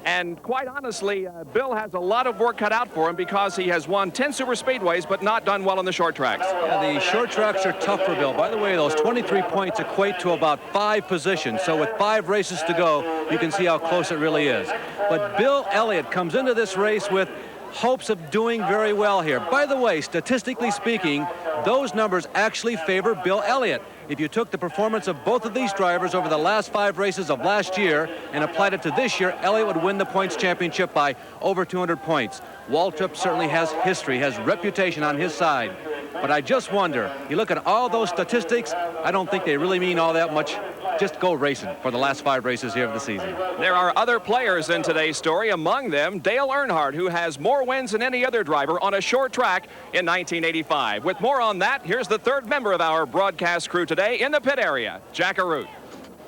And quite honestly, Bill has a lot of work cut out for him because he has won 10 super speedways but not done well on the short tracks. Yeah, the short tracks are tough for Bill. By the way, those 23 points equate to about 5 positions. So with 5 races to go, you can see how close it really is. But Bill Elliott comes into this race with hopes of doing very well here. By the way, statistically speaking, those numbers actually favor Bill Elliott. If you took the performance of both of these drivers over the last 5 races of last year and applied it to this year, Elliott would win the points championship by over 200 points. Waltrip certainly has history, has reputation on his side. But I just wonder, you look at all those statistics, I don't think they really mean all that much. Just go racing for the last 5 races here of the season. There are other players in today's story, among them Dale Earnhardt, who has more wins than any other driver on a short track in 1985. With more on that, here's the third member of our broadcast crew today in the pit area, Jack Arute.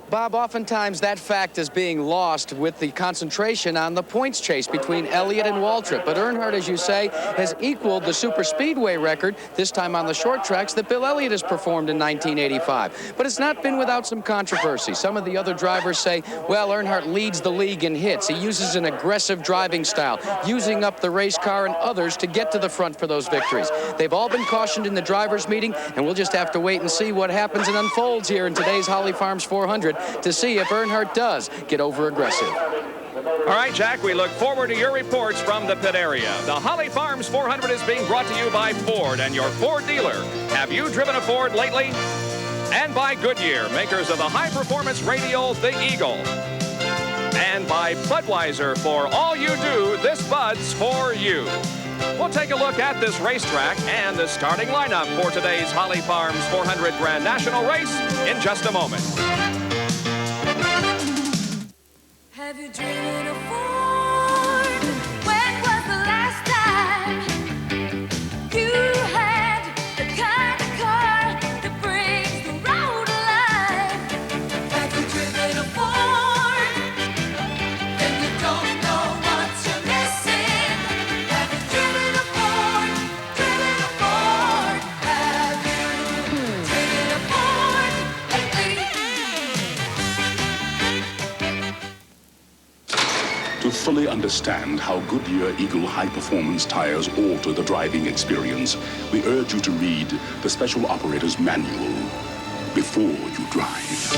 Bob, oftentimes that fact is being lost with the concentration on the points chase between Elliott and Waltrip. But Earnhardt, as you say, has equaled the super speedway record, this time on the short tracks, that Bill Elliott has performed in 1985. But it's not been without some controversy. Some of the other drivers say, well, Earnhardt leads the league in hits. He uses an aggressive driving style, using up the race car and others to get to the front for those victories. They've all been cautioned in the drivers' meeting, and we'll just have to wait and see what happens and unfolds here in today's Holly Farms 400. To see if Earnhardt does get over aggressive. All right, Jack, we look forward to your reports from the pit area. The Holly Farms 400 is being brought to you by Ford and your Ford dealer. Have you driven a Ford lately? And by Goodyear, makers of the high-performance radial, the Eagle. And by Budweiser, for all you do, this Bud's for you. We'll take a look at this racetrack and the starting lineup for today's Holly Farms 400 Grand National Race in just a moment. Have you driven a Ford? When was the last time you had the kind of car that brings the road alive? Have you driven a Ford? Then you don't know what you're missing. Have you driven a Ford? Driven a Ford? Have you driven a Ford lately? To fully understand how Goodyear Eagle high-performance tires alter the driving experience, we urge you to read the Special Operator's Manual before you drive.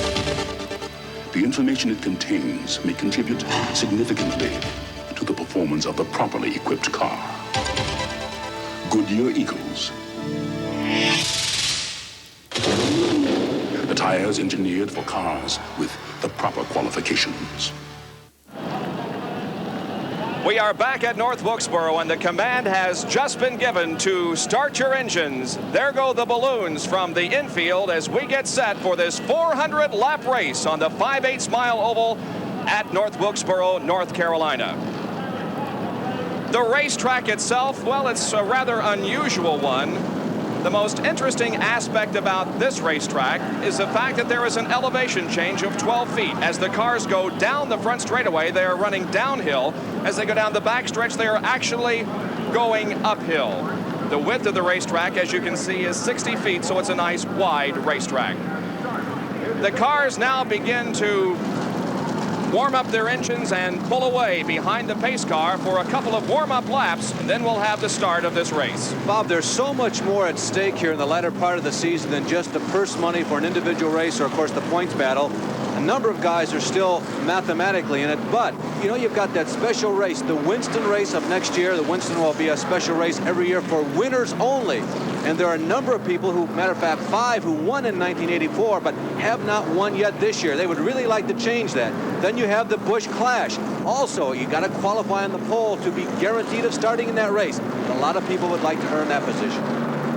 The information it contains may contribute significantly to the performance of the properly equipped car. Goodyear Eagles. The tires engineered for cars with the proper qualifications. We are back at North Wilkesboro, and the command has just been given to start your engines. There go the balloons from the infield as we get set for this 400-lap race on the 5/8 mile oval at North Wilkesboro, North Carolina. The racetrack itself, well, it's a rather unusual one. The most interesting aspect about this racetrack is the fact that there is an elevation change of 12 feet. As the cars go down the front straightaway, they are running downhill. As they go down the backstretch, they are actually going uphill. The width of the racetrack, as you can see, is 60 feet, so it's a nice wide racetrack. The cars now begin to warm up their engines and pull away behind the pace car for a couple of warm-up laps, and then we'll have the start of this race. Bob, there's so much more at stake here in the latter part of the season than just the purse money for an individual race or, of course, the points battle. A number of guys are still mathematically in it, but, you know, you've got that special race, the Winston race of next year. The Winston will be a special race every year for winners only. And there are a number of people who, matter of fact, 5 who won in 1984, but have not won yet this year. They would really like to change that. Then you have the Busch Clash. Also, you got to qualify on the pole to be guaranteed of starting in that race. A lot of people would like to earn that position.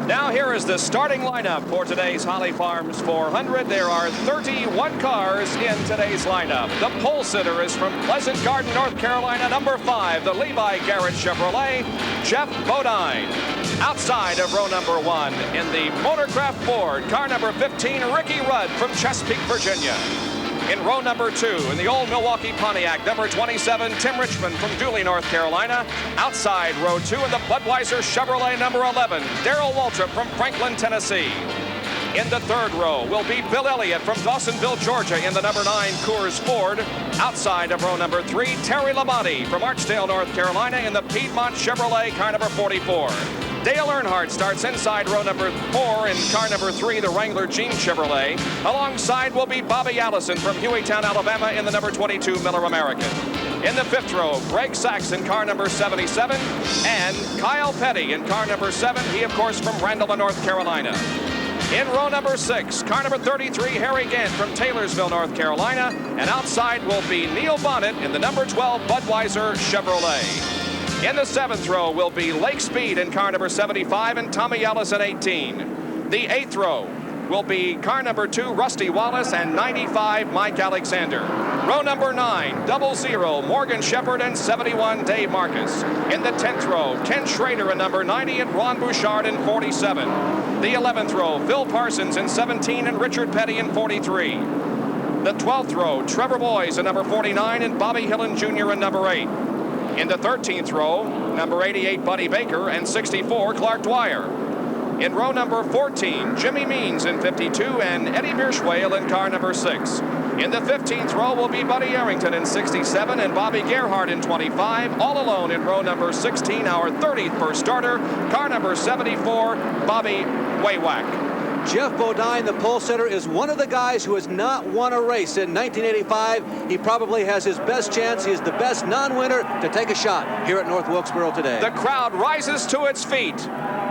Now here is the starting lineup for today's Holly Farms 400. There are 31 cars in today's lineup. The pole sitter is from Pleasant Garden, North Carolina, number 5, the Levi Garrett Chevrolet, Jeff Bodine. Outside of row number 1 in the Motorcraft Ford, car number 15, Ricky Rudd from Chesapeake, Virginia. In row number 2, in the old Milwaukee Pontiac, number 27, Tim Richmond from Dooley, North Carolina. Outside row 2 in the Budweiser Chevrolet number 11, Darrell Waltrip from Franklin, Tennessee. In the third row will be Bill Elliott from Dawsonville, Georgia in the number 9 Coors Ford. Outside of row number 3, Terry Labonte from Archdale, North Carolina in the Piedmont Chevrolet car number 44. Dale Earnhardt starts inside row number 4 in car number 3, the Wrangler Jeep Chevrolet. Alongside will be Bobby Allison from Hueytown, Alabama in the number 22 Miller American. In the fifth row, Greg Sachs in car number 77 and Kyle Petty in car number 7. He, of course, from Randall, North Carolina. In row number 6, car number 33, Harry Gant from Taylorsville, North Carolina. And outside will be Neil Bonnet in the number 12 Budweiser Chevrolet. In the 7th row will be Lake Speed in car number 75 and Tommy Ellis at 18. The 8th row will be car number 2, Rusty Wallace, and 95, Mike Alexander. Row number 9, 00, Morgan Shepherd, and 71, Dave Marcus. In the 10th row, Ken Schrader in number 90 and Ron Bouchard in 47. The 11th row, Phil Parsons in 17 and Richard Petty in 43. The 12th row, Trevor Boys in number 49 and Bobby Hillen Jr. in number 8. In the 13th row, number 88, Buddy Baker, and 64, Clark Dwyer. In row number 14, Jimmy Means in 52 and Eddie Bierschwale in car number 6. In the 15th row will be Buddy Arrington in 67 and Bobby Gerhardt in 25. All alone in row number 16, our 31st starter, car number 74, Bobby Waywack. Jeff Bodine, the pole sitter, is one of the guys who has not won a race in 1985. He probably has his best chance. He is the best non-winner to take a shot here at North Wilkesboro today. The crowd rises to its feet.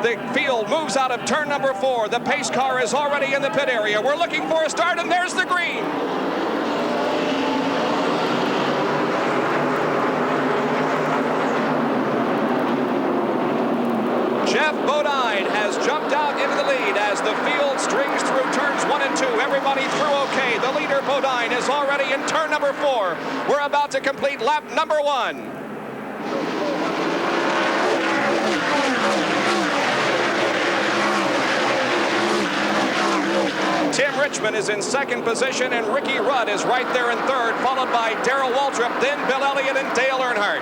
The field moves out of turn number 4. The pace car is already in the pit area. We're looking for a start, and there's the green. Jeff Bodine has jumped out into the lead as the field strings through turns 1 and 2. Everybody through okay. The leader, Bodine, is already in turn number 4. We're about to complete lap number 1. Tim Richmond is in second position, and Ricky Rudd is right there in third, followed by Darrell Waltrip, then Bill Elliott and Dale Earnhardt.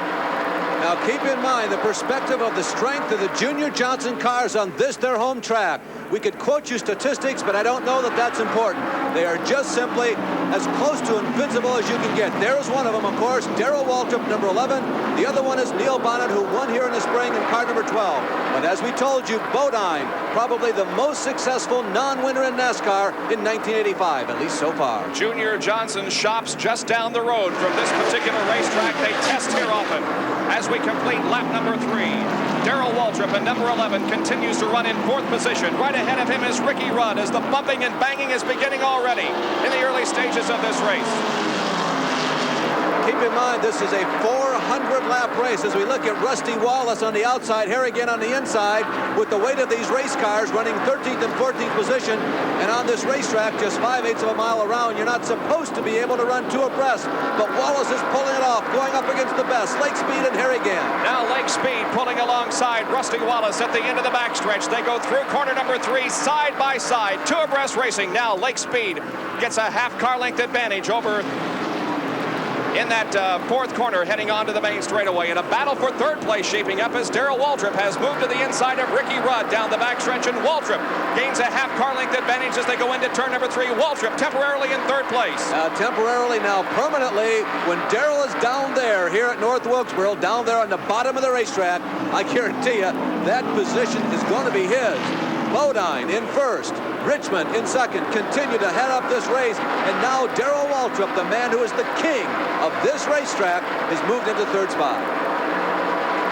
Now keep in mind the perspective of the strength of the Junior Johnson cars on this, their home track. We could quote you statistics, but I don't know that that's important. They are just simply as close to invincible as you can get. There's one of them, of course, Darrell Waltrip, number 11. The other one is Neil Bonnet, who won here in the spring in car number 12. But as we told you, Bodine, probably the most successful non-winner in NASCAR in 1985, at least so far. Junior Johnson shops just down the road from this particular racetrack. They test here often. As we complete lap number 3, Darrell Waltrip in number 11 continues to run in 4th position. Right ahead of him is Ricky Rudd as the bumping and banging is beginning already in the early stages of this race. Keep in mind, this is a 400-lap race as we look at Rusty Wallace on the outside, Harrigan on the inside, with the weight of these race cars running 13th and 14th position. And on this racetrack, just 5/8 of a mile around, you're not supposed to be able to run 2 abreast. But Wallace is pulling it off, going up against the best, Lake Speed and Harrigan. Now Lake Speed pulling alongside Rusty Wallace at the end of the backstretch. They go through corner number 3, side by side, 2 abreast racing. Now Lake Speed gets a half car length advantage over in that 4th corner heading onto the main straightaway. And a battle for 3rd place shaping up as Darrell Waltrip has moved to the inside of Ricky Rudd down the backstretch, and Waltrip gains a half car length advantage as they go into turn number 3. Waltrip temporarily in 3rd place. Temporarily, now permanently, when Darrell is down there here at North Wilkesboro, down there on the bottom of the racetrack, I guarantee you that position is going to be his. Bodine in 1st, Richmond in 2nd, continue to head up this race, and now Darrell Waltrip, the man who is the king of this racetrack, is moved into 3rd spot.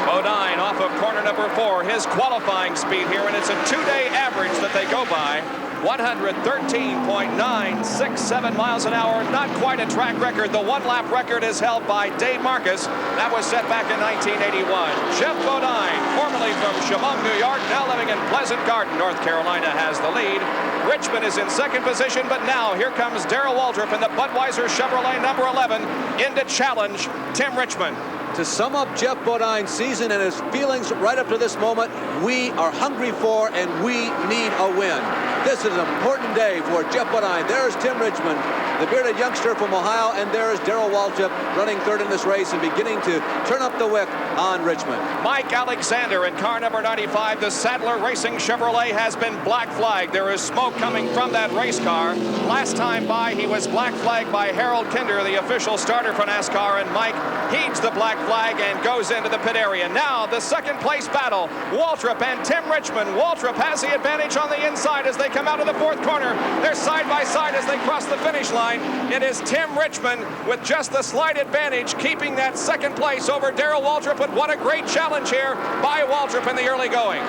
Bodine off of corner number 4, his qualifying speed here, and it's a 2-day average that they go by. 113.967 miles an hour, not quite a track record. The 1-lap record is held by Dave Marcus. That was set back in 1981. Jeff Bodine, formerly from Chemung, New York, now living in Pleasant Garden, North Carolina, has the lead. Richmond is in 2nd position, but now here comes Darrell Waltrip in the Budweiser Chevrolet number 11 in to challenge Tim Richmond. To sum up Jeff Bodine's season and his feelings right up to this moment, we are hungry for and we need a win. This is an important day for Jeff Bodine. There's Tim Richmond the bearded youngster from Ohio, and there's Darrell Waltrip running third in this race and beginning to turn up the wick on Richmond. Mike Alexander in car number 95, the Sadler Racing Chevrolet, has been black flagged. There is smoke coming from that race car. Last time by, he was black flagged by Harold Kinder, the official starter for NASCAR, and Mike heeds the black flag and goes into the pit area. Now the second place battle, Waltrip and Tim Richmond. Waltrip has the advantage on the inside as they come out of the fourth corner. They're side by side as they cross the finish line. It is Tim Richmond with just the slight advantage, keeping that second place over Darrell Waltrip. But what a great challenge here by Waltrip in the early going.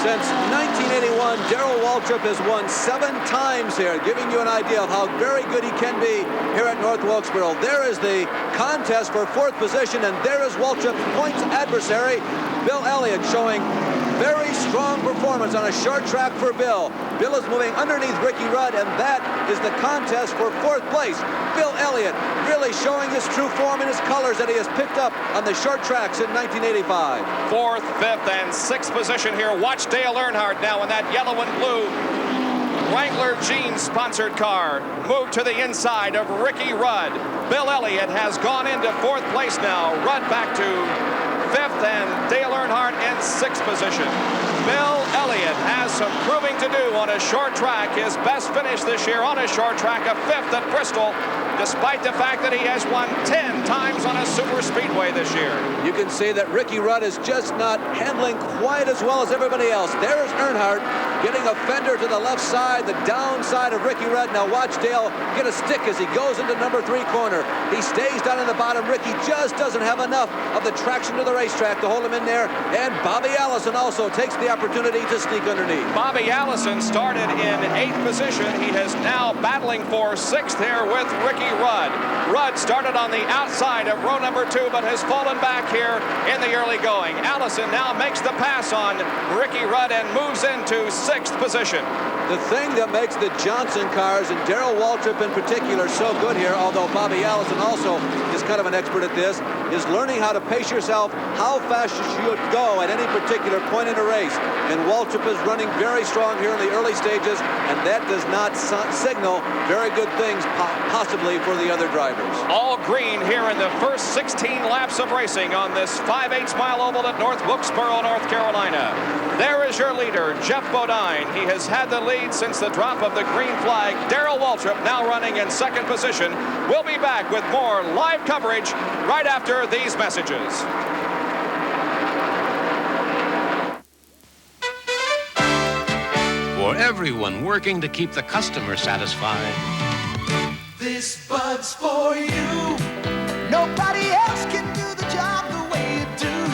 Since 1981, Darrell Waltrip has won 7 times here, giving you an idea of how very good he can be here at North Wilkesboro. There is the contest for 4th position, and there is Waltrip's points adversary, Bill Elliott, showing very strong performance on a short track for Bill. Bill is moving underneath Ricky Rudd, and that is the contest for 4th place. Bill Elliott really showing his true form and his colors that he has picked up on the short tracks in 1985. 4th, 5th, and 6th position here. Watch Dale Earnhardt now in that yellow and blue Wrangler jeans sponsored car. Move to the inside of Ricky Rudd. Bill Elliott has gone into 4th place now. Rudd back to 5th, and Dale Earnhardt in 6th position. Bill Elliott has some proving to do on a short track. His best finish this year on a short track, a 5th at Bristol, despite the fact that he has won 10 times on a super speedway this year. You can see that Ricky Rudd is just not handling quite as well as everybody else. There's Earnhardt getting a fender to the left side, the downside of Ricky Rudd. Now watch Dale get a stick as he goes into number 3 corner. He stays down in the bottom. Ricky just doesn't have enough of the traction to the racetrack to hold him in there. And Bobby Allison also takes the opportunity to sneak underneath. Bobby Allison started in 8th position. He is now battling for 6th here with Ricky Rudd. Rudd started on the outside of row number 2, but has fallen back here in the early going. Allison now makes the pass on Ricky Rudd and moves into 6th position. The thing that makes the Johnson cars and Darrell Waltrip in particular so good here, although Bobby Allison also is kind of an expert at this, is learning how to pace yourself, how fast you should go at any particular point in a race. And Waltrip is running very strong here in the early stages, and that does not signal very good things possibly for the other drivers. All green here in the first 16 laps of racing on this 5/8 mile oval at North Wilkesboro, North Carolina. There is your leader, Jeff Bodine. He has had the lead since the drop of the green flag. Darrell Waltrip now running in 2nd position. We'll be back with more live coverage right after these messages. For everyone working to keep the customer satisfied. This Bud's for you. Nobody else can do the job the way you do.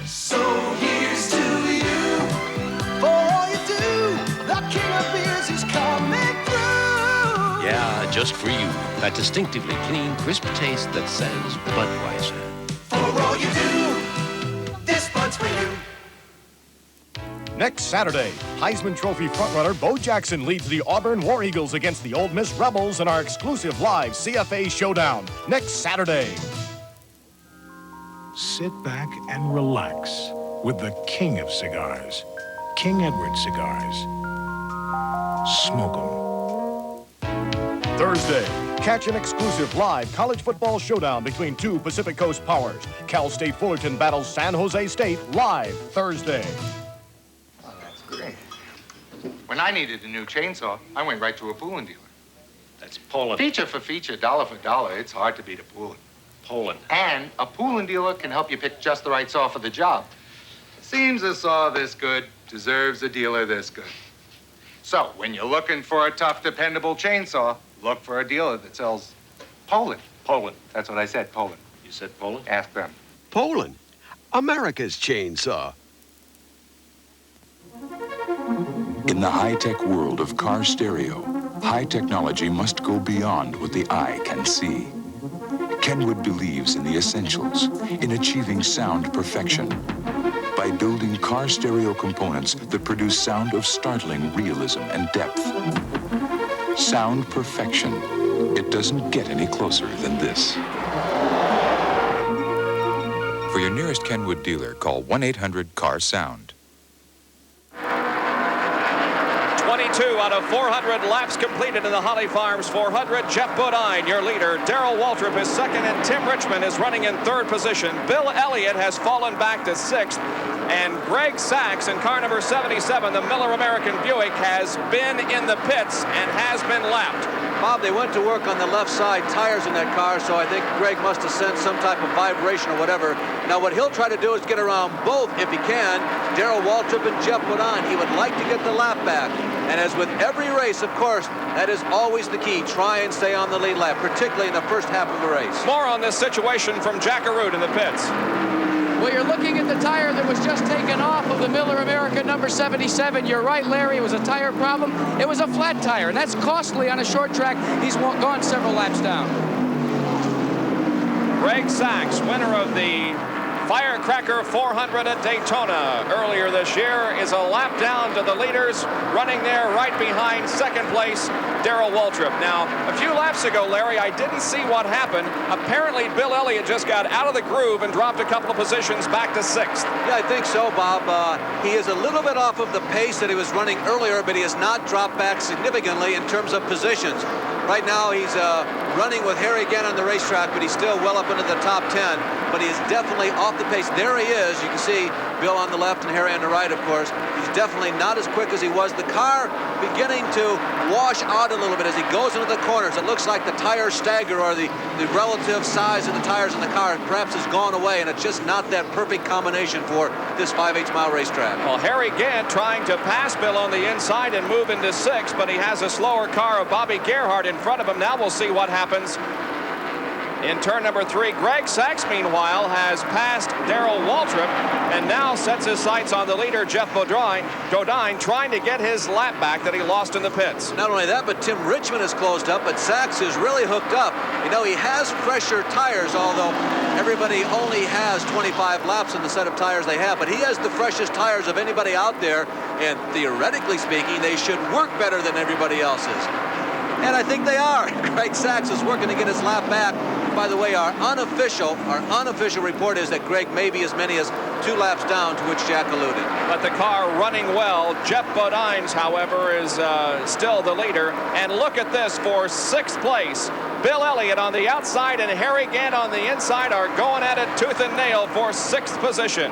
So here's to you. For all you do, the king of beers is coming through. Yeah, just for you. That distinctively clean, crisp taste that says Budweiser. For all you do, this Bud's for you. Next Saturday, Heisman Trophy frontrunner Bo Jackson leads the Auburn War Eagles against the Ole Miss Rebels in our exclusive live CFA showdown next Saturday. Sit back and relax with the king of cigars, King Edward Cigars. Smoke 'em. Thursday, catch an exclusive live college football showdown between 2 Pacific Coast powers. Cal State Fullerton battles San Jose State live Thursday. Great. When I needed a new chainsaw, I went right to a Poulin dealer. That's Poland. Feature for feature, dollar for dollar, it's hard to beat a Poulin. Poland. And a Poulin dealer can help you pick just the right saw for the job. Seems a saw this good deserves a dealer this good. So, when you're looking for a tough, dependable chainsaw, look for a dealer that sells Poland. Poland. That's what I said, Poland. You said Poland? Ask them. Poland, America's chainsaw. In the high-tech world of car stereo, high technology must go beyond what the eye can see. Kenwood believes in the essentials, in achieving sound perfection, by building car stereo components that produce sound of startling realism and depth. Sound perfection. It doesn't get any closer than this. For your nearest Kenwood dealer, call 1-800-CAR-SOUND. 22 32 out of 400 laps completed in the Holly Farms 400. Jeff Bodine, your leader. Darrell Waltrip is second, and Tim Richmond is running in third position. Bill Elliott has fallen back to sixth. And Greg Sachs in car number 77, the Miller American Buick, has been in the pits and has been lapped. Bob, they went to work on the left side tires in that car, so I think Greg must have sensed some type of vibration or whatever. Now, what he'll try to do is get around both, if he can, Darrell Waltrip and Jeff Bodine. He would like to get the lap back. And as with every race, of course, that is always the key. Try and stay on the lead lap, particularly in the first half of the race. More on this situation from Jack Arute in the pits. Well, you're looking at the tire that was just taken off of the Miller America number 77. You're right, Larry. It was a tire problem. It was a flat tire, and that's costly on a short track. He's gone several laps down. Greg Sachs, winner of the Firecracker 400 at Daytona earlier this year, is a lap down to the leaders, running there right behind second place, Darrell Waltrip. Now, a few laps ago, Larry, I didn't see what happened. Apparently, Bill Elliott just got out of the groove and dropped a couple of positions back to sixth. Yeah, I think so, Bob. He is a little bit off of the pace that he was running earlier, but he has not dropped back significantly in terms of positions. Right now, he's running with Harry again on the racetrack, but he's still well up into the top 10. But he is definitely off the pace. There he is. You can see Bill on the left and Harry on the right, of course. He's definitely not as quick as he was. The car beginning to wash out a little bit as he goes into the corners. It looks like the tire stagger, or the relative size of the tires in the car, perhaps has gone away, and it's just not that perfect combination for this 5/8 mile racetrack. Well, Harry Gant trying to pass Bill on the inside and move into sixth, but he has a slower car of Bobby Gerhardt in front of him. Now we'll see what happens in turn number 3. Greg Sachs, meanwhile, has passed Darrell Waltrip and now sets his sights on the leader, Jeff Bodine, trying to get his lap back that he lost in the pits. Not only that, but Tim Richmond is closed up, but Sachs is really hooked up. You know, he has fresher tires, although everybody only has 25 laps in the set of tires they have, but he has the freshest tires of anybody out there, and theoretically speaking, they should work better than everybody else's. And I think they are. Greg Sachs is working to get his lap back. By the way, our unofficial report is that Greg may be as many as 2 laps down, to which Jack alluded. But the car running well. Jeff Bodine's, however, is still the leader. And look at this for 6th place. Bill Elliott on the outside and Harry Gant on the inside are going at it tooth and nail for 6th position.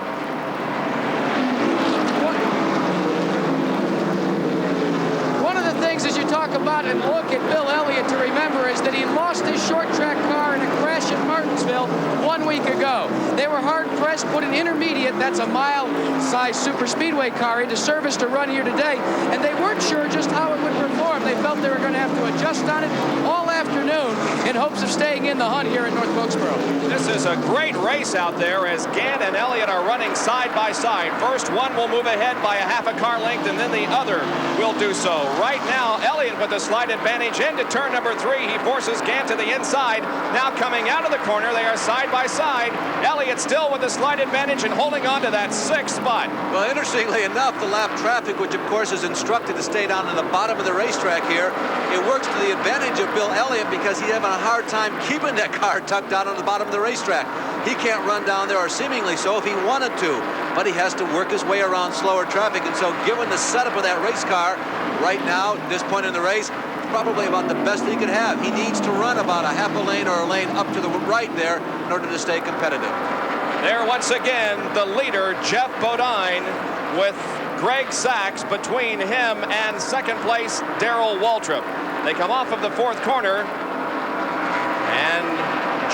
As you talk about and look at Bill Elliott to remember is that he lost his short track car in a crash at Martinsville 1 week ago. They were hard pressed, put an intermediate, that's a mile-sized super speedway car, into service to run here today, and they weren't sure just how it would perform. They felt they were going to have to adjust on it all afternoon in hopes of staying in the hunt here at North Wilkesboro. This is a great race out there as Gant and Elliott are running side by side. First one will move ahead by a half a car length, and then the other will do so. Right now, Elliott with the slight advantage into turn number 3. He forces Gant to the inside. Now coming out of the corner, they are side by side. Elliott still with the slight advantage and holding on to that 6th spot. Well, interestingly enough, the lap traffic, which of course is instructed to stay down in the bottom of the racetrack here, it works to the advantage of Bill Elliott because he's having a hard time keeping that car tucked down on the bottom of the racetrack. He can't run down there, or seemingly so, if he wanted to, but he has to work his way around slower traffic. And so given the setup of that race car right now, at this point in the race, probably about the best he could have. He needs to run about a half a lane or a lane up to the right there in order to stay competitive. There once again, the leader, Jeff Bodine, with Greg Sachs between him and 2nd place, Darrell Waltrip. They come off of the 4th corner, and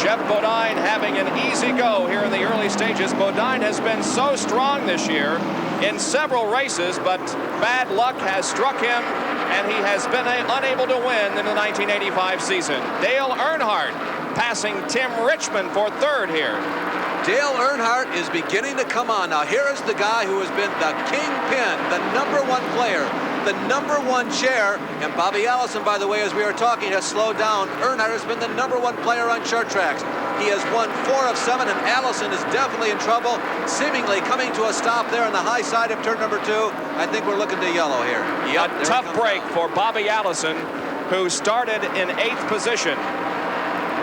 Jeff Bodine having an easy go here in the early stages. Bodine has been so strong this year in several races, but bad luck has struck him, and he has been unable to win in the 1985 season. Dale Earnhardt passing Tim Richmond for 3rd here. Dale Earnhardt is beginning to come on. Now here is the guy who has been the kingpin, the #1 player, the #1 chair, and Bobby Allison, by the way, as we were talking, has slowed down. Earnhardt has been the #1 player on short tracks. He has won 4 of 7, and Allison is definitely in trouble, seemingly coming to a stop there on the high side of turn number 2. I think we're looking to yellow here. Yep, a tough break for Bobby Allison, who started in 8th position.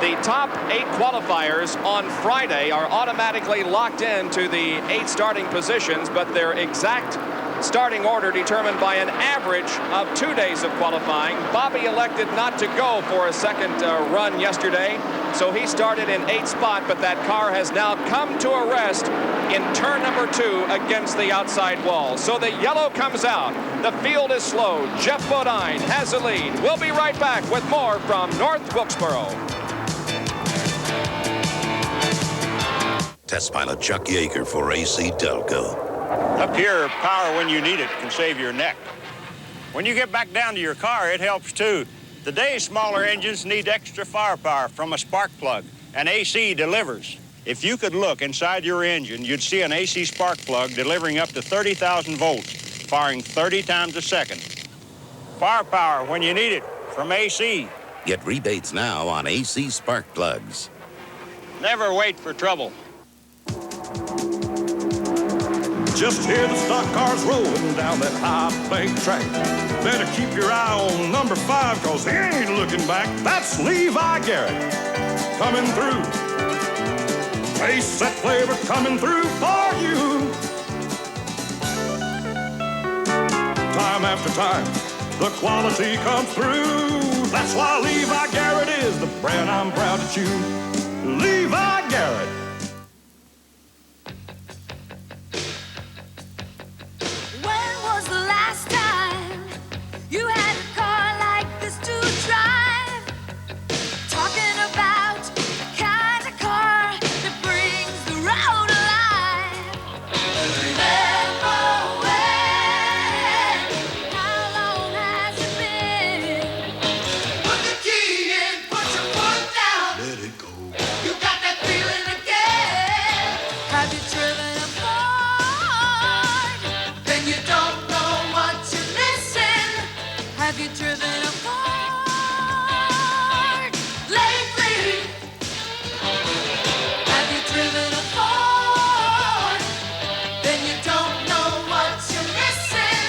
The top 8 qualifiers on Friday are automatically locked into the 8 starting positions, but their exact starting order determined by an average of 2 days of qualifying. Bobby elected not to go for a second run yesterday, so he started in 8th spot, but that car has now come to a rest in turn number 2 against the outside wall. So the yellow comes out. The field is slow. Jeff Bodine has the lead. We'll be right back with more from North Wilkesboro. Test pilot Chuck Yeager for AC Delco. Up here, power when you need it can save your neck. When you get back down to your car, it helps too. Today's smaller engines need extra firepower from a spark plug, and AC delivers. If you could look inside your engine, you'd see an AC spark plug delivering up to 30,000 volts, firing 30 times a second. Firepower when you need it from AC. Get rebates now on AC spark plugs. Never wait for trouble. Just hear the stock cars rolling down that high bank track. Better keep your eye on number 5, cause he ain't looking back. That's Levi Garrett coming through. Taste that flavor coming through for you. Time after time, the quality comes through. That's why Levi Garrett is the brand I'm proud to choose. Levi Garrett. When was the last time you had a car like this to drive? Talking about the kind of car that brings the road alive. Remember when? How long has it been? Put the key in, put your foot down. Let it go. You got that feeling again. Have you driven a Ford? Then you don't know what you're missing. Have you driven a Ford lately? Have you driven a Ford? Then you don't know what you're missing.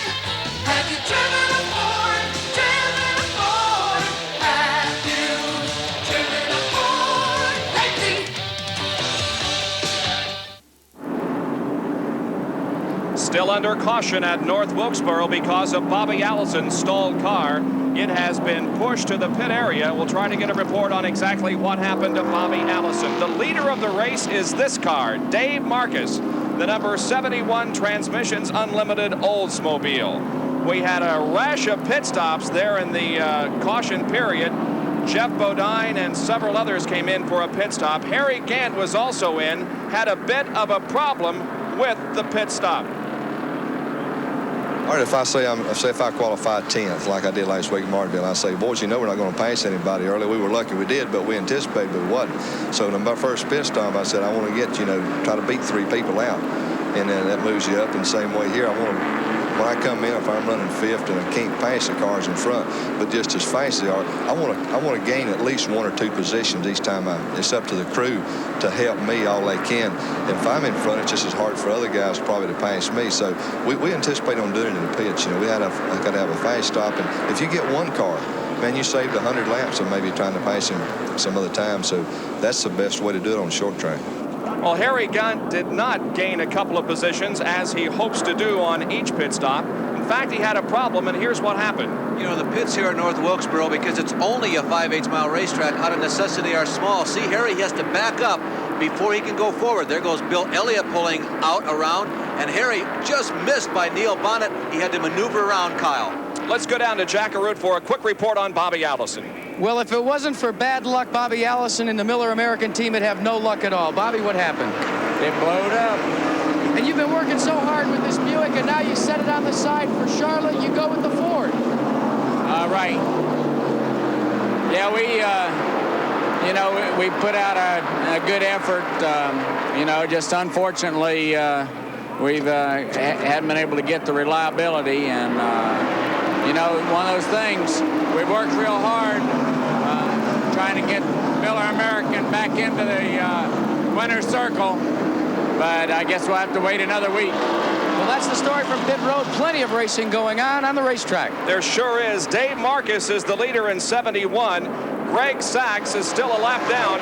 Have you driven a Ford? Driven a Ford? Have you driven a Ford lately? Still under caution at North Wilkesboro because of Bobby Allison's stalled car. It has been pushed to the pit area. We'll try to get a report on exactly what happened to Bobby Allison. The leader of the race is this car, Dave Marcus, the number 71 Transmissions Unlimited Oldsmobile. We had a rash of pit stops there in the caution period. Jeff Bodine and several others came in for a pit stop. Harry Gant was also in, had a bit of a problem with the pit stop. All right, if I qualified 10th like I did last week in Martinville, I say, boys, you know we're not going to pace anybody early. We were lucky we did, but we anticipated we wasn't. So in my first pit stop, I said, I want to get, try to beat 3 people out. And then that moves you up in the same way here. When I come in, if I'm running 5th and I can't pass the cars in front, but just as fast as they are, I want to gain at least 1 or 2 positions each time. It's up to the crew to help me all they can. And if I'm in front, it's just as hard for other guys probably to pass me. So we anticipate on doing it in the pits. We got to have a fast stop. And if you get 1 car, man, you saved 100 laps of maybe trying to pass him some other time. So that's the best way to do it on short track. Well, Harry Gant did not gain a couple of positions as he hopes to do on each pit stop. In fact, he had a problem, and here's what happened. The pits here at North Wilkesboro, because it's only a 5/8 mile racetrack, out of necessity are small. See, Harry has to back up before he can go forward. There goes Bill Elliott pulling out around, and Harry just missed by Neil Bonnet. He had to maneuver around Kyle. Let's go down to Jackaroo for a quick report on Bobby Allison. Well, if it wasn't for bad luck, Bobby Allison and the Miller American team would have no luck at all. Bobby, what happened? It blowed up. And you've been working so hard with this Buick, and now you set it on the side for Charlotte. You go with the Ford. Right. Yeah, we put out a good effort. Just unfortunately, we've hadn't been able to get the reliability, and one of those things. We've worked real hard trying to get Miller American back into the winner's circle, but I guess we'll have to wait another week. Well, that's the story from pit road. Plenty of racing going on the racetrack. There sure is. Dave Marcus is the leader in 71. Greg Sachs is still a lap down,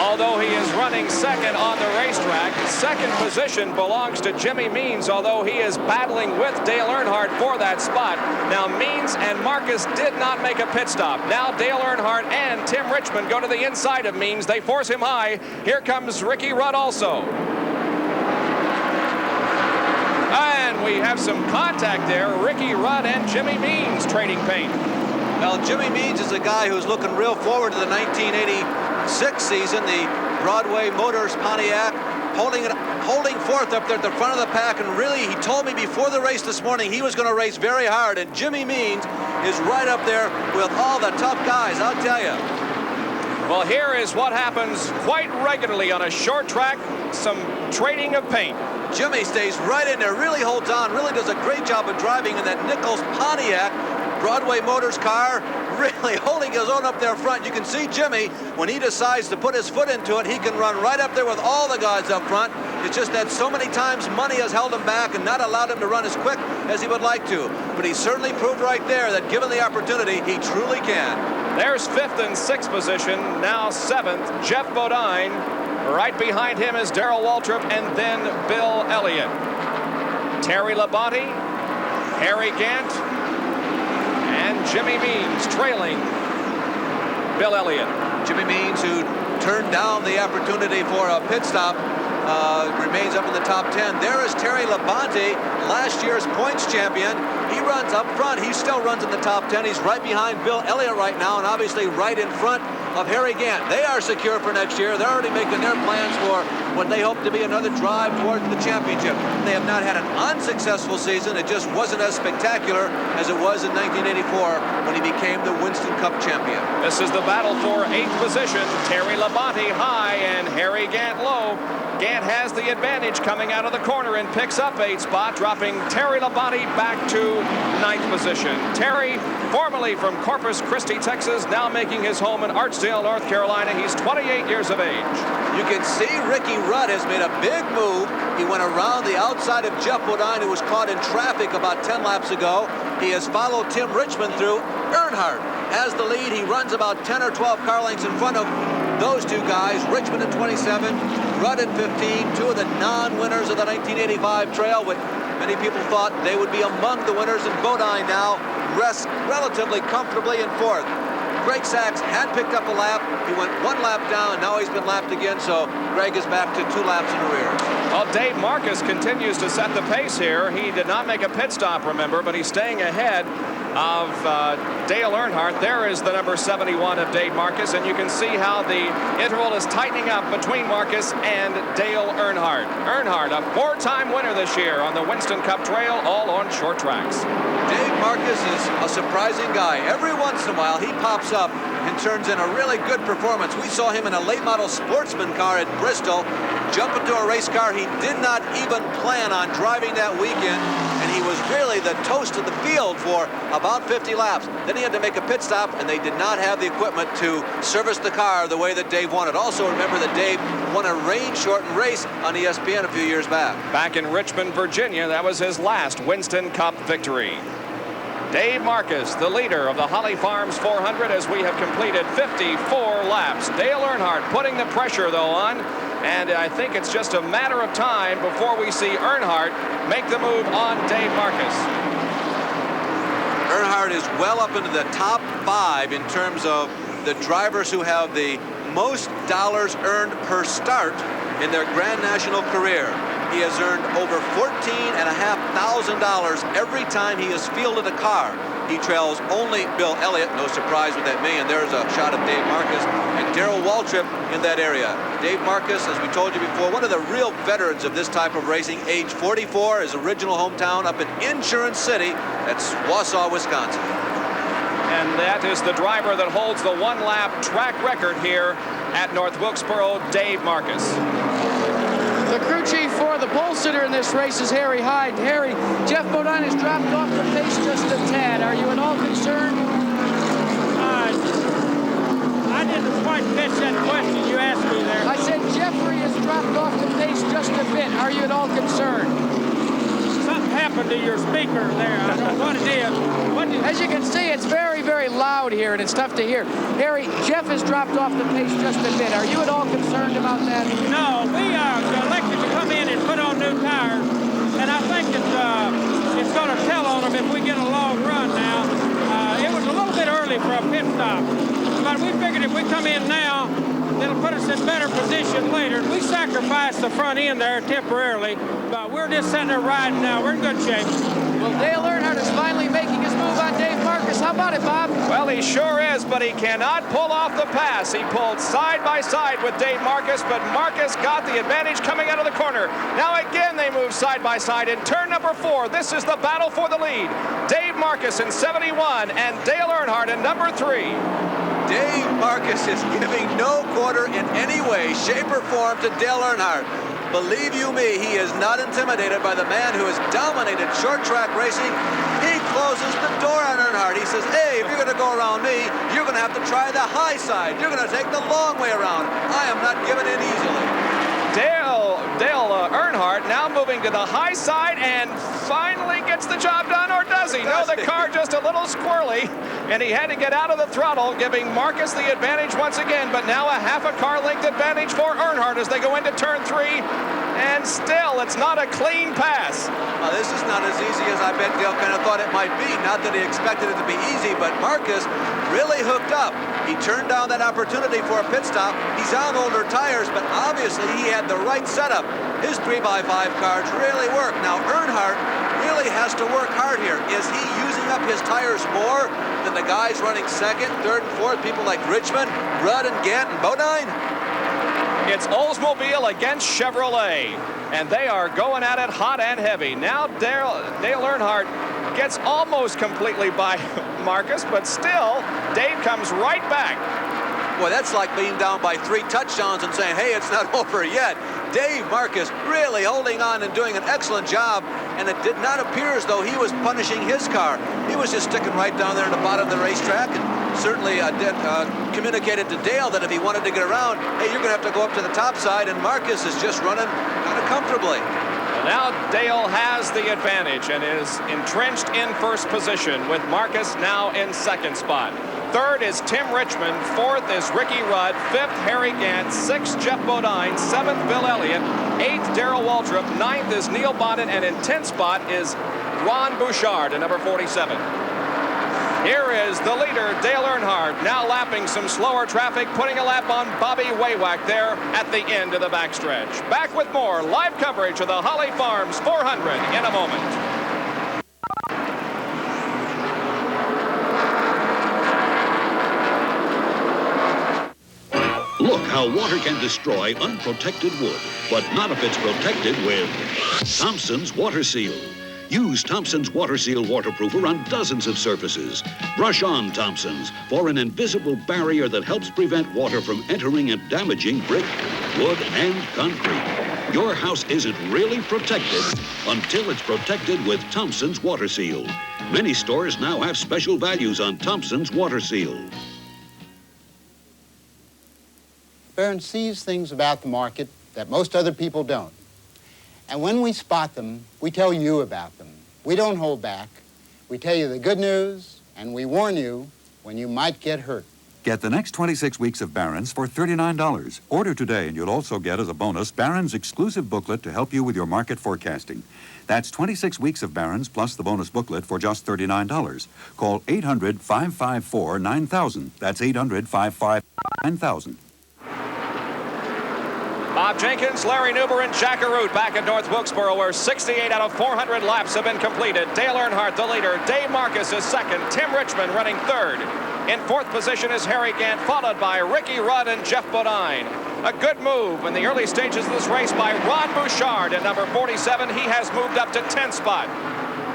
although he is running running second on the racetrack. Second position belongs to Jimmy Means, although he is battling with Dale Earnhardt for that spot. Now, Means and Marcus did not make a pit stop. Now, Dale Earnhardt and Tim Richmond go to the inside of Means. They force him high. Here comes Ricky Rudd also. And we have some contact there. Ricky Rudd and Jimmy Means trading paint. Well, Jimmy Means is a guy who's looking real forward to the 1986 season. The Broadway Motors Pontiac holding fourth up there at the front of the pack. And really, he told me before the race this morning he was going to race very hard. And Jimmy Means is right up there with all the tough guys, I'll tell you. Well, here is what happens quite regularly on a short track, some trading of paint. Jimmy stays right in there, really holds on, really does a great job of driving in that Nichols Pontiac Broadway Motors car, really holding his own up there front. You can see Jimmy, when he decides to put his foot into it, he can run right up there with all the guys up front. It's just that so many times money has held him back and not allowed him to run as quick as he would like to. But he certainly proved right there that given the opportunity, he truly can. There's fifth and sixth position, now seventh, Jeff Bodine. Right behind him is Darrell Waltrip and then Bill Elliott. Terry Labonte, Harry Gant, and Jimmy Means trailing Bill Elliott. Jimmy Means, who turned down the opportunity for a pit stop, remains up in the top 10. There is Terry Labonte, last year's points champion. He runs up front. He still runs in the top 10. He's right behind Bill Elliott right now and obviously right in front of Harry Gant. They are secure for next year. They're already making their plans for what they hope to be another drive towards the championship. They have not had an unsuccessful season. It just wasn't as spectacular as it was in 1984 when he became the Winston Cup champion. This is the battle for eighth position. Terry Labonte high and Harry Gant low. Gant has the advantage coming out of the corner and picks up eighth spot, dropping Terry Labonte back to ninth position. Terry, formerly from Corpus Christi, Texas, now making his home in Archdale, North Carolina. He's 28 years of age. You can see Ricky Rudd has made a big move. He went around the outside of Jeff Bodine, who was caught in traffic about 10 laps ago. He has followed Tim Richmond through. Earnhardt has the lead. He runs about 10 or 12 car lengths in front of those two guys, Richmond at 27, Rudd at 15, two of the non-winners of the 1985 trail, but many people thought they would be among the winners, and Bodine now rests relatively comfortably in fourth. Greg Sachs had picked up a lap. He went one lap down, and now he's been lapped again, so Greg is back to 2 laps in the rear. Well, Dave Marcus continues to set the pace here. He did not make a pit stop, remember, but he's staying ahead of Dale Earnhardt. There is the number 71 of Dave Marcus, and you can see how the interval is tightening up between Marcus and Dale Earnhardt. Earnhardt, a 4-time winner this year on the Winston Cup Trail, all on short tracks. Dave Marcus is a surprising guy. Every once in a while, he pops up and turns in a really good performance. We saw him in a late model sportsman car at Bristol, jump into a race car he did not even plan on driving that weekend, and he was really the toast of the field for about 50 laps. Then he had to make a pit stop, and they did not have the equipment to service the car the way that Dave wanted. Also, remember that Dave won a rain-shortened race on ESPN a few years back. Back in Richmond, Virginia, that was his last Winston Cup victory. Dave Marcus, the leader of the Holly Farms 400, as we have completed 54 laps. Dale Earnhardt putting the pressure, though, on, and I think it's just a matter of time before we see Earnhardt make the move on Dave Marcus. Earnhardt is well up into the top 5 in terms of the drivers who have the most dollars earned per start in their Grand National career. He has earned over $14,500 every time he has fielded a car. He trails only Bill Elliott, no surprise with that man. There's a shot of Dave Marcus and Darrell Waltrip in that area. Dave Marcus, as we told you before, one of the real veterans of this type of racing, age 44, his original hometown up in Insurance City, that's Wausau, Wisconsin. And that is the driver that holds the 1-lap track record here at North Wilkesboro, Dave Marcus. The crew chief for the pole sitter in this race is Harry Hyde. Harry, Jeff Bodine has dropped off the pace just a tad. Are you at all concerned? I didn't quite catch that question you asked me there. I said Jeffrey has dropped off the pace just a bit. Are you at all concerned? Something happened to your speaker there. I don't know what it is. What As you can see, it's very, very loud here, and it's tough to hear. Harry, Jeff has dropped off the pace just a bit. Are you at all concerned about that? No, we elected to come in and put on new tires, and I think it's going to tell on them if we get a long run now. It was a little bit early for a pit stop, but we figured if we come in now, it'll put us in better position later. We sacrificed the front end there temporarily, but we're just sitting there riding now. We're in good shape. Well, Dale Earnhardt is finally making his move on Dave Marcus. How about it, Bob? Well, he sure is, but he cannot pull off the pass. He pulled side by side with Dave Marcus, but Marcus got the advantage coming out of the corner. Now again, they move side by side in turn number 4. This is the battle for the lead. Dave Marcus in 71 and Dale Earnhardt in number 3. Dave Marcus is giving no quarter in any way, shape, or form to Dale Earnhardt. Believe you me, he is not intimidated by the man who has dominated short track racing. He closes the door on Earnhardt. He says, hey, if you're going to go around me, you're going to have to try the high side. You're going to take the long way around. I am not giving in easily. Dale Earnhardt now moving to the high side and finally gets the job done, or does he? No, the car just a little squirrely, and he had to get out of the throttle, giving Marcus the advantage once again, but now a half a car length advantage for Earnhardt as they go into turn 3, and still it's not a clean pass. Well, this is not as easy as I bet Dale kind of thought it might be. Not that he expected it to be easy, but Marcus really hooked up. He turned down that opportunity for a pit stop. He's on older tires, but obviously he had the right setup. His 3x5 cars really work. Now, Earnhardt really has to work hard here. Is he using up his tires more than the guys running second, third, and fourth, people like Richmond, Rudd, and Gant, and Bodine? It's Oldsmobile against Chevrolet, and they are going at it hot and heavy. Now Dale Earnhardt gets almost completely by Marcus, but still, Dave comes right back. Boy, that's like being down by 3 touchdowns and saying, hey, it's not over yet. Dave Marcus really holding on and doing an excellent job, and it did not appear as though he was punishing his car. He was just sticking right down there at the bottom of the racetrack, and certainly communicated to Dale that if he wanted to get around, hey, you're going to have to go up to the top side, and Marcus is just running kind of comfortably. Now Dale has the advantage and is entrenched in first position, with Marcus now in second spot. Third is Tim Richmond. Fourth is Ricky Rudd. Fifth, Harry Gant. Sixth, Jeff Bodine. Seventh, Bill Elliott. Eighth, Darrell Waltrip. Ninth is Neil Bonnet, and in 10th spot is Ron Bouchard at number 47. Here is the leader, Dale Earnhardt, now lapping some slower traffic, putting a lap on Bobby Waywack there at the end of the backstretch. Back with more live coverage of the Holly Farms 400 in a moment. Look how water can destroy unprotected wood, but not if it's protected with Thompson's Water Seal. Use Thompson's Water Seal waterproofer on dozens of surfaces. Brush on Thompson's for an invisible barrier that helps prevent water from entering and damaging brick, wood, and concrete. Your house isn't really protected until it's protected with Thompson's Water Seal. Many stores now have special values on Thompson's Water Seal. Barron sees things about the market that most other people don't. And when we spot them, we tell you about them. We don't hold back. We tell you the good news, and we warn you when you might get hurt. Get the next 26 weeks of Barron's for $39. Order today, and you'll also get as a bonus Barron's exclusive booklet to help you with your market forecasting. That's 26 weeks of Barron's plus the bonus booklet for just $39. Call 800-554-9000. That's 800-554-9000. Bob Jenkins, Larry Newber, and Jack Arute back at North Wilkesboro, where 68 out of 400 laps have been completed. Dale Earnhardt, the leader. Dave Marcus is second. Tim Richmond running third. In fourth position is Harry Gant, followed by Ricky Rudd and Jeff Bodine. A good move in the early stages of this race by Ron Bouchard at number 47. He has moved up to 10th spot.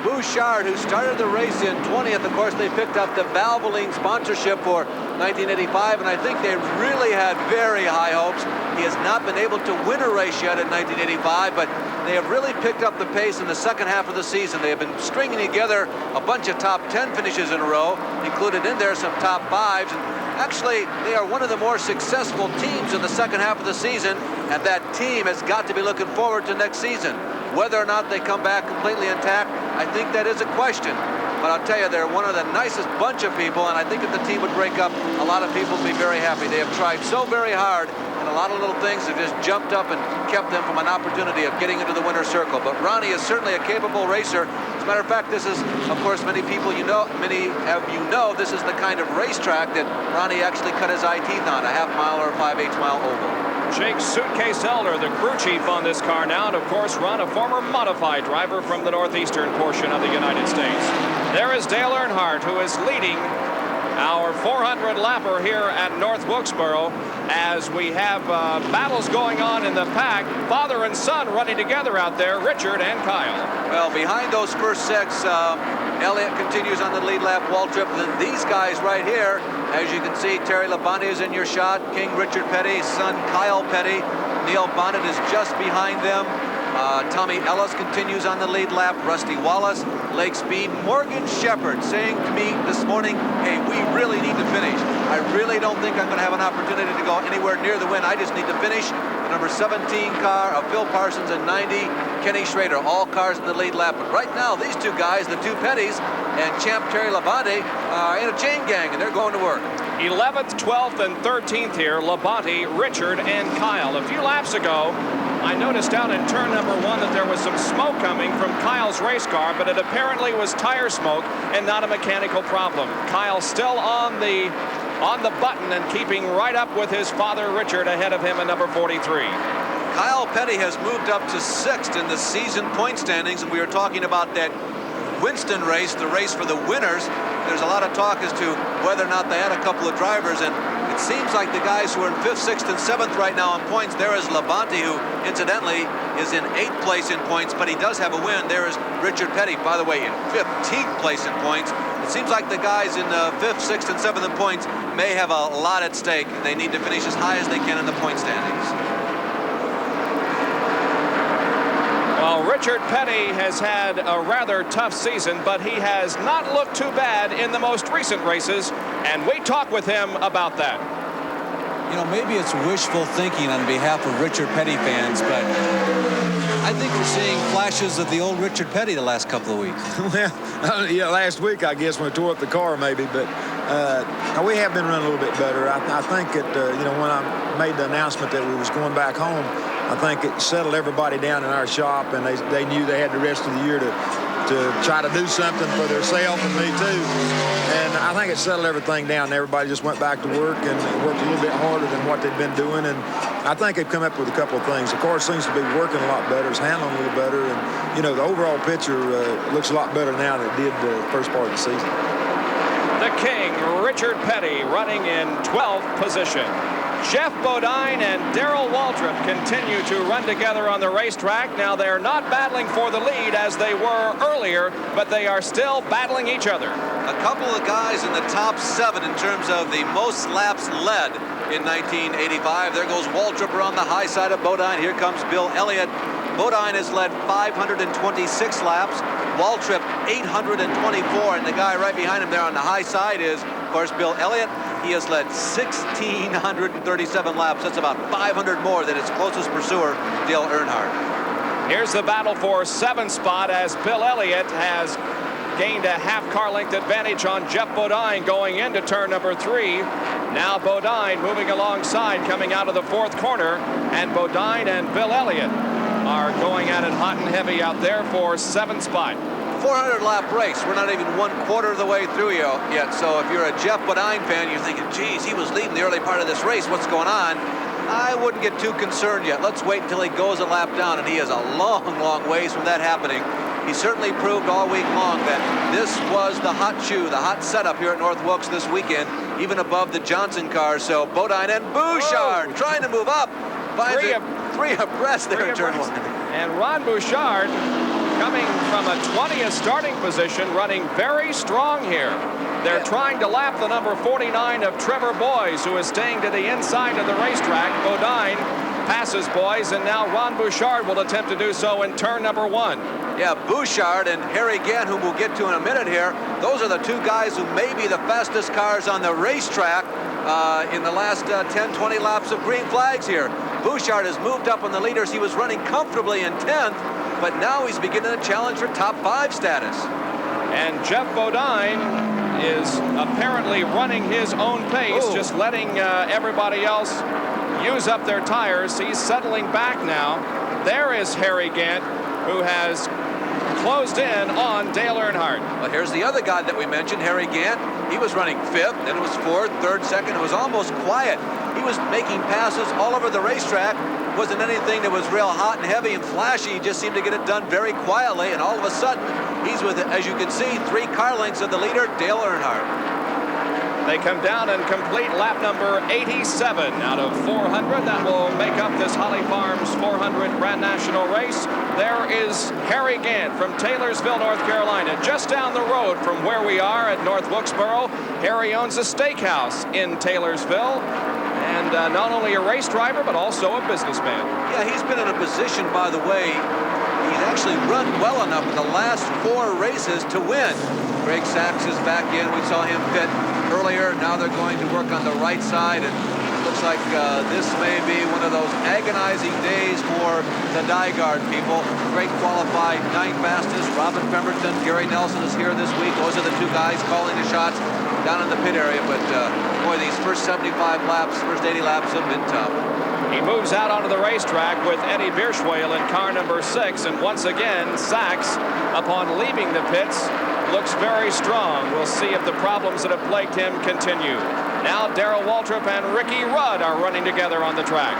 Bouchard, who started the race in 20th, of course, they picked up the Valvoline sponsorship for 1985, and I think they really had very high hopes. He has not been able to win a race yet in 1985, but they have really picked up the pace in the second half of the season. They have been stringing together a bunch of top 10 finishes in a row, included in there some top 5s. And actually, they are one of the more successful teams in the second half of the season, and that team has got to be looking forward to next season. Whether or not they come back completely intact, I think that is a question. but I'll tell you, they're one of the nicest bunch of people, and I think if the team would break up, a lot of people would be very happy. They have tried so very hard, and a lot of little things have just jumped up and kept them from an opportunity of getting into the winner's circle. But Ronnie is certainly a capable racer. As a matter of fact, this is, of course, many of you know, this is the kind of racetrack that Ronnie actually cut his eye teeth on, a half-mile or 5/8 mile oval. Jake Suitcase Elder, the crew chief on this car now, and of course Ron, a former modified driver from the northeastern portion of the United States. There is Dale Earnhardt, who is leading our 400 lapper here at North Wilkesboro as we have battles going on in the pack. Father and son running together out there, Richard and Kyle. Well, behind those first six, Elliott continues on the lead lap, Waltrip. Then these guys right here, as you can see, Terry Labonte is in your shot. King Richard Petty, son Kyle Petty. Neil Bonnet is just behind them. Tommy Ellis continues on the lead lap. Rusty Wallace, Lake Speed. Morgan Shepherd saying to me this morning, hey, we really need to finish. I really don't think I'm going to have an opportunity to go anywhere near the win. I just need to finish. The number 17 car of Phil Parsons and 90, Kenny Schrader, all cars in the lead lap. But right now, these two guys, the two Pettys and champ Terry Labonte, are in a chain gang, and they're going to work. 11th, 12th, and 13th here, Labonte, Richard, and Kyle. A few laps ago, I noticed out in turn number 1 that there was some smoke coming from Kyle's race car, but it apparently was tire smoke and not a mechanical problem. Kyle still on the button and keeping right up with his father Richard ahead of him in number 43. Kyle Petty has moved up to 6th in the season point standings, and we were talking about that Winston race, the race for the winners. There's a lot of talk as to whether or not they had a couple of drivers, and it seems like the guys who are in 5th, 6th, and 7th right now in points, there is Labonte, who incidentally is in 8th place in points, but he does have a win. There is Richard Petty, by the way, in 15th place in points. It seems like the guys in 5th, 6th, and 7th in points may have a lot at stake. They need to finish as high as they can in the point standings. Well, Richard Petty has had a rather tough season, but he has not looked too bad in the most recent races, and we talked with him about that. You know, maybe it's wishful thinking on behalf of Richard Petty fans, but I think we're seeing flashes of the old Richard Petty the last couple of weeks. Well, yeah, last week, I guess, when we tore up the car, maybe, but we have been running a little bit better. I think that, you know, when I made the announcement that we was going back home, I think it settled everybody down in our shop, and they knew they had the rest of the year to try to do something for themselves and me too. And I think it settled everything down. Everybody just went back to work and worked a little bit harder than what they'd been doing. And I think they've come up with a couple of things. The car seems to be working a lot better. It's handling a little better. And, you know, the overall picture looks a lot better now than it did the first part of the season. The King, Richard Petty, running in 12th position. Jeff Bodine and Darrell Waltrip continue to run together on the racetrack. Now they're not battling for the lead as they were earlier, but they are still battling each other. A couple of guys in the top 7 in terms of the most laps led in 1985. There goes Waltrip on the high side of Bodine. Here comes Bill Elliott. Bodine has led 526 laps. Waltrip 824, and the guy right behind him there on the high side is, of course, Bill Elliott. He has led 1,637 laps. That's about 500 more than his closest pursuer, Dale Earnhardt. Here's the battle for 7th spot as Bill Elliott has gained a half car length advantage on Jeff Bodine going into turn number 3. Now Bodine moving alongside, coming out of the 4th corner, and Bodine and Bill Elliott are going at it hot and heavy out there for 7th spot. 400-lap race. We're not even 1/4 of the way through yet. So if you're a Jeff Bodine fan, you're thinking, geez, he was leading the early part of this race. What's going on? I wouldn't get too concerned yet. Let's wait until he goes a lap down, and he is a long, long ways from that happening. He certainly proved all week long that this was the hot shoe, the hot setup here at North Wilkes this weekend, even above the Johnson cars. So Bodine and Bouchard trying to move up. Three abreast there in turn 1. And Ron Bouchard coming from a 20th starting position, running very strong here. They're trying to lap the number 49 of Trevor Boys, who is staying to the inside of the racetrack. Bodine passes Boys, and now Ron Bouchard will attempt to do so in turn number 1. Yeah, Bouchard and Harry Gann, whom we'll get to in a minute here, those are the two guys who may be the fastest cars on the racetrack in the last 10, 20 laps of green flags here. Bouchard has moved up on the leaders. He was running comfortably in 10th, but now he's beginning to challenge for top 5 status. And Jeff Bodine is apparently running his own pace, just letting everybody else use up their tires. He's settling back now. There is Harry Gant, who has closed in on Dale Earnhardt. Well, here's the other guy that we mentioned, Harry Gant. He was running 5th, then it was 4th, 3rd, 2nd. It was almost quiet. He was making passes all over the racetrack. Wasn't anything that was real hot and heavy and flashy. He just seemed to get it done very quietly, and all of a sudden, he's with, as you can see, 3 car lengths of the leader, Dale Earnhardt. They come down and complete lap number 87 out of 400. That will make up this Holly Farms 400 Grand National race. There is Harry Gant from Taylorsville, North Carolina, just down the road from where we are at North Wilkesboro. Harry owns a steakhouse in Taylorsville, and not only a race driver, but also a businessman. Yeah, he's been in a position, by the way, he's actually run well enough in the last 4 races to win. Greg Sachs is back in. We saw him pit earlier. Now they're going to work on the right side, and it looks like this may be one of those agonizing days for the Dyguard people. Greg qualified 9th fastest. Robin Pemberton, Gary Nelson is here this week. Those are the 2 guys calling the shots down in the pit area. But boy, these first 75 laps, first 80 laps have been tough. He moves out onto the racetrack with Eddie Bierschwale in car number 6, and once again, Sachs, upon leaving the pits, looks very strong. We'll see if the problems that have plagued him continue. Now Darrell Waltrip and Ricky Rudd are running together on the track.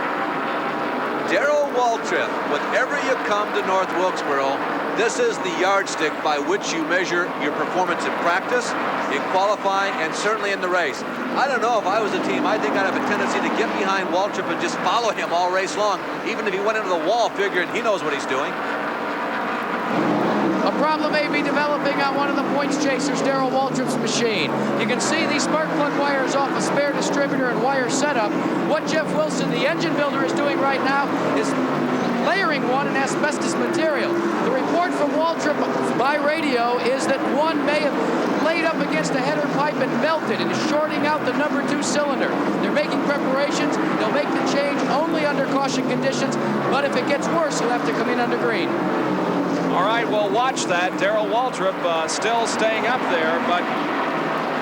Darrell Waltrip, whenever you come to North Wilkesboro, this is the yardstick by which you measure your performance in practice, in qualifying, and certainly in the race. I don't know, if I was a team, I think I'd have a tendency to get behind Waltrip and just follow him all race long, even if he went into the wall figuring he knows what he's doing. A problem may be developing on one of the points chasers, Darrell Waltrip's machine. You can see these spark plug wires off a spare distributor and wire setup. What Jeff Wilson, the engine builder, is doing right now is layering one in asbestos material. The report from Waltrip by radio is that one may have laid up against a header pipe and melted and is shorting out the number 2 cylinder. They're making preparations. They'll make the change only under caution conditions, but if it gets worse, he'll have to come in under green. All right, we'll watch that. Darrell Waltrip still staying up there, but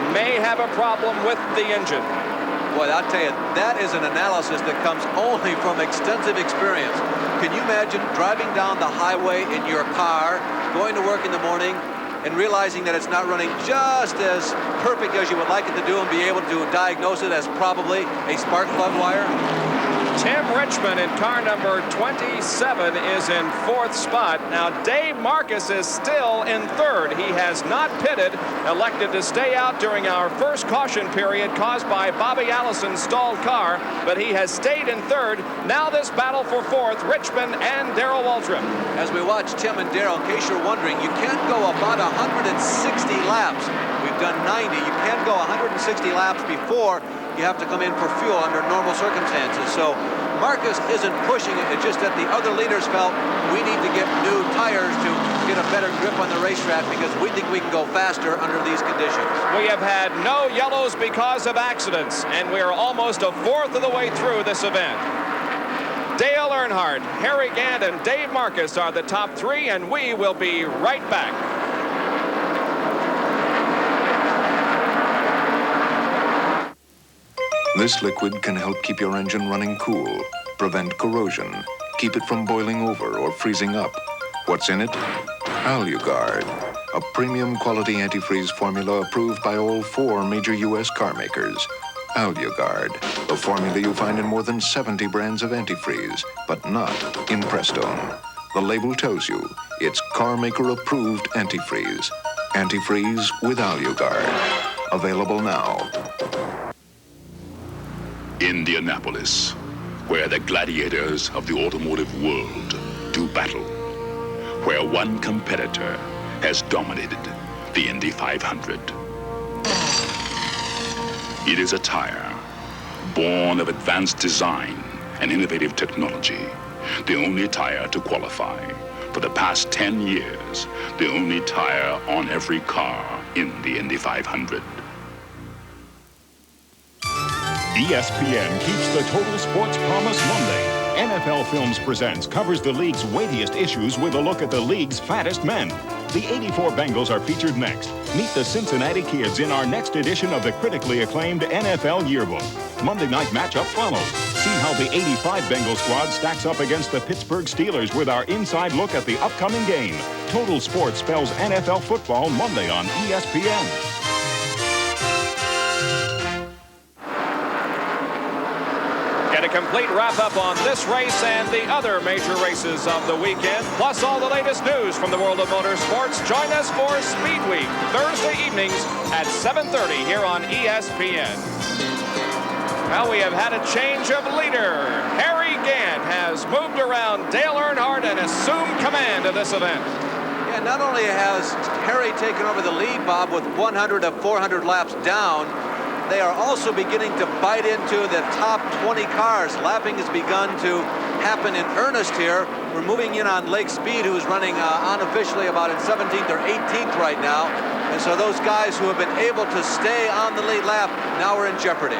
may have a problem with the engine. Boy, I'll tell you, that is an analysis that comes only from extensive experience. Can you imagine driving down the highway in your car, going to work in the morning, and realizing that it's not running just as perfect as you would like it to do, and be able to diagnose it as probably a spark plug wire? Tim Richmond in car number 27 is in 4th spot. Now, Dave Marcus is still in 3rd. He has not pitted, elected to stay out during our first caution period caused by Bobby Allison's stalled car, but he has stayed in 3rd. Now this battle for 4th, Richmond and Darrell Waltrip. As we watch Tim and Darrell, in case you're wondering, you can't go about 160 laps. We've done 90. You can't go 160 laps before you have to come in for fuel under normal circumstances. So Marcus isn't pushing it. It's just that the other leaders felt we need to get new tires to get a better grip on the racetrack because we think we can go faster under these conditions. We have had no yellows because of accidents, and we are almost a 4th of the way through this event. Dale Earnhardt, Harry Gant, and Dave Marcus are the top 3, and we will be right back. This liquid can help keep your engine running cool, prevent corrosion, keep it from boiling over or freezing up. What's in it? Aluguard, a premium quality antifreeze formula approved by all 4 major U.S. car makers. Aluguard, a formula you find in more than 70 brands of antifreeze, but not in Prestone. The label tells you it's car maker approved antifreeze. Antifreeze with Aluguard. Available now. Indianapolis, where the gladiators of the automotive world do battle, where one competitor has dominated the Indy 500. It is a tire born of advanced design and innovative technology, the only tire to qualify. For the past 10 years, the only tire on every car in the Indy 500. ESPN keeps the Total Sports Promise Monday. NFL Films Presents covers the league's weightiest issues with a look at the league's fattest men. The '84 Bengals are featured next. Meet the Cincinnati Kids in our next edition of the critically acclaimed NFL Yearbook. Monday night matchup follows. See how the '85 Bengals squad stacks up against the Pittsburgh Steelers with our inside look at the upcoming game. Total Sports spells NFL football Monday on ESPN. Get a complete wrap-up on this race and the other major races of the weekend, plus all the latest news from the world of motorsports. Join us for Speed Week, Thursday evenings at 7:30 here on ESPN. Well, we have had a change of leader. Harry Gant has moved around Dale Earnhardt and assumed command of this event. Yeah, not only has Harry taken over the lead, Bob, with 100 of 400 laps down, they are also beginning to bite into the top 20 cars. Lapping has begun to happen in earnest here. We're moving in on Lake Speed, who is running unofficially about in 17th or 18th right now. And so those guys who have been able to stay on the lead lap now are in jeopardy.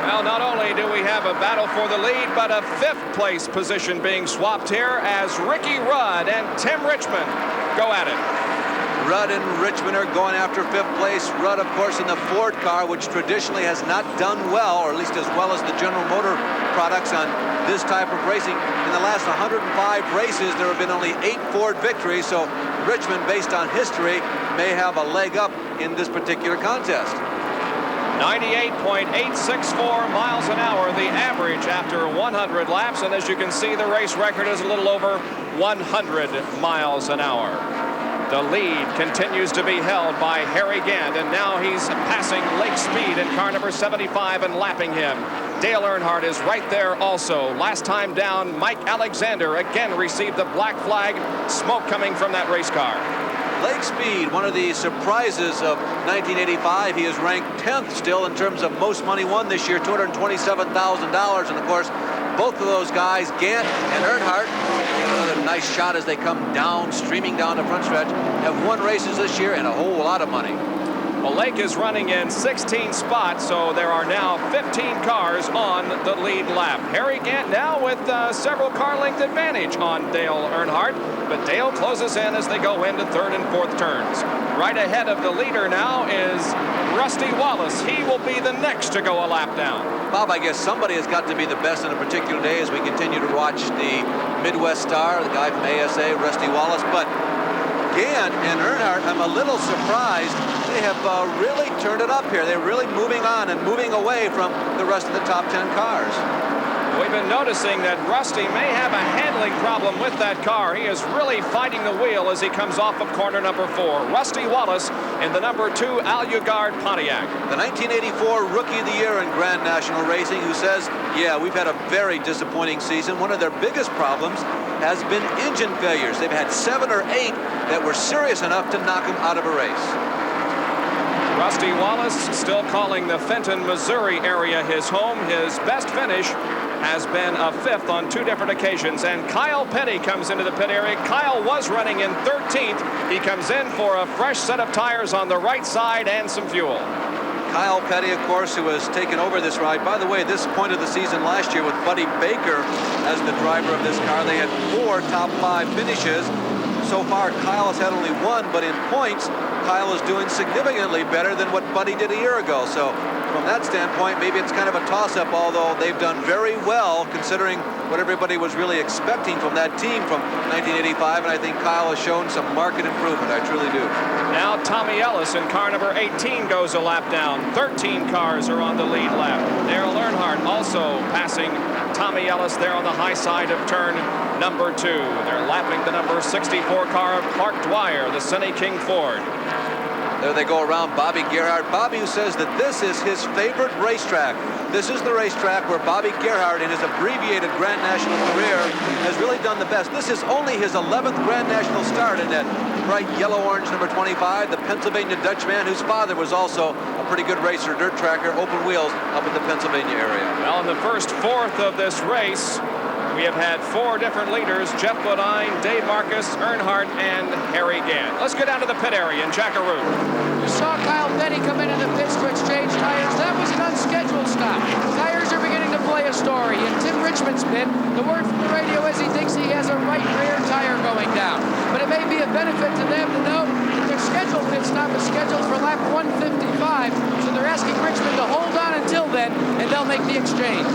Well, not only do we have a battle for the lead, but a fifth place position being swapped here as Ricky Rudd and Tim Richmond go at it. Rudd and Richmond are going after fifth place. Rudd, of course, in the Ford car, which traditionally has not done well, or at least as well as the General Motor products on this type of racing. In the last 105 races, there have been only 8 Ford victories, so Richmond, based on history, may have a leg up in this particular contest. 98.864 miles an hour, the average after 100 laps, and as you can see, the race record is a little over 100 miles an hour. The lead continues to be held by Harry Gant, and now he's passing Lake Speed in car number 75 and lapping him. Dale Earnhardt is right there also. Last time down, Mike Alexander again received the black flag. Smoke coming from that race car. Lake Speed, one of the surprises of 1985. He is ranked 10th still in terms of most money won this year, $227,000. And of course, both of those guys, Gant and Earnhardt, another nice shot as they come down, streaming down the front stretch, have won races this year and a whole lot of money. Well, Lake is running in 16 spots, so there are now 15 cars on the lead lap. Harry Gant now with several car length advantage on Dale Earnhardt, but Dale closes in as they go into third and fourth turns. Right ahead of the leader now is Rusty Wallace. He will be the next to go a lap down. Bob, I guess somebody has got to be the best on a particular day as we continue to watch the Midwest Star, the guy from ASA, Rusty Wallace. But Gant and Earnhardt, I'm a little surprised. They have really turned it up here. They're really moving on and moving away from the rest of the top 10 cars. We've been noticing that Rusty may have a handling problem with that car. He is really fighting the wheel as he comes off of corner number 4. Rusty Wallace in the number 2 Alucard Pontiac. The 1984 Rookie of the Year in Grand National Racing, who says, yeah, we've had a very disappointing season. One of their biggest problems has been engine failures. They've had 7 or 8 that were serious enough to knock them out of a race. Rusty Wallace still calling the Fenton, Missouri area his home. His best finish has been a 5th on 2 different occasions. And Kyle Petty comes into the pit area. Kyle was running in 13th. He comes in for a fresh set of tires on the right side and some fuel. Kyle Petty, of course, who has taken over this ride. By the way, this point of the season last year with Buddy Baker as the driver of this car, they had 4 top 5 finishes. So far, Kyle has had only 1, but in points, Kyle is doing significantly better than what Buddy did a year ago. So from that standpoint, maybe it's kind of a toss-up, although they've done very well considering what everybody was really expecting from that team from 1985, and I think Kyle has shown some marked improvement. I truly do. Now Tommy Ellis in car number 18 goes a lap down. 13 cars are on the lead lap. Dale Earnhardt also passing Tommy Ellis there on the high side of turn number 2. They're lapping the number 64 car of Clark Dwyer, the Senny King Ford. There they go around Bobby Gerhardt. Bobby, who says that this is his favorite racetrack. This is the racetrack where Bobby Gerhardt, in his abbreviated Grand National career, has really done the best. This is only his 11th Grand National start in that bright yellow-orange number 25, the Pennsylvania Dutchman, whose father was also a pretty good racer, dirt tracker, open wheels up in the Pennsylvania area. Well, in the first 4th of this race, we have had 4 different leaders: Jeff Bodine, Dave Marcus, Earnhardt, and Harry Gant. Let's go down to the pit area in Jackaroo. You saw Kyle Petty come into the pits to exchange tires. That was an unscheduled stop. Tires are beginning to relay a story. In Tim Richmond's pit, the word from the radio is he thinks he has a right rear tire going down. But it may be a benefit to them to know that their scheduled pit stop is scheduled for lap 155, so they're asking Richmond to hold on until then, and they'll make the exchange.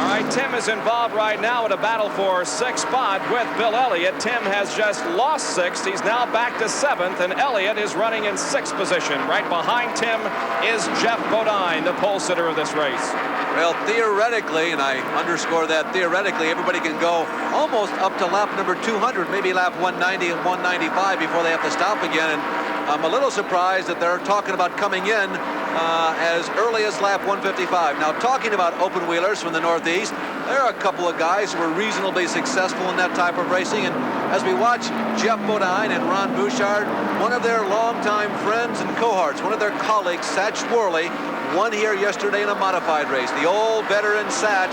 All right, Tim is involved right now in a battle for 6th spot with Bill Elliott. Tim has just lost 6th. He's now back to 7th, and Elliott is running in 6th position. Right behind Tim is Jeff Bodine, the pole sitter of this race. Well, theoretically, and I underscore that theoretically, everybody can go almost up to lap number 200, maybe lap 190 and 195 before they have to stop again. And I'm a little surprised that they're talking about coming in as early as lap 155. Now, talking about open wheelers from the Northeast, there are a couple of guys who were reasonably successful in that type of racing. And as we watch Jeff Bodine and Ron Bouchard, one of their longtime friends and cohorts, one of their colleagues, Satch Worley, won here yesterday in a modified race. The old veteran Satch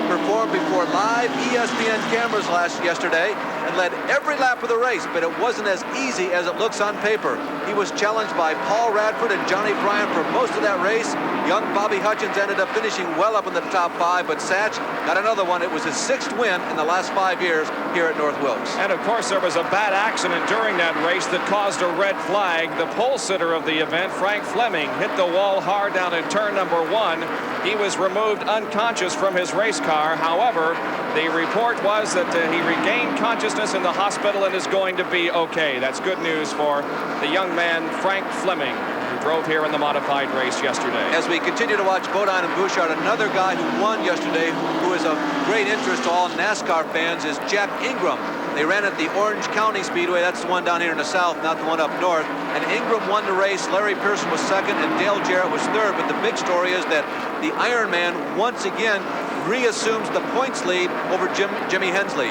performed before live ESPN cameras yesterday and led every lap of the race, but it wasn't as easy as it looks on paper. He was challenged by Paul Radford and Johnny Bryan for most of that race. Young Bobby Hutchins ended up finishing well up in the top 5, but Satch got another one. It was his 6th win in the last 5 years here at North Wilkes. And of course, there was a bad accident during that race that caused a red flag. The pole sitter of the event, Frank Fleming, hit the wall hard down in turn number 1. He was removed unconscious from his race car. However, the report was that he regained consciousness in the hospital and is going to be okay. That's good news for the young man, Frank Fleming, who drove here in the modified race yesterday. As we continue to watch Bodine and Bouchard, another guy who won yesterday, who is of great interest to all NASCAR fans, is Jack Ingram. They ran at the Orange County Speedway. That's the one down here in the south, not the one up north. And Ingram won the race. Larry Pearson was 2nd, and Dale Jarrett was 3rd. But the big story is that the Ironman once again reassumes the points lead over Jimmy Hensley.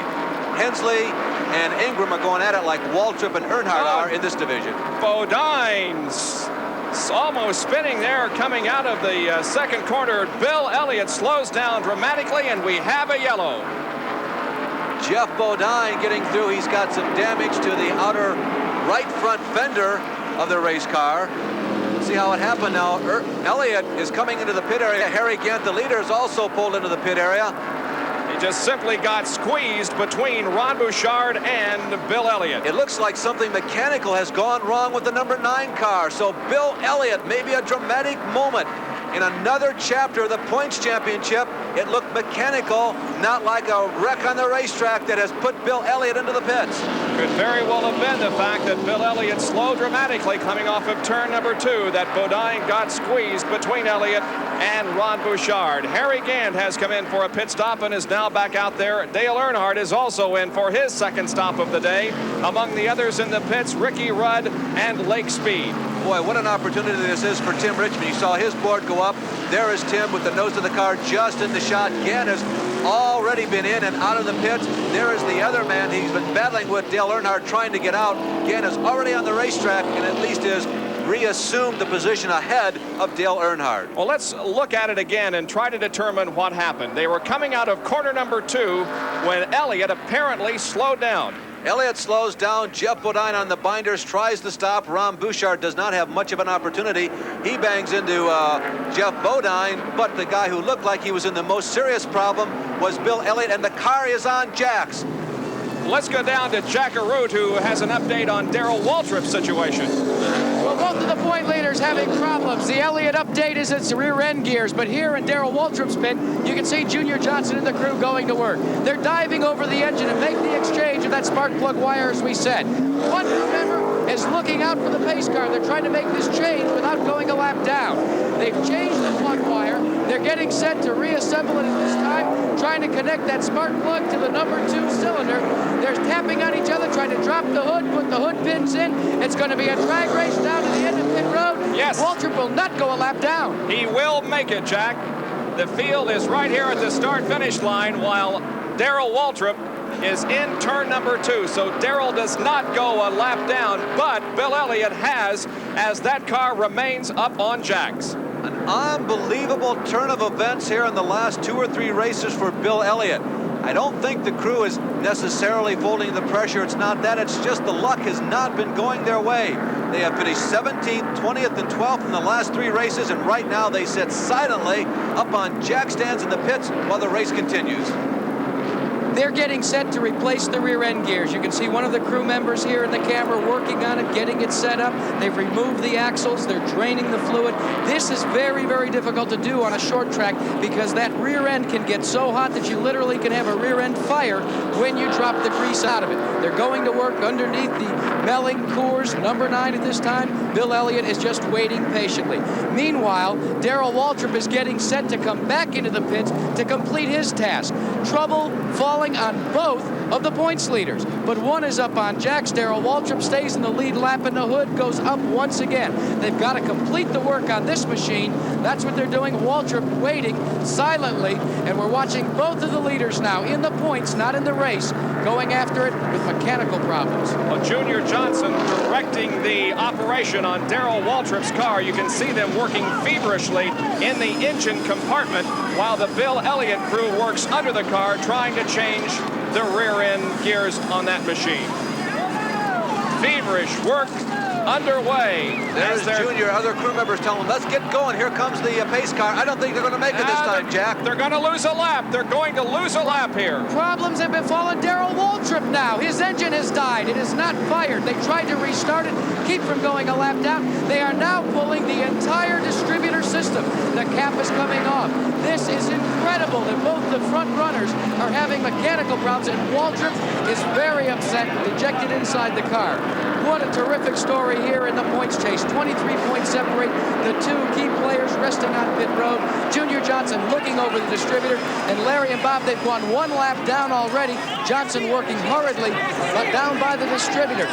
Hensley and Ingram are going at it like Waltrip and Earnhardt are in this division. Bodine's almost spinning there coming out of the second corner. Bill Elliott slows down dramatically, and we have a yellow. Jeff Bodine getting through. He's got some damage to the outer right front fender of the race car. See how it happened now. Elliott is coming into the pit area. Harry Gant, the leader, is also pulled into the pit area. He just simply got squeezed between Ron Bouchard and Bill Elliott. It looks like something mechanical has gone wrong with the number 9 car. So Bill Elliott, maybe a dramatic moment. In another chapter of the points championship, it looked mechanical, not like a wreck on the racetrack that has put Bill Elliott into the pits. Could very well have been the fact that Bill Elliott slowed dramatically coming off of turn number 2, that Bodine got squeezed between Elliott and Ron Bouchard. Harry Gant has come in for a pit stop and is now back out there. Dale Earnhardt is also in for his 2nd stop of the day. Among the others in the pits, Ricky Rudd and Lake Speed. Boy, what an opportunity this is for Tim Richmond. You saw his board go up. There is Tim with the nose of the car just in the shot. Gant has already been in and out of the pits. There is the other man he's been battling with, Dale Earnhardt, trying to get out. Gant is already on the racetrack and at least is reassumed the position ahead of Dale Earnhardt. Well, let's look at it again and try to determine what happened. They were coming out of corner number 2 when Elliott apparently slowed down. Elliott slows down. Jeff Bodine on the binders tries to stop. Ron Bouchard does not have much of an opportunity. He bangs into Jeff Bodine, but the guy who looked like he was in the most serious problem was Bill Elliott, and the car is on jacks. Let's go down to Jack Arute, who has an update on Darrell Waltrip's situation. Well, both of the point leaders having problems. The Elliott update is its rear end gears, but here in Darrell Waltrip's pit, you can see Junior Johnson and the crew going to work. They're diving over the engine and make the exchange of that spark plug wire, as we said. One crew member is looking out for the pace car. They're trying to make this change without going a lap down. They've changed the plug wire. They're getting set to reassemble it at this time, trying to connect that spark plug to the number 2 cylinder. They're tapping on each other, trying to drop the hood, put the hood pins in. It's going to be a drag race down to the end of pit road. Yes. Waltrip will not go a lap down. He will make it, Jack. The field is right here at the start-finish line while Darrell Waltrip is in turn number 2. So Darrell does not go a lap down, but Bill Elliott has, as that car remains up on jacks. An unbelievable turn of events here in the last 2 or 3 races for Bill Elliott. I don't think the crew is necessarily folding the pressure. It's not that. It's just the luck has not been going their way. They have finished 17th, 20th, and 12th in the last 3 races, and right now they sit silently up on jack stands in the pits while the race continues. They're getting set to replace the rear end gears. You can see one of the crew members here in the camera working on it, getting it set up. They've removed the axles. They're draining the fluid. This is very, very difficult to do on a short track because that rear end can get so hot that you literally can have a rear end fire when you drop the grease out of it. They're going to work underneath the Melling Coors number 9 at this time. Bill Elliott is just waiting patiently. Meanwhile, Darrell Waltrip is getting set to come back into the pits to complete his task. Trouble falling on both of the points leaders, but one is up on jacks. Darrell Waltrip stays in the lead lap, and the hood goes up once again. They've got to complete the work on this machine. That's what they're doing. Waltrip waiting silently, and we're watching both of the leaders now in the points, not in the race, going after it with mechanical problems. Well, Junior Johnson directing the operation on Darrell Waltrip's car. You can see them working feverishly in the engine compartment while the Bill Elliott crew works under the car trying to change the rear end gears on that machine. Feverish work underway. There's Junior. Other crew members tell him, let's get going. Here comes the pace car. I don't think they're going to make it this time, Jack. They're going to lose a lap. They're going to lose a lap here. Problems have befallen Darrell Waltrip now. His engine has died. It is not fired. They tried to restart it, keep from going a lap down. They are now pulling the entire distributor system. The cap is coming off. This is incredible that both the front runners are having mechanical problems, and Waltrip is very upset and dejected inside the car. What a terrific story here in the points chase. 23 points separate the 2 key players resting on pit road. Junior Johnson looking over the distributor, and Larry and Bob, they've gone 1 lap down already. Johnson working hurriedly, but down by the distributor.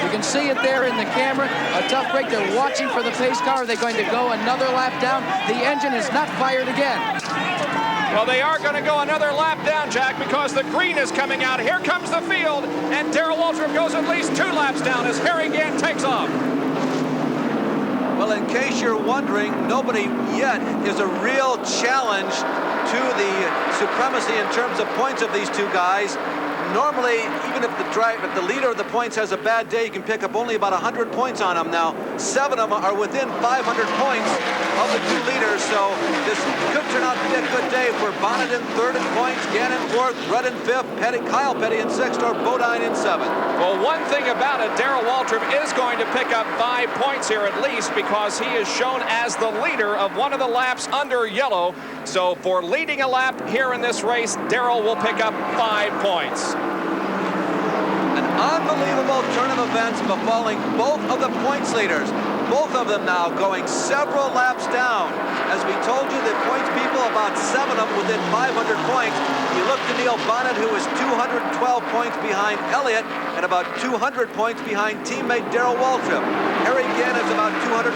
You can see it there in the camera. A tough break. They're watching for the pace car. Are they going to go another lap down? The engine is not fired again. Well, they are going to go another lap down, Jack, because the green is coming out. Here comes the field, and Darrell Waltrip goes at least 2 laps down as Harry Gant takes off. Well, in case you're wondering, nobody yet is a real challenge to the supremacy in terms of points of these 2 guys. Normally, even if the leader of the points has a bad day, you can pick up only about 100 points on them. Now, 7 of them are within 500 points of the 2 leaders, so this could turn out to be a good day for Bonnet in 3rd in points, Gannon 4th, Rudd in 5th, Kyle Petty in 6th, or Bodine in 7th. Well, one thing about it, Darrell Waltrip is going to pick up 5 points here at least because he is shown as the leader of one of the laps under yellow. So for leading a lap here in this race, Darrell will pick up 5 points. An unbelievable turn of events befalling both of the points leaders. Both of them now going several laps down. As we told you, the points people, about 7 of them within 500 points. You look to Neil Bonnet, who is 212 points behind Elliott and about 200 points behind teammate Darrell Waltrip. Harry Gant is about 250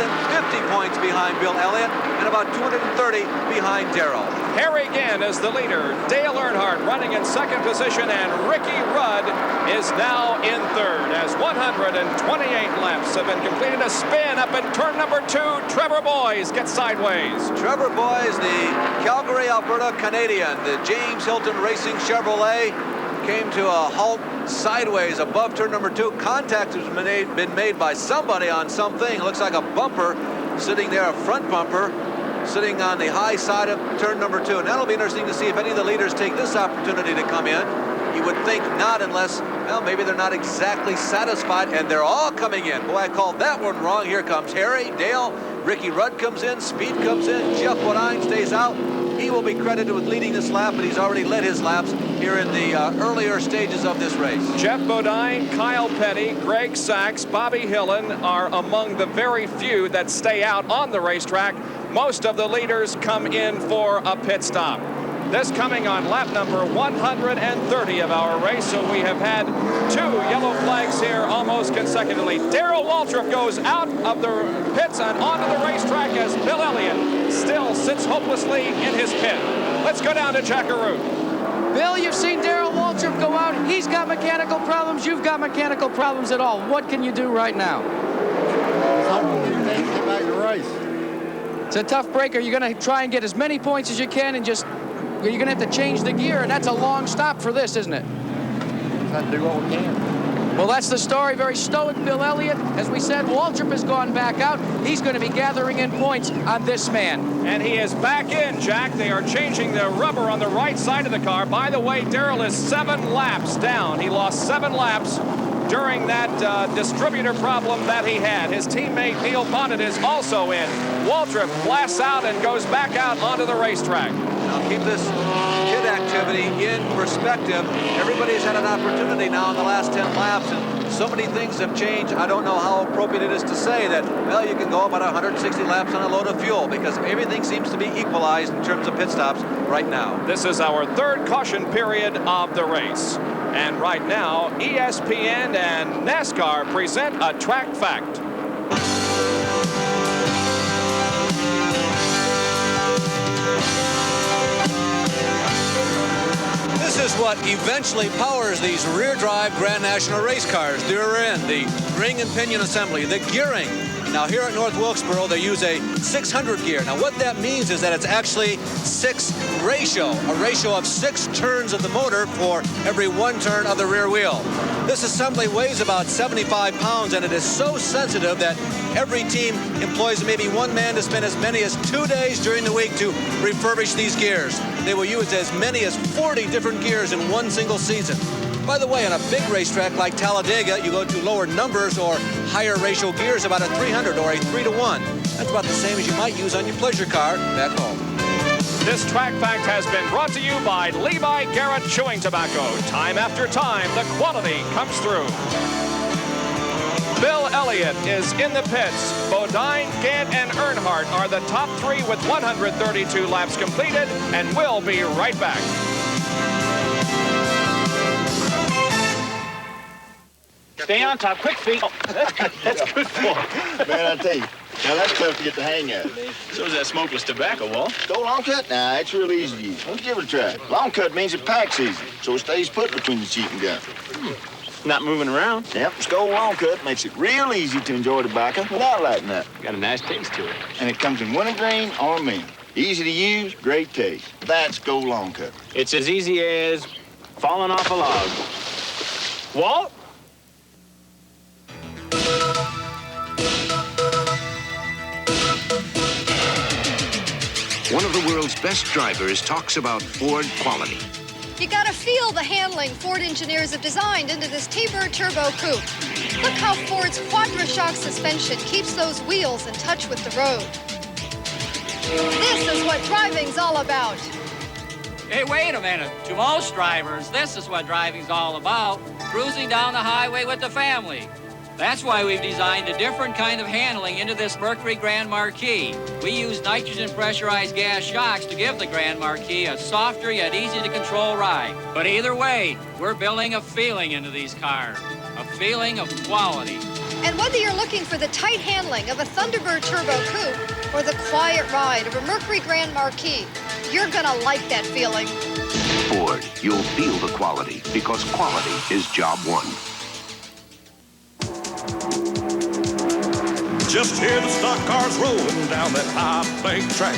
points behind Bill Elliott and about 230 behind Darrell. Harry Gant is the leader. Dale Earnhardt running in 2nd position, and Ricky Rudd is now in 3rd as 128 laps have been completed. A spin up in turn number 2. Trevor Boys gets sideways. Trevor Boys, the Calgary, Alberta Canadian, the James Hilton Racing Chevrolet, came to a halt sideways above turn number 2. Contact has been made by somebody on something. It looks like a bumper sitting there, a front bumper, sitting on the high side of turn number 2. And that'll be interesting to see if any of the leaders take this opportunity to come in. You would think not unless, well, maybe they're not exactly satisfied, and they're all coming in. Boy, I called that one wrong. Here comes Harry, Dale, Ricky Rudd comes in, Speed comes in, Jeff Bodine stays out. He will be credited with leading this lap, but he's already led his laps here in the earlier stages of this race. Jeff Bodine, Kyle Petty, Greg Sachs, Bobby Hillen are among the very few that stay out on the racetrack. Most of the leaders come in for a pit stop. This coming on lap number 130 of our race, so we have had 2 yellow flags here almost consecutively. Darrell Waltrip goes out of the pits and onto the racetrack as Bill Elliott still sits hopelessly in his pit. Let's go down to Jackaroo. Bill, you've seen Darrell Waltrip go out. He's got mechanical problems. You've got mechanical problems at all. What can you do right now? Get back to the race. It's a tough break. Are you going to try and get as many points as you can and just you're going to have to change the gear, and that's a long stop for this, isn't it? Try to do what we can. Well, that's the story. Very stoic Bill Elliott. As we said, Waltrip has gone back out. He's going to be gathering in points on this man. And he is back in, Jack. They are changing the rubber on the right side of the car. By the way, Darrell is 7 laps down. He lost 7 laps during that distributor problem that he had. His teammate Neil Bonnet is also in. Waltrip blasts out and goes back out onto the racetrack. Now keep this kid activity in perspective. Everybody's had an opportunity now in the last 10 laps, and so many things have changed. I don't know how appropriate it is to say that, well, you can go about 160 laps on a load of fuel, because everything seems to be equalized in terms of pit stops right now. This is our 3rd caution period of the race. And right now, ESPN and NASCAR present a track fact. This is what eventually powers these rear-drive Grand National race cars. The rear end, the ring and pinion assembly, the gearing. Now here at North Wilkesboro, they use a 600 gear. Now what that means is that it's actually 6 ratio, a ratio of 6 turns of the motor for every 1 turn of the rear wheel. This assembly weighs about 75 pounds, and it is so sensitive that every team employs maybe 1 man to spend as many as 2 days during the week to refurbish these gears. They will use as many as 40 different gears in 1 single season. By the way, on a big racetrack like Talladega, you go to lower numbers or higher ratio gears, about a 300 or a 3-to-1. That's about the same as you might use on your pleasure car back home. This track fact has been brought to you by Levi Garrett Chewing Tobacco. Time after time, the quality comes through. Bill Elliott is in the pits. Bodine, Gant, and Earnhardt are the top 3 with 132 laps completed, and we'll be right back. Stay on top, quick feet. Oh, that's good for. Man, I tell you, now that's tough to get the hang of. So is that smokeless tobacco, Walt. Go long cut? Nah, it's real easy to use. Let's give it a try. Long cut means it packs easy, so it stays put between the sheet and gun. Not moving around. Yep, Skull Long Cut makes it real easy to enjoy tobacco without lighting up. Got a nice taste to it. And it comes in wintergreen or mint. Easy to use, great taste. That's Go Long Cut. It's as easy as falling off a log. Walt? One of the world's best drivers talks about Ford quality. You gotta feel the handling Ford engineers have designed into this T-Bird Turbo Coupe. Look how Ford's Quadra-Shock suspension keeps those wheels in touch with the road. This is what driving's all about. Hey, wait a minute. To most drivers, this is what driving's all about. Cruising down the highway with the family. That's why we've designed a different kind of handling into this Mercury Grand Marquis. We use nitrogen pressurized gas shocks to give the Grand Marquis a softer yet easy to control ride. But either way, we're building a feeling into these cars. A feeling of quality. And whether you're looking for the tight handling of a Thunderbird Turbo Coupe or the quiet ride of a Mercury Grand Marquis, you're gonna like that feeling. Ford, you'll feel the quality because quality is job one. Just hear the stock cars rolling down that high bank track.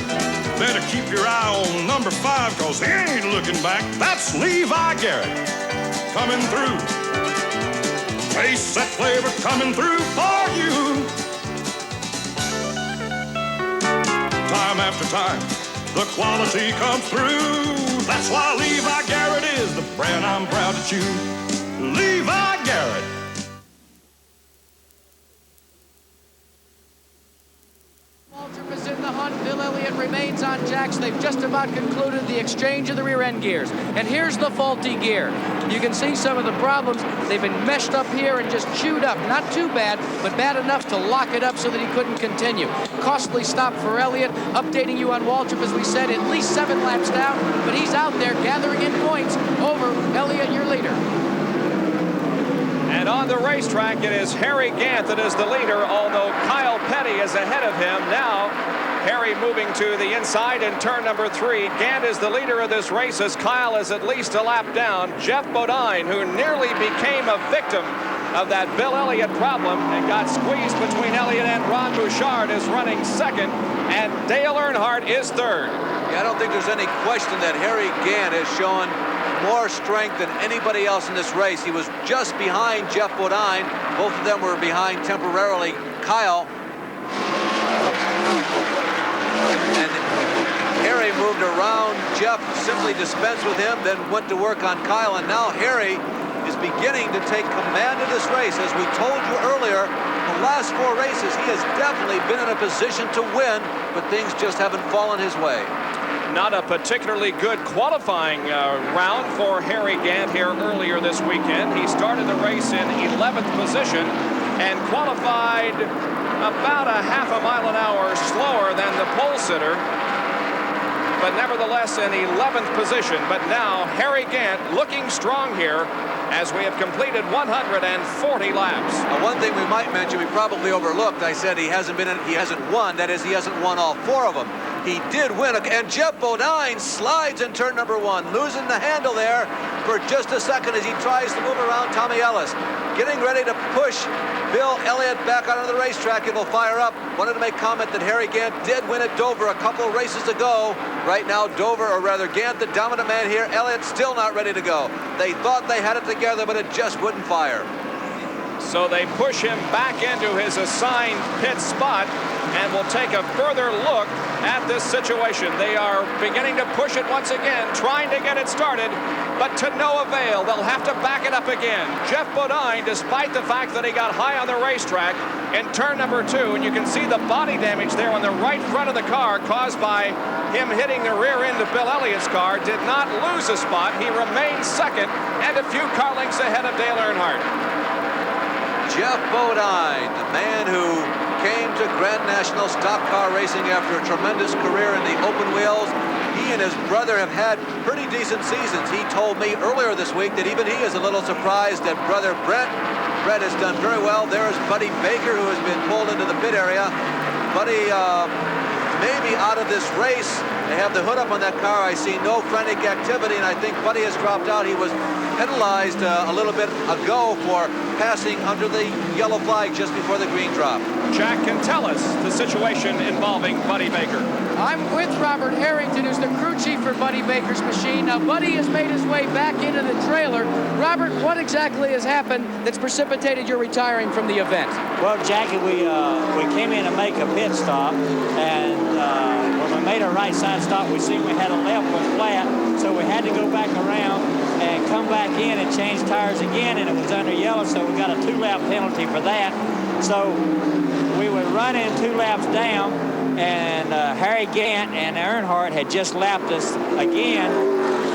Better keep your eye on number 5, cause he ain't looking back. That's Levi Garrett coming through. Taste that flavor coming through for you. Time after time, the quality comes through. That's why Levi Garrett is the brand I'm proud to choose. Levi Garrett. Waltrip is in the hunt. Bill Elliott remains on jacks. They've just about concluded the exchange of the rear end gears. And here's the faulty gear. You can see some of the problems. They've been meshed up here and just chewed up. Not too bad, but bad enough to lock it up so that he couldn't continue. Costly stop for Elliott. Updating you on Waltrip, as we said, at least 7 laps down, but he's out there gathering in points over Elliott, your leader. And on the racetrack, it is Harry Gant that is the leader, although Kyle Petty is ahead of him. Now, Harry moving to the inside in turn number 3. Gant is the leader of this race as Kyle is at least a lap down. Jeff Bodine, who nearly became a victim of that Bill Elliott problem and got squeezed between Elliott and Ron Bouchard, is running second, and Dale Earnhardt is third. Yeah, I don't think there's any question that Harry Gant has shown more strength than anybody else in this race. He was just behind Jeff Bodine. Both of them were behind temporarily Kyle. And Harry moved around Jeff, simply dispensed with him, then went to work on Kyle. And now Harry is beginning to take command of this race. As we told you earlier, the last 4 races, he has definitely been in a position to win, but things just haven't fallen his way. Not a particularly good qualifying round for Harry Gant here earlier this weekend. He started the race in 11th position and qualified about a half a mile an hour slower than the pole sitter, but nevertheless in 11th position. But now Harry Gant looking strong here as we have completed 140 laps. Now, one thing we might mention, we probably overlooked, I said he hasn't won. That is, he hasn't won all 4 of them. He did win, and Jeff Bodine slides in turn number 1, losing the handle there for just a second as he tries to move around Tommy Ellis. Getting ready to push Bill Elliott back onto the racetrack. It'll fire up. Wanted to make comment that Harry Gant did win at Dover a couple of races ago. Right now, Dover, or rather Gant, the dominant man here. Elliott still not ready to go. They thought they had it together, but it just wouldn't fire. So they push him back into his assigned pit spot, and we'll take a further look at this situation. They are beginning to push it once again, trying to get it started, but to no avail. They'll have to back it up again. Jeff Bodine, despite the fact that he got high on the racetrack in turn number 2, and you can see the body damage there on the right front of the car caused by him hitting the rear end of Bill Elliott's car, did not lose a spot. He remained second and a few car lengths ahead of Dale Earnhardt. Jeff Bodine, the man who came to Grand National stock car racing after a tremendous career in the open wheels. He and his brother have had pretty decent seasons. He told me earlier this week that even he is a little surprised that brother Brett has done very well. There's Buddy Baker, who has been pulled into the pit area. Buddy may be out of this race. They have the hood up on that car. I see no frantic activity, and I think Buddy has dropped out. He was penalized a little bit ago for passing under the yellow flag just before the green drop. Jack can tell us the situation involving Buddy Baker. I'm with Robert Harrington, who's the crew chief for Buddy Baker's machine. Now, Buddy has made his way back into the trailer. Robert, what exactly has happened that's precipitated your retiring from the event? Well, Jackie, we came in to make a pit stop, and when we made a right side stop, we seen we had a left one flat, so we had to go back around and come back in and change tires again, and it was under yellow, so we got a 2-lap penalty for that. So we were running 2 laps down, and Harry Gant and Earnhardt had just lapped us again,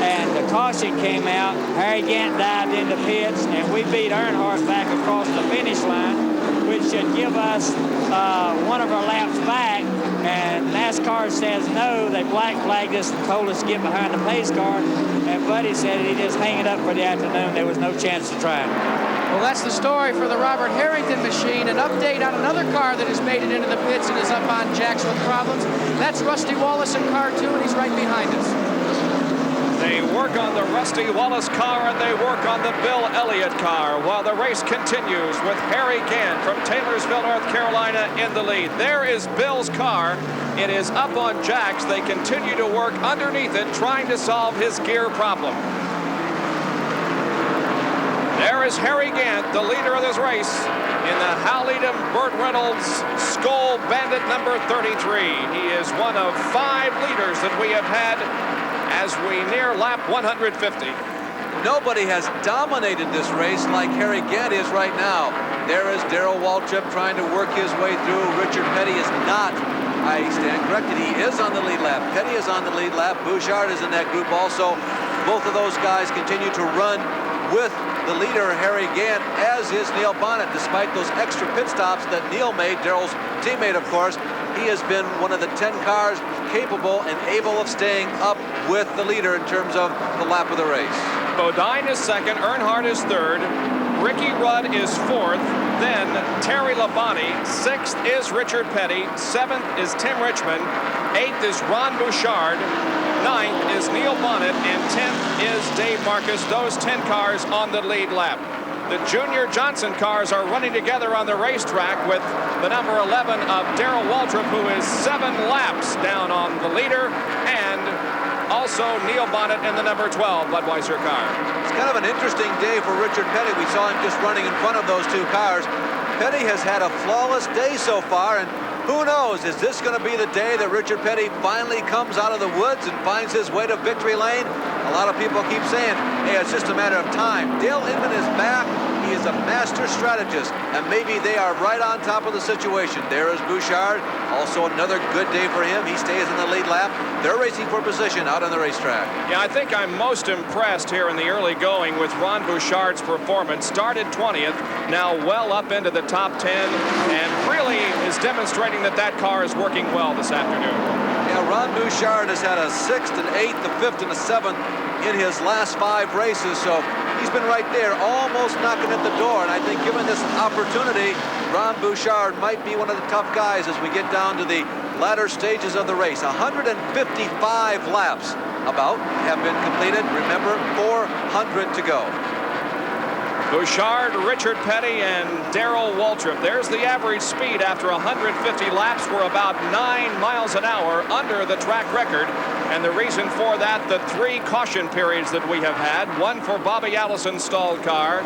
and the caution came out. Harry Gant dived into pits, and we beat Earnhardt back across the finish line, which should give us one of our laps back. And NASCAR says no. They black flagged us and told us to get behind the pace car. And Buddy said he'd just hang it up for the afternoon. There was no chance to try it. Well, that's the story for the Robert Harrington machine. An update on another car that has made it into the pits and is up on jacks with problems. That's Rusty Wallace in car 2, and he's right behind us. They work on the Rusty Wallace car, and they work on the Bill Elliott car while the race continues with Harry Gant from Taylorsville, North Carolina in the lead. There is Bill's car. It is up on jacks. They continue to work underneath it, trying to solve his gear problem. There is Harry Gant, the leader of this race, in the Hal-Edom Burt Reynolds Skoal Bandit number 33. He is one of 5 leaders that we have had as we near lap 150. Nobody has dominated this race like Harry Gant is right now. There is Darrell Waltrip trying to work his way through. Richard Petty is not. I stand corrected. He is on the lead lap. Petty is on the lead lap. Bouchard is in that group also. Both of those guys continue to run with the leader, Harry Gant, as is Neil Bonnet. Despite those extra pit stops that Neil made, Darrell's teammate, of course, he has been one of the 10 cars capable and able of staying up with the leader in terms of the lap of the race. Bodine is second, Earnhardt is third, Ricky Rudd is fourth, then Terry Labonte, sixth is Richard Petty, seventh is Tim Richmond, eighth is Ron Bouchard, ninth is Neil Bonnet, and 10th is Dave Marcus. Those 10 cars on the lead lap. The Junior Johnson cars are running together on the racetrack with the number 11 of Darrell Waltrip, who is 7 laps down on the leader, and also Neil Bonnet in the number 12 Budweiser car. It's kind of an interesting day for Richard Petty. We saw him just running in front of those two cars. Petty has had a flawless day so far, and who knows, is this going to be the day that Richard Petty finally comes out of the woods and finds his way to victory lane? A lot of people keep saying, hey, it's just a matter of time. Dale Inman is back. He is a master strategist, and maybe they are right on top of the situation. There is Bouchard, also another good day for him. He stays in the lead lap. They're racing for position out on the racetrack. Yeah, I think I'm most impressed here in the early going with Ron Bouchard's performance. Started 20th, now well up into the top 10, and really is demonstrating that that car is working well this afternoon. Yeah, Ron Bouchard has had a 6th, an 8th, a 5th, and a 7th in his last 5 races, so he's been right there, almost knocking at the door. And I think given this opportunity, Ron Bouchard might be one of the tough guys as we get down to the latter stages of the race. 155 laps about have been completed. Remember, 400 to go. Bouchard, Richard Petty, and Darrell Waltrip. There's the average speed after 150 laps. We're about 9 miles an hour under the track record. And the reason for that, the 3 caution periods that we have had. One for Bobby Allison's stalled car,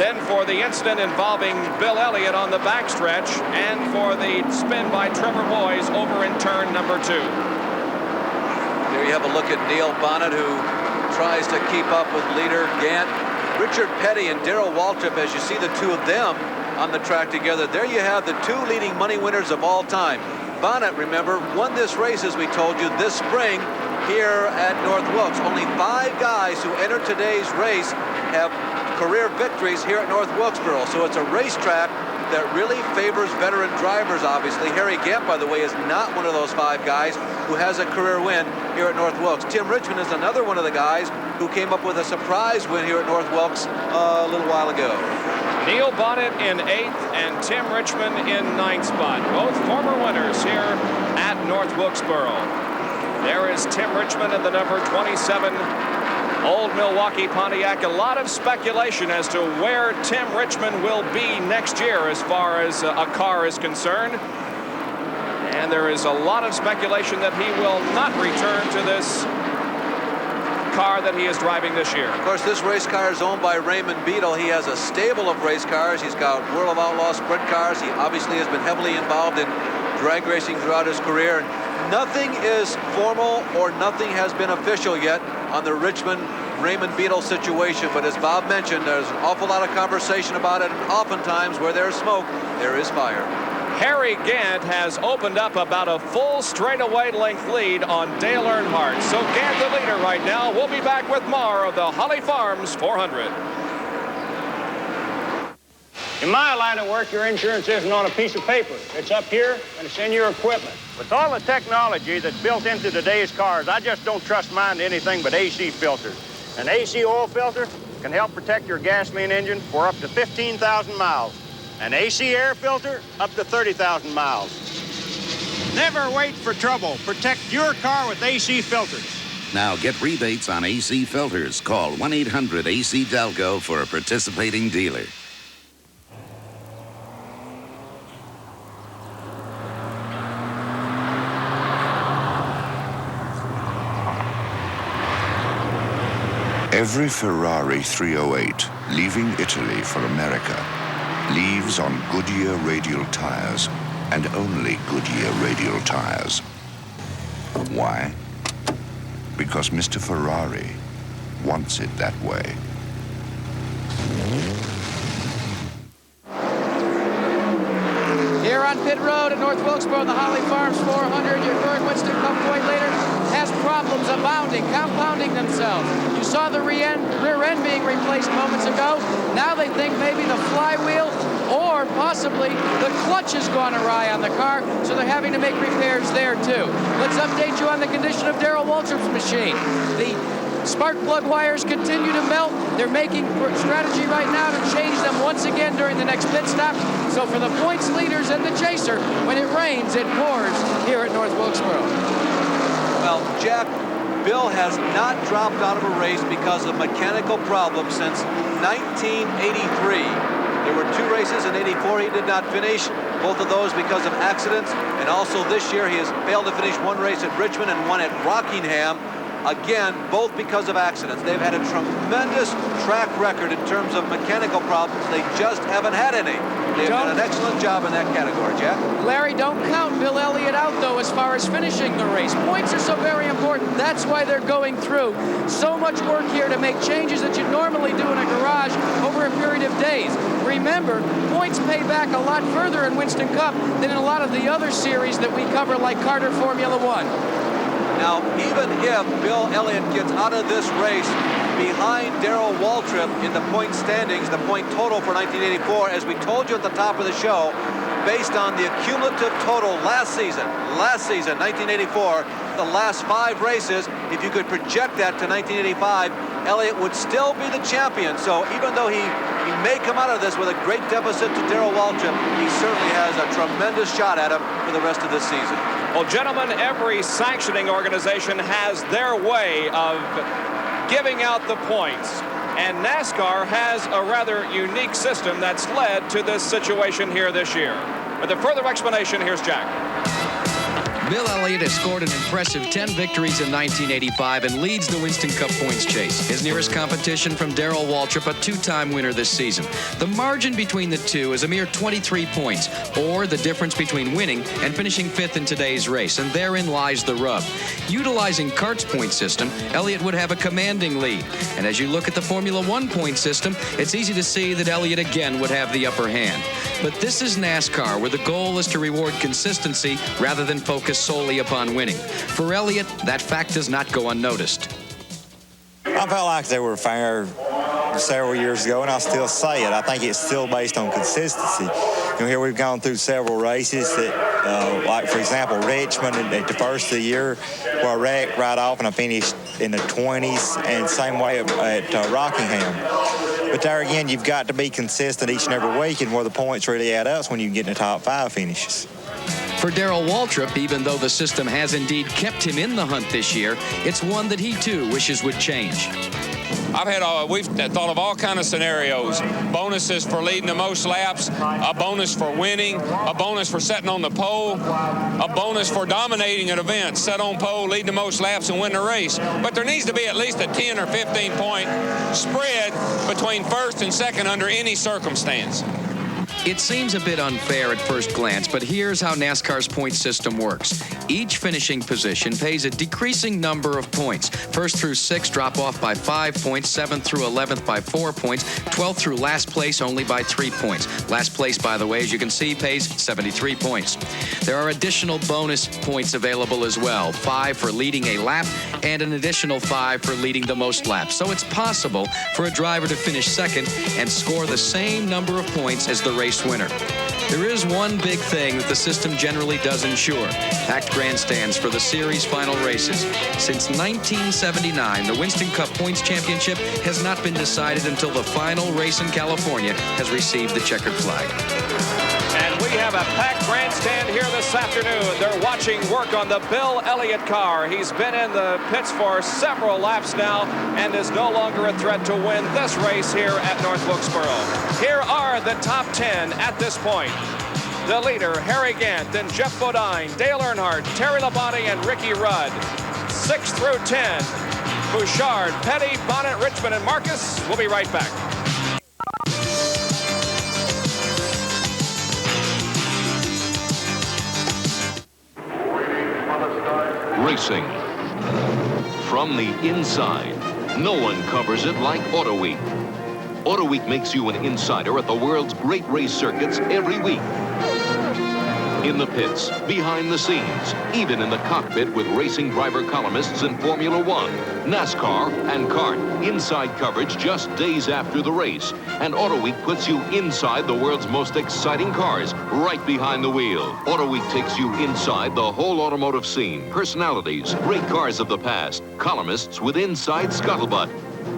then for the incident involving Bill Elliott on the backstretch, and for the spin by Trevor Boys over in turn number 2. There you have a look at Neil Bonnet, who tries to keep up with leader Gant. Richard Petty and Darrell Waltrip, as you see the two of them on the track together, there you have the 2 leading money winners of all time. Bonnet, remember, won this race, as we told you, this spring here at North Wilkes. Only 5 guys who entered today's race have career victories here at North Wilkesboro. So it's a racetrack that really favors veteran drivers, obviously. Harry Gant, by the way, is not one of those 5 guys who has a career win here at North Wilkes. Tim Richmond is another one of the guys who came up with a surprise win here at North Wilkes a little while ago. Neil Bonnet in 8th and Tim Richmond in 9th spot. Both former winners here at North Wilkesboro. There is Tim Richmond in the number 27 Old Milwaukee Pontiac. A lot of speculation as to where Tim Richmond will be next year as far as a car is concerned. And there is a lot of speculation that he will not return to this car that he is driving this year. Of course, this race car is owned by Raymond Beadle. He has a stable of race cars. He's got World of Outlaw sprint cars. He obviously has been heavily involved in drag racing throughout his career. Nothing is formal or nothing has been official yet on the Richmond-Raymond Beadle situation, but as Bob mentioned, there's an awful lot of conversation about it, and oftentimes where there's smoke, there is fire. Harry Gant has opened up about a full straightaway length lead on Dale Earnhardt. So Gant the leader right now. We'll be back with more of the Holly Farms 400. In my line of work, your insurance isn't on a piece of paper. It's up here, and it's in your equipment. With all the technology that's built into today's cars, I just don't trust mine to anything but AC filters. An AC oil filter can help protect your gasoline engine for up to 15,000 miles. An AC air filter, up to 30,000 miles. Never wait for trouble. Protect your car with AC filters. Now get rebates on AC filters. Call 1-800-AC-DELCO for a participating dealer. Every Ferrari 308 leaving Italy for America leaves on Goodyear radial tires, and only Goodyear radial tires. Why? Because Mr. Ferrari wants it that way. Here on pit road at North Wilkesboro, the Holly Farms 400, your third Winston Cup point leader has problems abounding, compounding themselves. You saw the rear end being replaced moments ago. Now they think maybe the flywheel or possibly the clutch has gone awry on the car, so they're having to make repairs there too. Let's update you on the condition of Darrell Waltrip's machine. The spark plug wires continue to melt. They're making strategy right now to change them once again during the next pit stop. So for the points leaders and the chaser, when it rains, it pours here at North Wilkesboro. Well, Jack, Bill has not dropped out of a race because of mechanical problems since 1983. There were 2 races in '84 he did not finish, both of those because of accidents. And also this year he has failed to finish 1 race at Richmond and 1 at Rockingham. Again, both because of accidents. They've had a tremendous track record in terms of mechanical problems. They just haven't had any. They've done an excellent job in that category, Jack. Larry, don't count Bill Elliott out, though, as far as finishing the race. Points are so very important. That's why they're going through so much work here to make changes that you normally do in a garage over a period of days. Remember, points pay back a lot further in Winston Cup than in a lot of the other series that we cover, like Carter Formula One. Now, even if Bill Elliott gets out of this race behind Darrell Waltrip in the point standings, the point total for 1984, as we told you at the top of the show, based on the cumulative total last season, 1984, the last 5 races, if you could project that to 1985, Elliott would still be the champion. So even though he may come out of this with a great deficit to Darrell Waltrip, he certainly has a tremendous shot at him for the rest of this season. Well, gentlemen, every sanctioning organization has their way of giving out the points. And NASCAR has a rather unique system that's led to this situation here this year. With a further explanation, here's Jack. Bill Elliott has scored an impressive 10 victories in 1985 and leads the Winston Cup points chase. His nearest competition from Darrell Waltrip, a 2-time winner this season. The margin between the two is a mere 23 points, or the difference between winning and finishing 5th in today's race, and therein lies the rub. Utilizing CART's point system, Elliott would have a commanding lead. And as you look at the Formula One point system, it's easy to see that Elliott again would have the upper hand. But this is NASCAR, where the goal is to reward consistency rather than focus solely upon winning. For Elliott, that fact does not go unnoticed. I felt like they were fair several years ago, and I still say it. I think it's still based on consistency. You know, here we've gone through several races that, like, for example, Richmond at the first of the year, where I wrecked right off and I finished in the 20s, and same way at Rockingham. But there again, you've got to be consistent each and every week, and where the points really add up is when you get in the top 5 finishes. For Darrell Waltrip, even though the system has indeed kept him in the hunt this year, it's one that he too wishes would change. We've thought of all kinds of scenarios. Bonuses for leading the most laps, a bonus for winning, a bonus for setting on the pole, a bonus for dominating an event, set on pole, lead the most laps, and win the race. But there needs to be at least a 10 or 15 point spread between first and second under any circumstance. It seems a bit unfair at first glance, but here's how NASCAR's point system works. Each finishing position pays a decreasing number of points. First through 6th drop off by 5 points, 7th through 11th by 4 points, 12th through last place only by 3 points. Last place, by the way, as you can see, pays 73 points. There are additional bonus points available as well, 5 for leading a lap and an additional 5 for leading the most laps. So it's possible for a driver to finish second and score the same number of points as the race winner. There is one big thing that the system generally does ensure: packed grandstands for the series final races. Since 1979, the Winston Cup Points Championship has not been decided until the final race in California has received the checkered flag. And we have a packed grandstand here this afternoon. They're watching work on the Bill Elliott car. He's been in the pits for several laps now and is no longer a threat to win this race here at North Wilkesboro. Here are the top 10 at this point. The leader, Harry Gant, then Jeff Bodine, Dale Earnhardt, Terry Labonte, and Ricky Rudd. 6 through 10, Bouchard, Petty, Bonnet, Richmond, and Marcus. We'll be right back. Racing. From the inside, no one covers it like Auto Week. Auto Week makes you an insider at the world's great race circuits every week. In the pits, behind the scenes, even in the cockpit with racing driver columnists in Formula One, NASCAR, and CART. Inside coverage just days after the race. And Auto Week puts you inside the world's most exciting cars, right behind the wheel. Auto Week takes you inside the whole automotive scene. Personalities, great cars of the past, columnists with inside scuttlebutt.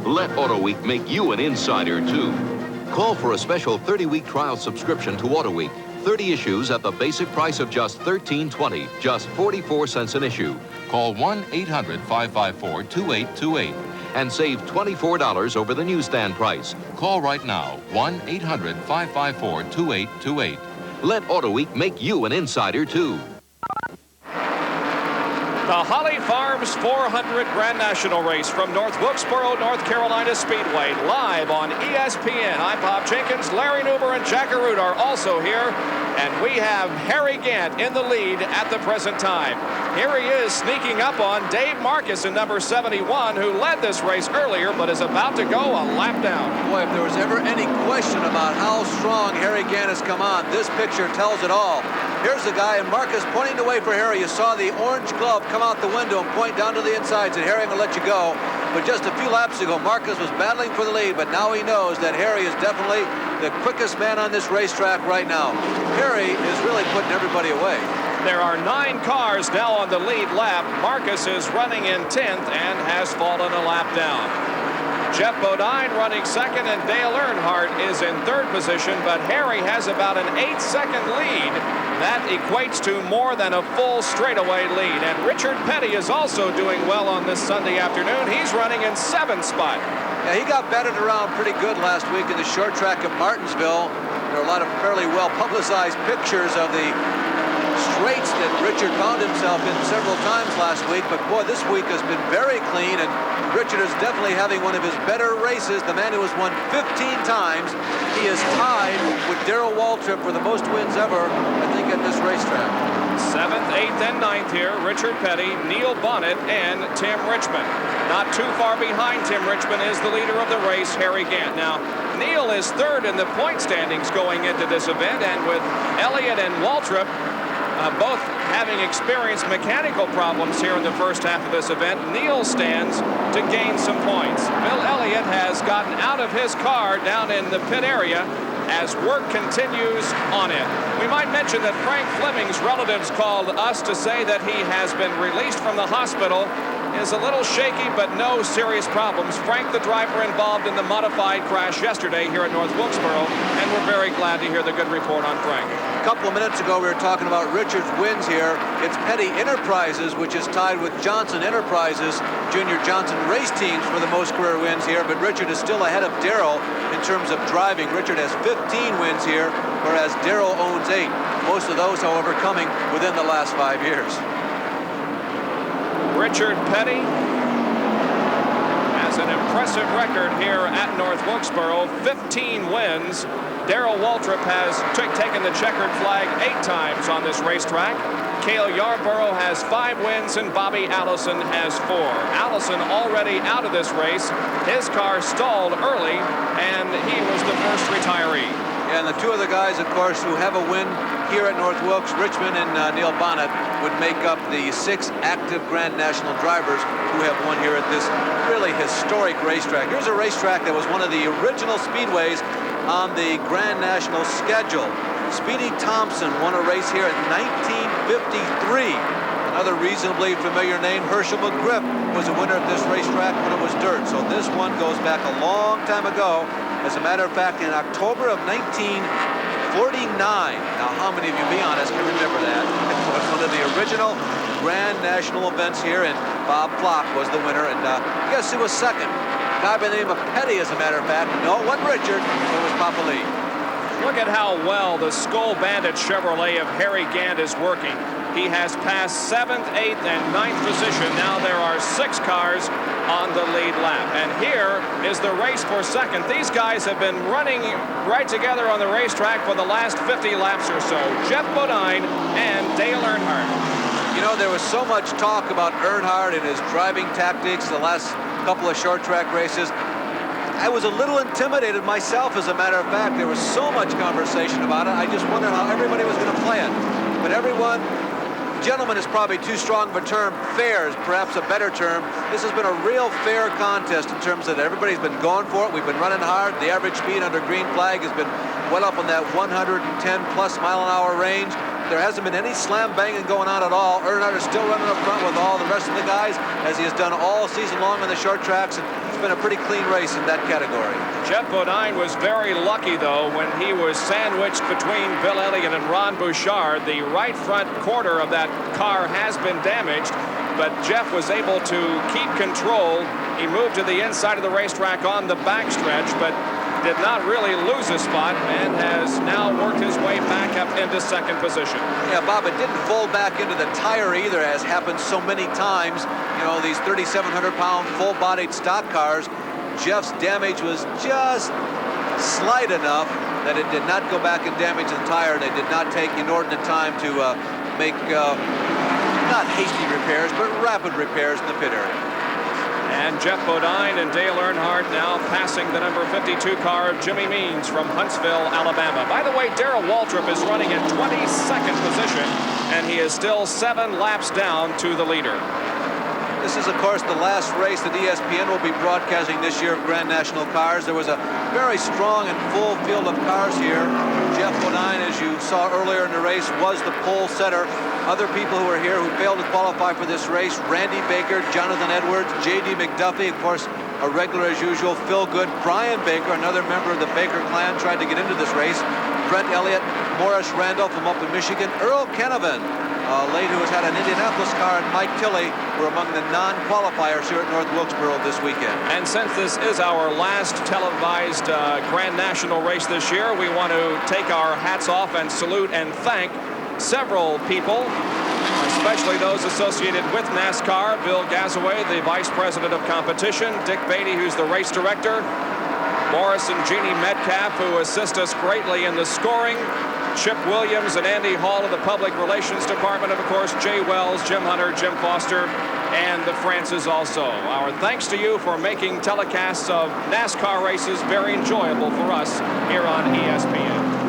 Let Auto Week make you an insider, too. Call for a special 30-week trial subscription to Auto Week. 30 issues at the basic price of just $13.20, just 44 cents an issue. Call 1-800-554-2828 and save $24 over the newsstand price. Call right now, 1-800-554-2828. Let Auto Week make you an insider, too. The Holly Farms 400 Grand National Race from North Wilkesboro, North Carolina Speedway, live on ESPN. I'm Bob Jenkins. Larry Newber and Jack Arute are also here, and we have Harry Gant in the lead at the present time. Here he is sneaking up on Dave Marcus in number 71, who led this race earlier but is about to go a lap down. Boy, if there was ever any question about how strong Harry Gant has come on, this picture tells it all. Here's the guy, and Marcus pointing the way for Harry. You saw the orange glove come out the window and point down to the inside, said, Harry, I'm going to let you go. But just a few laps ago, Marcus was battling for the lead, but now he knows that Harry is definitely the quickest man on this racetrack right now. Harry is really putting everybody away. There are 9 cars now on the lead lap. Marcus is running in 10th and has fallen a lap down. Jeff Bodine running second, and Dale Earnhardt is in 3rd position, but Harry has about an 8-second lead. That equates to more than a full straightaway lead. And Richard Petty is also doing well on this Sunday afternoon. He's running in 7th spot. Yeah, he got batted around pretty good last week in the short track at Martinsville. There are a lot of fairly well-publicized pictures of the straights that Richard found himself in several times last week, but boy, this week has been very clean, and Richard is definitely having one of his better races. The man who has won 15 times, he is tied with Darrell Waltrip for the most wins ever, I think, at this racetrack. 7th, 8th, and 9th here, Richard Petty, Neil Bonnet, and Tim Richmond. Not too far behind Tim Richmond is the leader of the race, Harry Gant. Now, Neil is 3rd in the point standings going into this event, and with Elliott and Waltrip both having experienced mechanical problems here in the first half of this event, Neil stands to gain some points. Bill Elliott has gotten out of his car down in the pit area as work continues on it. We might mention that Frank Fleming's relatives called us to say that he has been released from the hospital. Is a little shaky, but no serious problems. Frank, the driver involved in the modified crash yesterday here at North Wilkesboro, and we're very glad to hear the good report on Frank. A couple of minutes ago, we were talking about Richard's wins here. It's Petty Enterprises, which is tied with Johnson Enterprises, Junior Johnson race teams for the most career wins here, but Richard is still ahead of Darrell in terms of driving. Richard has 15 wins here, whereas Darrell owns 8. Most of those, however, coming within the last 5 years. Richard Petty has an impressive record here at North Wilkesboro, 15 wins. Darrell Waltrip has taken the checkered flag 8 times on this racetrack. Cale Yarborough has 5 wins, and Bobby Allison has 4. Allison already out of this race. His car stalled early, and he was the first retiree. Yeah, and the 2 other guys, of course, who have a win here at North Wilkes, Richmond and Neil Bonnet, would make up the 6 active Grand National drivers who have won here at this really historic racetrack. Here's a racetrack that was one of the original speedways on the Grand National schedule. Speedy Thompson won a race here in 1953. Another reasonably familiar name, Herschel McGriff, was a winner at this racetrack when it was dirt. So this one goes back a long time ago. As a matter of fact, in October of 1949. Now, how many of you, be honest, can remember that? It was one of the original Grand National events here, and Bob Flock was the winner, and guess who was second? A guy by the name of Petty, as a matter of fact. No, it wasn't Richard, it was Papa Lee. Look at how well the Skull Bandit Chevrolet of Harry Gant is working. He has passed 7th, 8th, and 9th position. Now there are 6 cars on the lead lap. And here is the race for second. These guys have been running right together on the racetrack for the last 50 laps or so. Jeff Bodine and Dale Earnhardt. You know, there was so much talk about Earnhardt and his driving tactics the last couple of short track races. I was a little intimidated myself, as a matter of fact. There was so much conversation about it. I just wondered how everybody was going to play it. But everyone, gentlemen is probably too strong of a term, fair is perhaps a better term. This has been a real fair contest in terms of that everybody's been going for it. We've been running hard. The average speed under green flag has been well up in that 110+ mile-an-hour range. There hasn't been any slam banging going on at all. Earnhardt is still running up front with all the rest of the guys, as he has done all season long on the short tracks, and it's been a pretty clean race in that category. Jeff Bodine was very lucky, though, when he was sandwiched between Bill Elliott and Ron Bouchard. The right front quarter of that car has been damaged, but Jeff was able to keep control. He moved to the inside of the racetrack on the backstretch, but did not really lose a spot and has now worked his way back up into second position. Yeah, Bob, it didn't fall back into the tire either, as happens so many times. You know, these 3,700-pound full-bodied stock cars, Jeff's damage was just slight enough that it did not go back and damage the tire. They did not take inordinate time to make not hasty repairs, but rapid repairs in the pit area. And Jeff Bodine and Dale Earnhardt now passing the number 52 car of Jimmy Means from Huntsville, Alabama. By the way, Darrell Waltrip is running in 22nd position, and he is still 7 laps down to the leader. This is, of course, the last race that ESPN will be broadcasting this year of Grand National cars. There was a very strong and full field of cars here. Jeff Bodine, as you saw earlier in the race, was the pole setter. Other people who are here who failed to qualify for this race: Randy Baker, Jonathan Edwards, J.D. McDuffie, of course, a regular as usual, Phil Good, Brian Baker, another member of the Baker clan, tried to get into this race. Brent Elliott, Morris Randall from up in Michigan, Earl Canavan, late who has had an Indianapolis car, and Mike Tilley were among the non-qualifiers here at North Wilkesboro this weekend. And since this is our last televised Grand National race this year, we want to take our hats off and salute and thank several people, especially those associated with NASCAR. Bill Gazaway, the Vice President of Competition, Dick Beatty, who's the race director, Morris and Jeannie Metcalf, who assist us greatly in the scoring, Chip Williams and Andy Hall of the Public Relations Department, and of course Jay Wells, Jim Hunter, Jim Foster, and the Francis also. Our thanks to you for making telecasts of NASCAR races very enjoyable for us here on ESPN.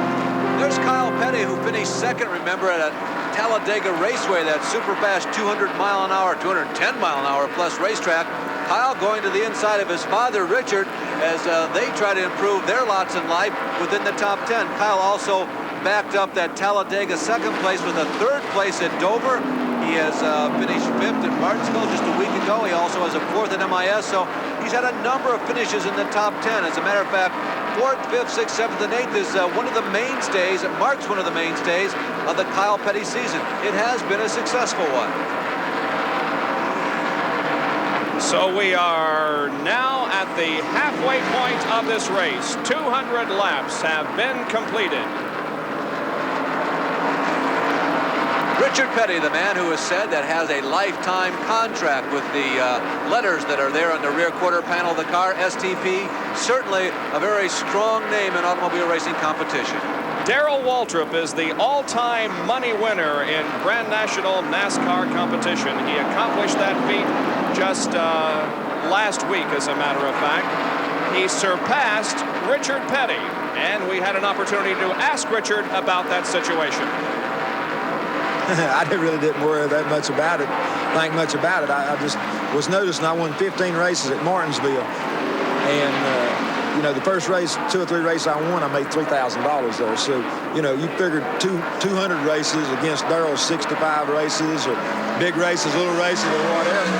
There's Kyle Petty, who finished second, remember, at a Talladega Raceway, that super fast 200-mile-an-hour, 210-mile-an-hour plus racetrack. Kyle going to the inside of his father, Richard, as they try to improve their lots in life within the top 10. Kyle also backed up that Talladega second place with a third place at Dover. He has finished 5th at Martinsville just a week ago. He also has a 4th at MIS, so he's had a number of finishes in the top 10. As a matter of fact, 4th, 5th, 6th, 7th, and 8th is one of the mainstays. It marks one of the mainstays of the Kyle Petty season. It has been a successful one. So we are now at the halfway point of this race. 200 laps have been completed. Richard Petty, the man who has said that has a lifetime contract with the letters that are there on the rear quarter panel of the car, STP, certainly a very strong name in automobile racing competition. Darrell Waltrip is the all-time money winner in Grand National NASCAR competition. He accomplished that feat just last week, as a matter of fact. He surpassed Richard Petty, and we had an opportunity to ask Richard about that situation. I really didn't worry that much about it, think much about it. I just was noticing I won 15 races at Martinsville, and you know, the first race, 2 or 3 races I won, I made $3,000 there. So, you know, you figured 200 races against Darrell's 65 races, or big races, little races, or whatever.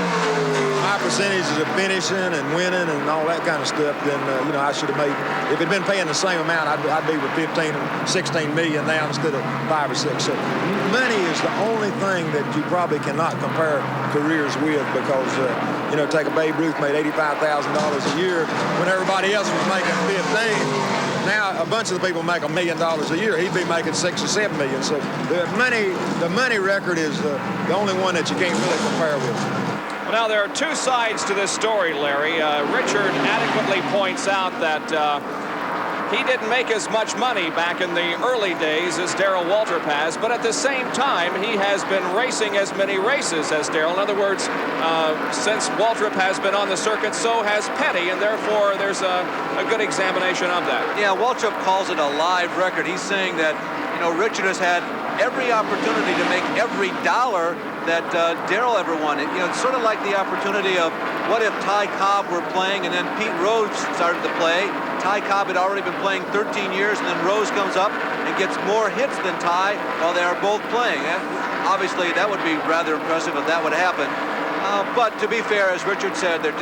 My percentages of finishing and winning and all that kind of stuff, then, you know, I should have made, if it had been paying the same amount, I'd be with 15 or 16 million now instead of 5 or 6. So money is the only thing that you probably cannot compare careers with, because, you know, take a Babe Ruth made $85,000 a year when everybody else was making 15. Now a bunch of the people make $1 million a year. He'd be making 6 or 7 million. So the money record is the only one that you can't really compare with. Well, now there are 2 sides to this story, Larry. Richard adequately points out that he didn't make as much money back in the early days as Darrell Waltrip has, but at the same time, he has been racing as many races as Darrell. In other words, since Waltrip has been on the circuit, so has Petty, and therefore there's a good examination of that. Yeah, Waltrip calls it a live record. He's saying that, you know, Richard has had every opportunity to make every dollar that Darrell ever wanted. You know, it's sort of like the opportunity of what if Ty Cobb were playing and then Pete Rose started to play. Ty Cobb had already been playing 13 years, and then Rose comes up and gets more hits than Ty while they are both playing. And obviously, that would be rather impressive if that would happen. But to be fair, as Richard said, they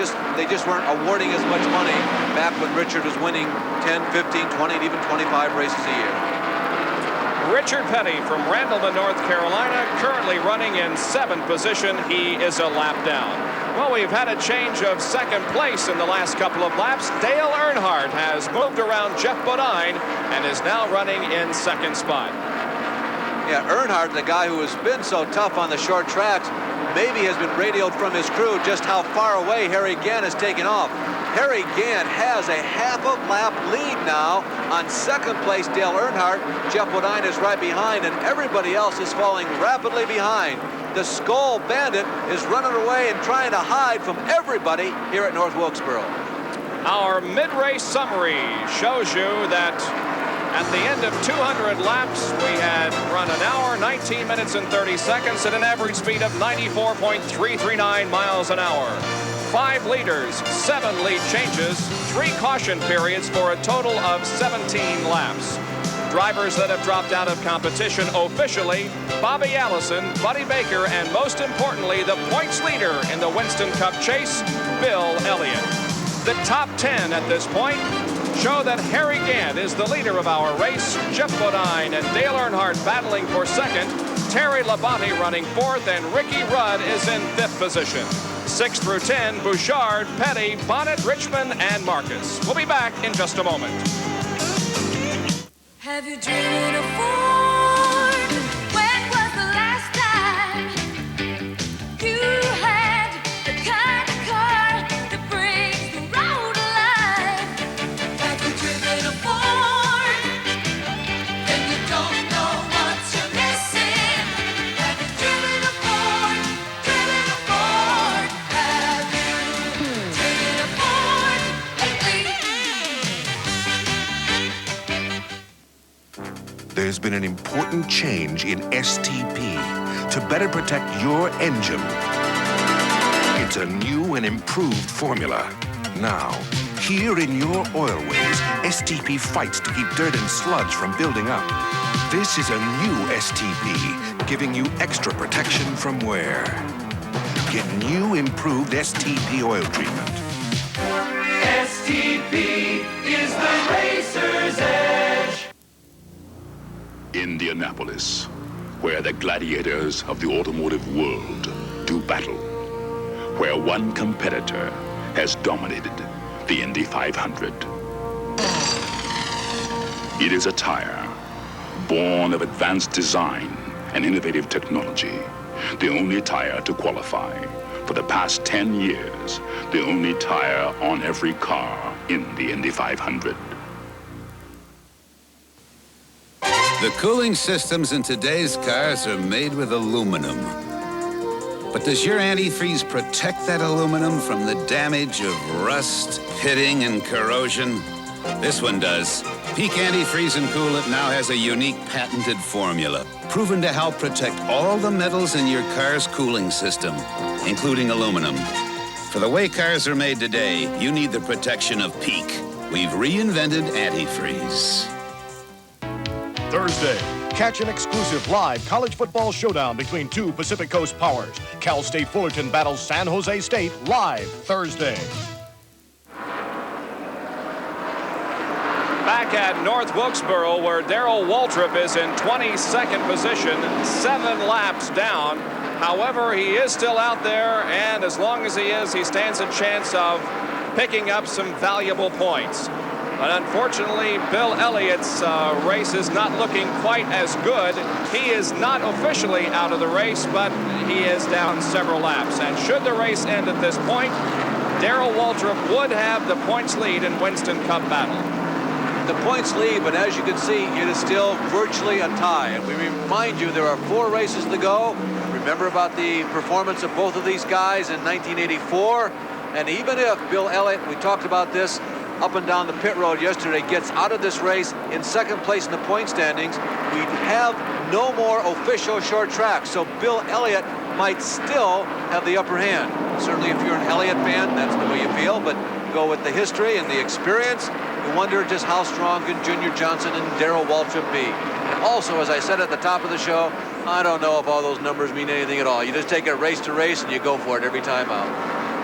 just weren't awarding as much money back when Richard was winning 10, 15, 20, and even 25 races a year. Richard Petty from Randleman, North Carolina, currently running in 7th position. He is a lap down. Well, we've had a change of second place in the last couple of laps. Dale Earnhardt has moved around Jeff Bodine and is now running in second spot. Yeah, Earnhardt, the guy who has been so tough on the short tracks, maybe has been radioed from his crew just how far away Harry Gant has taken off. Harry Gant has a half a lap lead now on second place Dale Earnhardt. Jeff Bodine is right behind, and everybody else is falling rapidly behind. The Skull Bandit is running away and trying to hide from everybody here at North Wilkesboro. Our mid-race summary shows you that at the end of 200 laps, we had run an hour, 19 minutes, and 30 seconds at an average speed of 94.339 miles an hour. 5 leaders, 7 lead changes, 3 caution periods for a total of 17 laps. Drivers that have dropped out of competition officially: Bobby Allison, Buddy Baker, and most importantly, the points leader in the Winston Cup chase, Bill Elliott. The top 10 at this point show that Harry Gant is the leader of our race, Jeff Bodine and Dale Earnhardt battling for second, Terry Labonte running fourth, and Ricky Rudd is in fifth position. 6 through 10, Bouchard, Petty, Bonnet, Richmond, and Marcus. We'll be back in just a moment. Have you driven a Ford? When was the last time you had the kind of car that brings the road alive? Have you driven a Ford? Then you don't know what you're missing. Have you driven a Ford? Driven a Ford? Have you driven a Ford lately? There's been an important change in STP to better protect your engine. It's a new and improved formula. Now, here in your oilways, STP fights to keep dirt and sludge from building up. This is a new STP, giving you extra protection from wear. Get new improved STP oil treatment. STP is the racer's edge. Indianapolis, where the gladiators of the automotive world do battle, where one competitor has dominated the Indy 500. It is a tire born of advanced design and innovative technology, the only tire to qualify. For the past 10 years, the only tire on every car in the Indy 500. The cooling systems in today's cars are made with aluminum. But does your antifreeze protect that aluminum from the damage of rust, pitting, and corrosion? This one does. Peak Antifreeze and Coolant now has a unique patented formula, proven to help protect all the metals in your car's cooling system, including aluminum. For the way cars are made today, you need the protection of Peak. We've reinvented antifreeze. Thursday, catch an exclusive live college football showdown between 2 Pacific Coast powers. Cal State Fullerton battles San Jose State live Thursday. Back at North Wilkesboro, where Darrell Waltrip is in 22nd position, 7 laps down. However, he is still out there, and as long as he is, he stands a chance of picking up some valuable points. But unfortunately, Bill Elliott's race is not looking quite as good. He is not officially out of the race, but he is down several laps. And should the race end at this point, Darrell Waltrip would have the points lead in Winston Cup battle. The points lead, but as you can see, it is still virtually a tie. And we remind you, there are 4 races to go. Remember about the performance of both of these guys in 1984. And even if Bill Elliott, we talked about this, up and down the pit road yesterday, gets out of this race in second place in the point standings, we have no more official short track, so Bill Elliott might still have the upper hand. Certainly if you're an Elliott fan, that's the way you feel, but go with the history and the experience, you wonder just how strong can Junior Johnson and Darrell Waltrip be. And also, as I said at the top of the show, I don't know if all those numbers mean anything at all. You just take it race to race and you go for it every time out.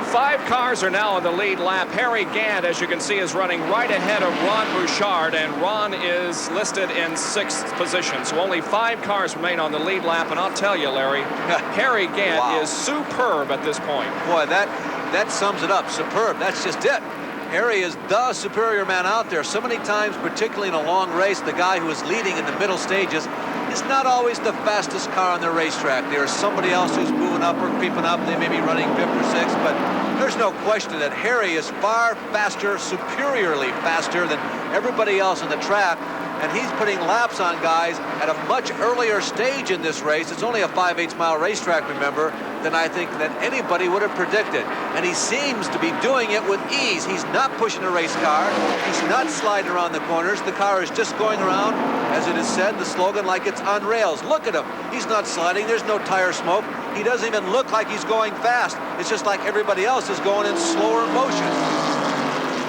5 cars are now on the lead lap. Harry Gant, as you can see, is running right ahead of Ron Bouchard, and Ron is listed in 6th position. So only 5 cars remain on the lead lap, and I'll tell you, Larry, Harry Gant is superb at this point. Boy, that sums it up. Superb. That's just it. Harry is the superior man out there. So many times, particularly in a long race, the guy who is leading in the middle stages is not always the fastest car on the racetrack. There's somebody else who's moving up or creeping up. They may be running 5th or 6th, but there's no question that Harry is far faster, superiorly faster than everybody else on the track. And he's putting laps on guys at a much earlier stage in this race. It's only a 5/8 mile racetrack, remember, than I think that anybody would have predicted. And he seems to be doing it with ease. He's not pushing a race car. He's not sliding around the corners. The car is just going around, as it is said, the slogan, like it's on rails. Look at him. He's not sliding. There's no tire smoke. He doesn't even look like he's going fast. It's just like everybody else is going in slower motion.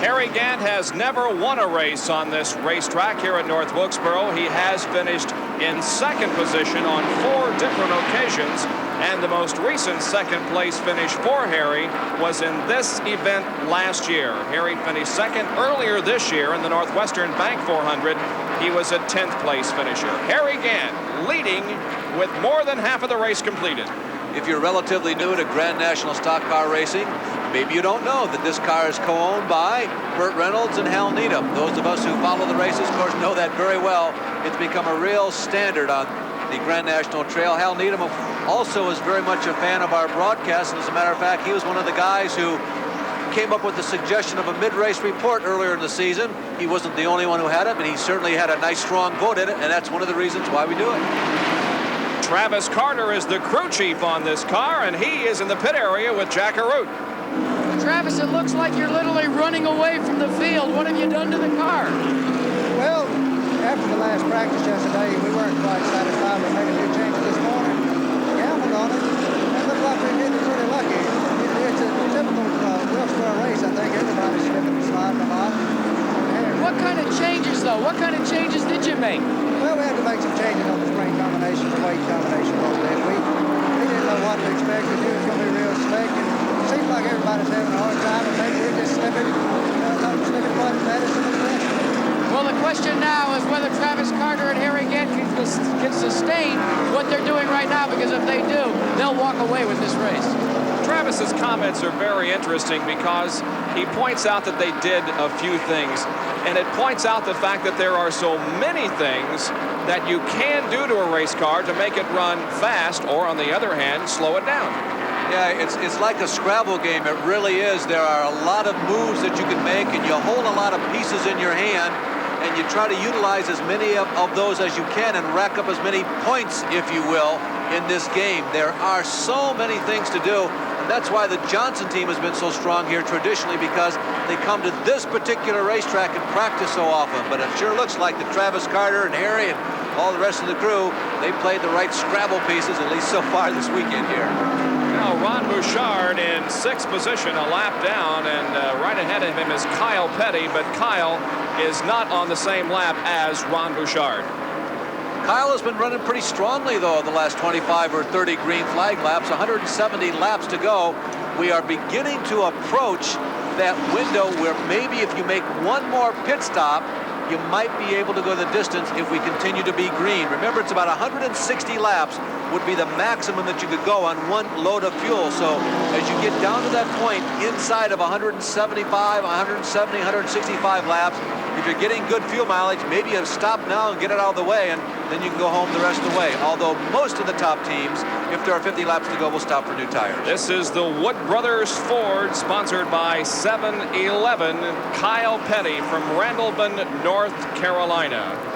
Harry Gant has never won a race on this racetrack here at North Wilkesboro. He has finished in 2nd position on 4 different occasions, and the most recent 2nd place finish for Harry was in this event last year. Harry finished 2nd earlier this year in the Northwestern Bank 400. He was a 10th place finisher. Harry Gant leading with more than half of the race completed. If you're relatively new to Grand National Stock Car Racing, maybe you don't know that this car is co-owned by Burt Reynolds and Hal Needham. Those of us who follow the races, of course, know that very well. It's become a real standard on the Grand National Trail. Hal Needham also is very much a fan of our broadcast, and as a matter of fact, he was one of the guys who came up with the suggestion of a mid-race report earlier in the season. He wasn't the only one who had it, but he certainly had a nice, strong vote in it, and that's one of the reasons why we do it. Travis Carter is the crew chief on this car, and he is in the pit area with Jack Arute. Travis, it looks like you're literally running away from the field. What have you done to the car? Well, after the last practice yesterday, we weren't quite satisfied with making a few changes this morning. Gambled on it, and looked like we did pretty lucky. It's a typical Wilkesboro race. I think everybody's slipping and sliding a lot. What kind of changes, though? What kind of changes did you make? Well, we had to make some changes on the spring combination, the weight combination a little bit. We didn't know what to expect. We knew it was going to be real slick. And it seems like everybody's having a hard time, and maybe we're just slipping quite as bad as some of the rest. Well, the question now is whether Travis Carter and Harry Gant can sustain what they're doing right now, because if they do, they'll walk away with this race. Travis's comments are very interesting because he points out that they did a few things, and it points out the fact that there are so many things that you can do to a race car to make it run fast, or on the other hand, slow it down. Yeah, it's like a Scrabble game. It really is. There are a lot of moves that you can make, and you hold a lot of pieces in your hand, and you try to utilize as many of those as you can and rack up as many points, if you will, in this game. There are so many things to do. That's why the Johnson team has been so strong here traditionally, because they come to this particular racetrack and practice so often. But it sure looks like that Travis Carter and Harry and all the rest of the crew, they played the right Scrabble pieces, at least so far this weekend here. Now Ron Bouchard in 6th position, a lap down, and right ahead of him is Kyle Petty, but Kyle is not on the same lap as Ron Bouchard. Kyle has been running pretty strongly, though, the last 25 or 30 green flag laps, 170 laps to go. We are beginning to approach that window where maybe if you make one more pit stop, you might be able to go the distance if we continue to be green. Remember, it's about 160 laps would be the maximum that you could go on one load of fuel. So as you get down to that point inside of 175, 170, 165 laps, if you're getting good fuel mileage, maybe you stop now and get it out of the way, and then you can go home the rest of the way. Although most of the top teams, if there are 50 laps to go, will stop for new tires. This is the Wood Brothers Ford, sponsored by 7-Eleven. Kyle Petty from Randallman, North Carolina.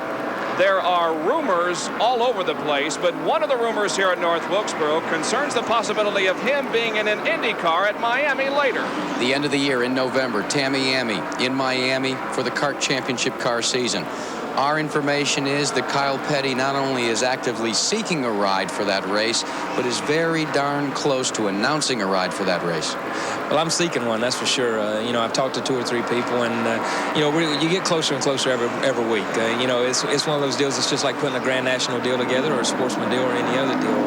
There are rumors all over the place, but one of the rumors here at North Wilkesboro concerns the possibility of him being in an Indy car at Miami later. The end of the year in November, Tamiami in Miami for the kart championship car season. Our information is that Kyle Petty not only is actively seeking a ride for that race, but is very darn close to announcing a ride for that race. Well, I'm seeking one, that's for sure. You know, I've talked to 2 or 3 people, and, you know, you get closer and closer every week. You know, it's one of those deals. It's just like putting a Grand National deal together or a Sportsman deal or any other deal.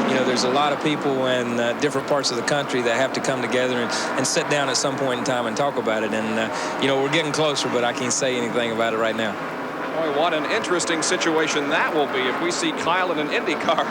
You know, there's a lot of people in different parts of the country that have to come together and sit down at some point in time and talk about it. And, you know, we're getting closer, but I can't say anything about it right now. Boy, what an interesting situation that will be if we see Kyle in an Indy car.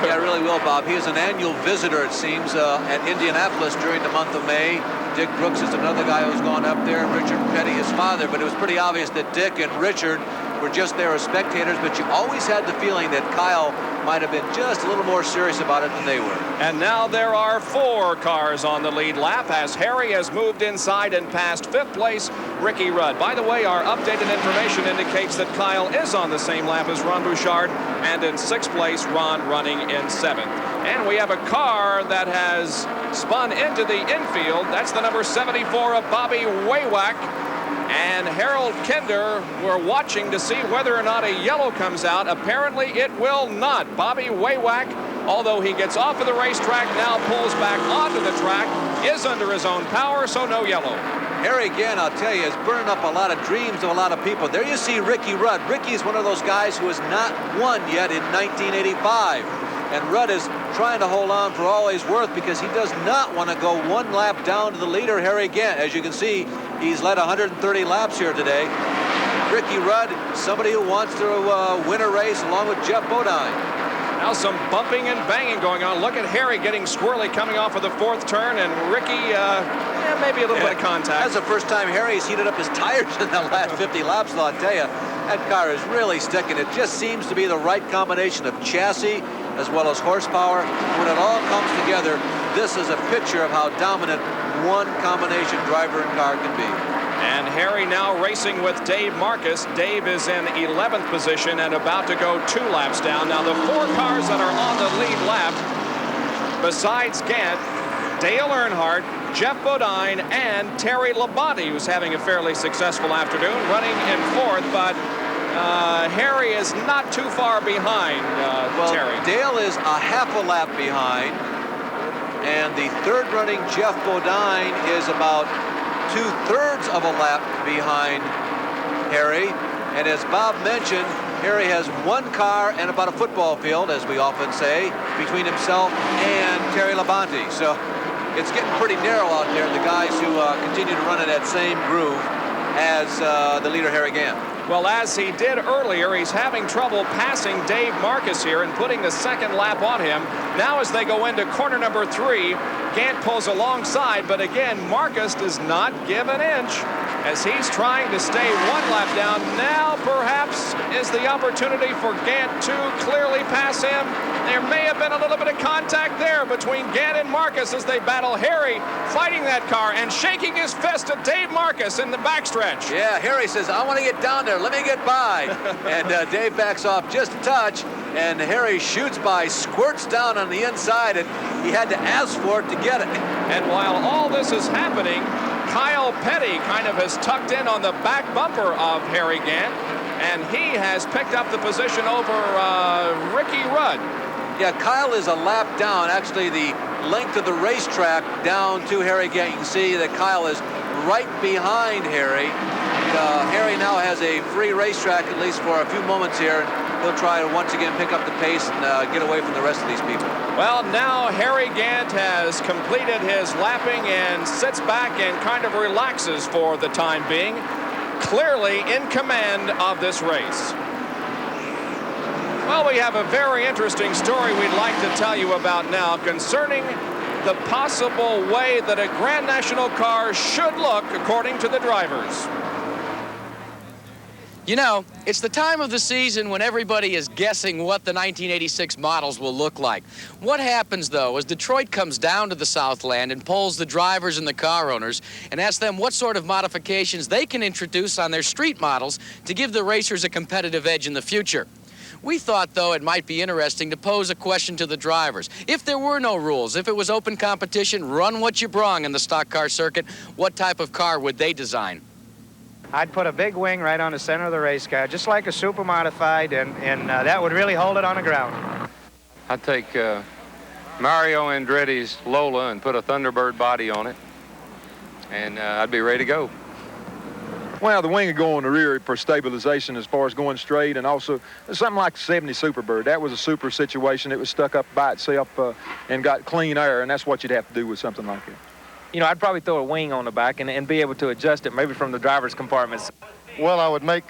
Yeah, it really will, Bob. He is an annual visitor, it seems, at Indianapolis during the month of May. Dick Brooks is another guy who's gone up there, Richard Petty, his father. But it was pretty obvious that Dick and Richard were just there as spectators, but you always had the feeling that Kyle might have been just a little more serious about it than they were. And now there are 4 cars on the lead lap as Harry has moved inside and passed 5th place Ricky Rudd. By the way, our updated information indicates that Kyle is on the same lap as Ron Bouchard, and in 6th place, Ron running in 7th. And we have a car that has spun into the infield. That's the number 74 of Bobby Waywack. And Harold Kinder, we're watching to see whether or not a yellow comes out. Apparently it will not. Bobby Waywack, although he gets off of the racetrack, now pulls back onto the track, is under his own power, so no yellow. Harry, again, I'll tell you, is burning up a lot of dreams of a lot of people. There you see Ricky Rudd. Ricky is one of those guys who has not won yet in 1985. And Rudd is trying to hold on for all he's worth because he does not want to go 1 lap down to the leader, Harry Gant. As you can see, he's led 130 laps here today. Ricky Rudd, somebody who wants to win a race along with Jeff Bodine. Now some bumping and banging going on. Look at Harry getting squirrely coming off of the 4th turn, and Ricky, maybe a little bit of contact. That's the first time Harry's heated up his tires in the last 50 laps, I'll tell you. That car is really sticking. It just seems to be the right combination of chassis as well as horsepower. When it all comes together, this is a picture of how dominant one combination driver and car can be. And Harry now racing with Dave Marcus. Dave is in 11th position and about to go 2 laps down. Now the 4 cars that are on the lead lap, besides Gant, Dale Earnhardt, Jeff Bodine, and Terry Labonte, who's having a fairly successful afternoon, running in 4th, but Harry is not too far behind Terry. Dale is a half a lap behind, and the 3rd running Jeff Bodine is about 2/3 of a lap behind Harry. And as Bob mentioned, Harry has 1 car and about a football field, as we often say, between himself and Terry Labonte. So it's getting pretty narrow out there, the guys who continue to run in that same groove as the leader, Harry Gant. Well, as he did earlier, he's having trouble passing Dave Marcus here and putting the 2nd lap on him. Now as they go into corner number 3, Gant pulls alongside, but again, Marcus does not give an inch as he's trying to stay 1 lap down. Now perhaps is the opportunity for Gant to clearly pass him. There may have been a little bit of contact there between Gant and Marcus as they battle. Harry fighting that car and shaking his fist at Dave Marcus in the backstretch. Yeah, Harry says, I want to get down there. Let me get by. And Dave backs off just a touch, and Harry shoots by, squirts down on the inside, and he had to ask for it to get it. And while all this is happening, Kyle Petty kind of has tucked in on the back bumper of Harry Gant, and he has picked up the position over Ricky Rudd. Yeah, Kyle is a lap down, actually the length of the racetrack down to Harry Gant. You can see that Kyle is right behind Harry. Harry now has a free racetrack, at least for a few moments here. He'll try to once again pick up the pace and get away from the rest of these people. Well, now Harry Gant has completed his lapping and sits back and kind of relaxes for the time being, clearly in command of this race. Well, we have a very interesting story we'd like to tell you about now concerning the possible way that a Grand National car should look according to the drivers. You know, it's the time of the season when everybody is guessing what the 1986 models will look like. What happens, though, as Detroit comes down to the Southland and polls the drivers and the car owners and asks them what sort of modifications they can introduce on their street models to give the racers a competitive edge in the future. We thought, though, it might be interesting to pose a question to the drivers. If there were no rules, if it was open competition, run what you brung in the stock car circuit, what type of car would they design? I'd put a big wing right on the center of the race car, just like a super modified, and that would really hold it on the ground. I'd take Mario Andretti's Lola and put a Thunderbird body on it, and I'd be ready to go. Well, the wing would go on the rear for stabilization as far as going straight, and also something like the 70 Superbird. That was a super situation. It was stuck up by itself and got clean air, and that's what you'd have to do with something like that. You know, I'd probably throw a wing on the back and be able to adjust it maybe from the driver's compartments. Well, I would make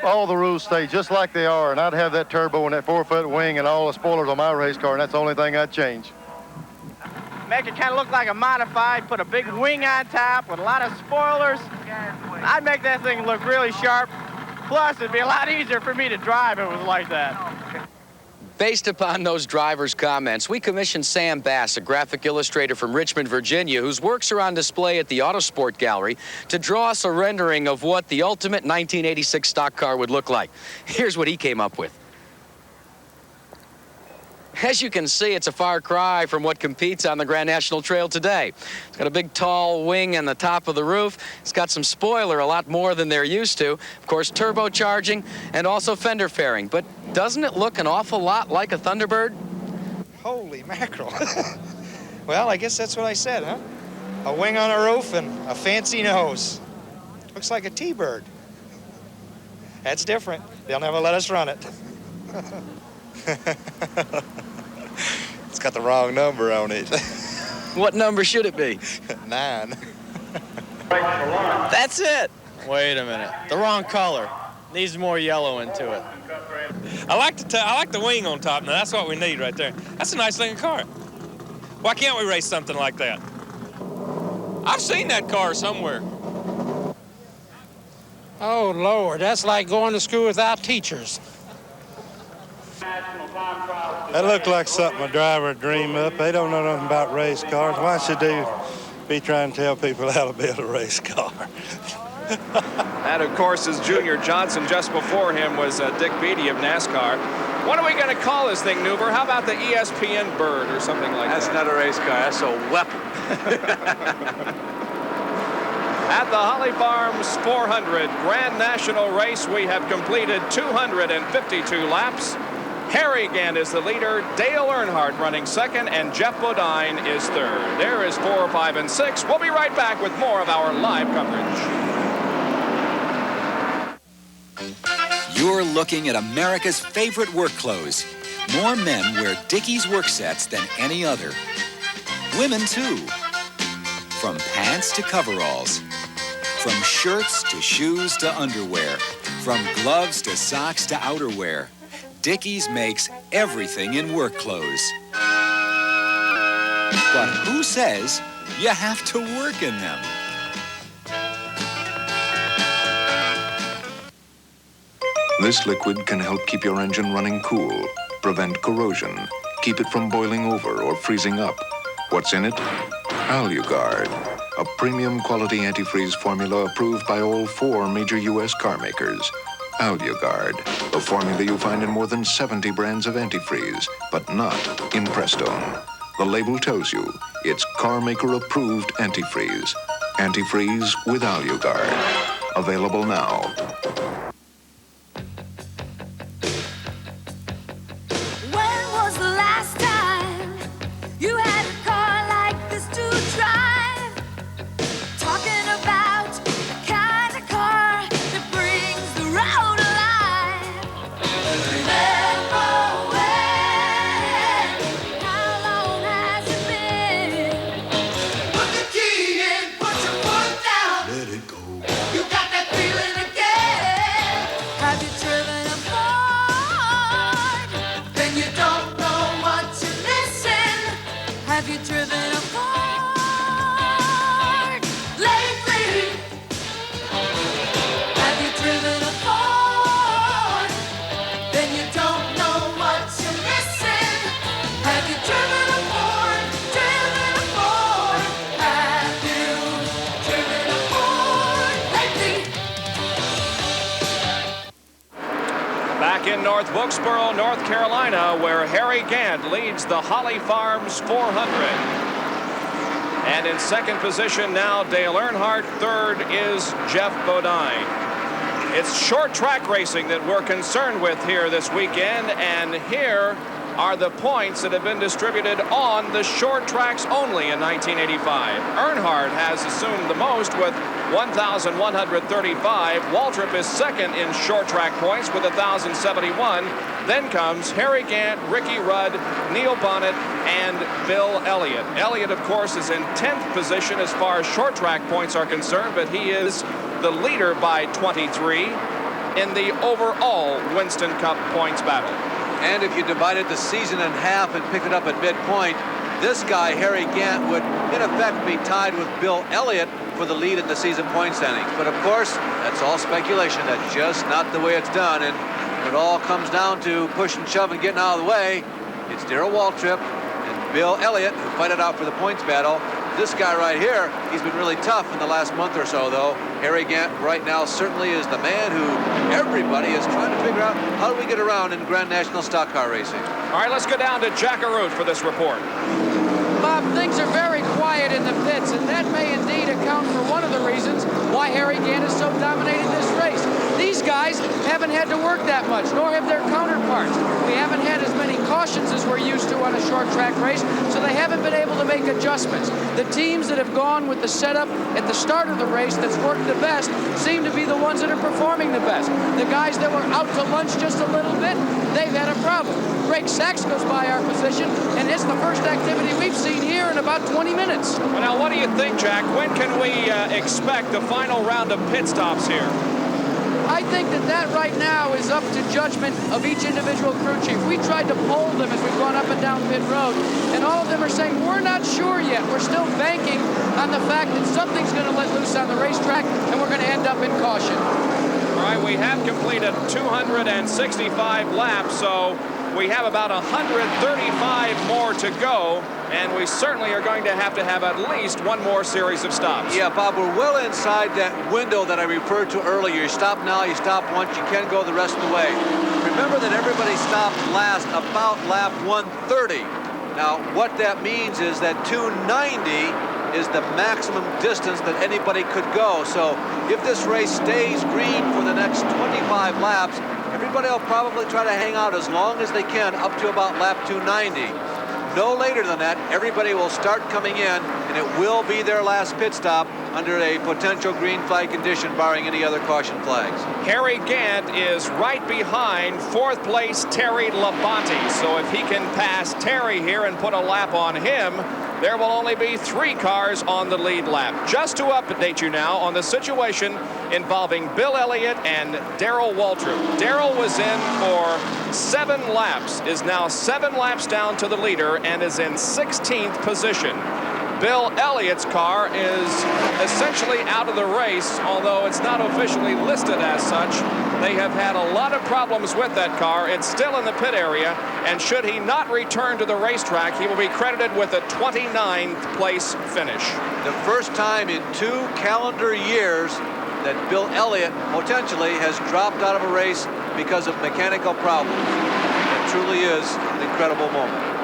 all the rules stay just like they are, and I'd have that turbo and that 4-foot wing and all the spoilers on my race car, and that's the only thing I'd change. Make it kind of look like a modified, put a big wing on top with a lot of spoilers. I'd make that thing look really sharp. Plus, it'd be a lot easier for me to drive if it was like that. Based upon those drivers' comments, we commissioned Sam Bass, a graphic illustrator from Richmond, Virginia, whose works are on display at the Autosport Gallery, to draw us a rendering of what the ultimate 1986 stock car would look like. Here's what he came up with. As you can see, it's a far cry from what competes on the Grand National Trail today. It's got a big, tall wing on the top of the roof. It's got some spoiler, a lot more than they're used to. Of course, turbocharging and also fender fairing. But doesn't it look an awful lot like a Thunderbird? Holy mackerel. Well, I guess that's what I said, huh? A wing on a roof and a fancy nose. Looks like a T-Bird. That's different. They'll never let us run it. It's got the wrong number on it. What number should it be? 9. That's it. Wait a minute. The wrong color. Needs more yellow into it. I like the wing on top. Now, that's what we need right there. That's a nice looking car. Why can't we race something like that? I've seen that car somewhere. Oh, Lord, that's like going to school without teachers. That looked like something a driver would dream up. They don't know nothing about race cars. Why should they be trying to tell people how to build a race car? That, of course, is Junior Johnson. Just before him was Dick Beattie of NASCAR. What are we going to call this thing, Newber? How about the ESPN Bird or something like that? That's not a race car. That's a weapon. At the Holly Farms 400 Grand National Race, we have completed 252 laps. Harry Gant is the leader, Dale Earnhardt running second, and Jeff Bodine is third. There is 4, 5, and 6. We'll be right back with more of our live coverage. You're looking at America's favorite work clothes. More men wear Dickies work sets than any other. Women, too. From pants to coveralls. From shirts to shoes to underwear. From gloves to socks to outerwear. Dickies makes everything in work clothes. But who says you have to work in them? This liquid can help keep your engine running cool, prevent corrosion, keep it from boiling over or freezing up. What's in it? AluGuard, a premium quality antifreeze formula approved by all 4 major U.S. car makers. AluGuard, a formula you find in more than 70 brands of antifreeze, but not in Prestone. The label tells you it's car maker approved antifreeze. Antifreeze with AluGuard. Available now. When was the last time you had a car like this to drive? Talking about the kind of car that brings the road alive. Remember when? How long has it been? Put the key in, put your foot down. Let it go. You got that feeling again. Have you driven a Ford? Then you don't know what you're missing. Have you driven a Ford lately? Have you driven a Ford? Then you don't know what you're missing. Have you driven a Ford? Driven a Ford? Have you driven a Ford lately? Back in North Wilkesboro, North Carolina, where Harry Gant leads the Holly Farms 400. And in second position now, Dale Earnhardt. Third is Jeff Bodine. It's short track racing that we're concerned with here this weekend, and here are the points that have been distributed on the short tracks only in 1985. Earnhardt has assumed the most with 1,135. Waltrip is second in short track points with 1,071. Then comes Harry Gant, Ricky Rudd, Neil Bonnet, and Bill Elliott. Elliott, of course, is in 10th position as far as short track points are concerned, but he is the leader by 23 in the overall Winston Cup points battle. And if you divided the season in half and picked it up at midpoint, this guy, Harry Gant, would in effect be tied with Bill Elliott for the lead in the season point standings. But of course, that's all speculation. That's just not the way it's done. And when it all comes down to push and shove and getting out of the way, it's Darrell Waltrip and Bill Elliott who fight it out for the points battle. This guy right here, he's been really tough in the last month or so, though. Harry Gant right now certainly is the man who everybody is trying to figure out how do we get around in Grand National stock car racing. All right, let's go down to Jack Arute for this report. Bob, things are very quiet in the pits, and that may indeed account for one of the reasons why Harry Gant is so dominating this race. These guys haven't had to work that much, nor have their counterparts. We haven't had as many cautions as we're used to on a short track race, so they haven't been able to make adjustments. The teams that have gone with the setup at the start of the race that's worked the best seem to be the ones that are performing the best. The guys that were out to lunch just a little bit, they've had a problem. Greg Sachs goes by our position, and it's the first activity we've seen here in about 20 minutes. Well, now, what do you think, Jack? When can we expect the final round of pit stops here? I think that right now is up to judgment of each individual crew chief. We tried to poll them as we've gone up and down pit road, and all of them are saying, we're not sure yet. We're still banking on the fact that something's going to let loose on the racetrack, and we're going to end up in caution. All right, we have completed 265 laps, so we have about 135 more to go, and we certainly are going to have at least one more series of stops. Yeah, Bob, we're well inside that window that I referred to earlier. You stop now, you stop once, you can go the rest of the way. Remember that everybody stopped last about lap 130. Now, what that means is that 290 is the maximum distance that anybody could go. So if this race stays green for the next 25 laps, everybody will probably try to hang out as long as they can up to about lap 290. No later than that, everybody will start coming in, and it will be their last pit stop under a potential green flag condition, barring any other caution flags. Harry Gant is right behind fourth place Terry Labonte. So if he can pass Terry here and put a lap on him, there will only be 3 cars on the lead lap. Just to update you now on the situation involving Bill Elliott and Darrell Waltrip. Darrell was in for 7 laps, is now 7 laps down to the leader, and is in 16th position. Bill Elliott's car is essentially out of the race, although it's not officially listed as such. They have had a lot of problems with that car. It's still in the pit area, and should he not return to the racetrack, he will be credited with a 29th place finish. The first time in 2 calendar years that Bill Elliott potentially has dropped out of a race because of mechanical problems. It truly is an incredible moment.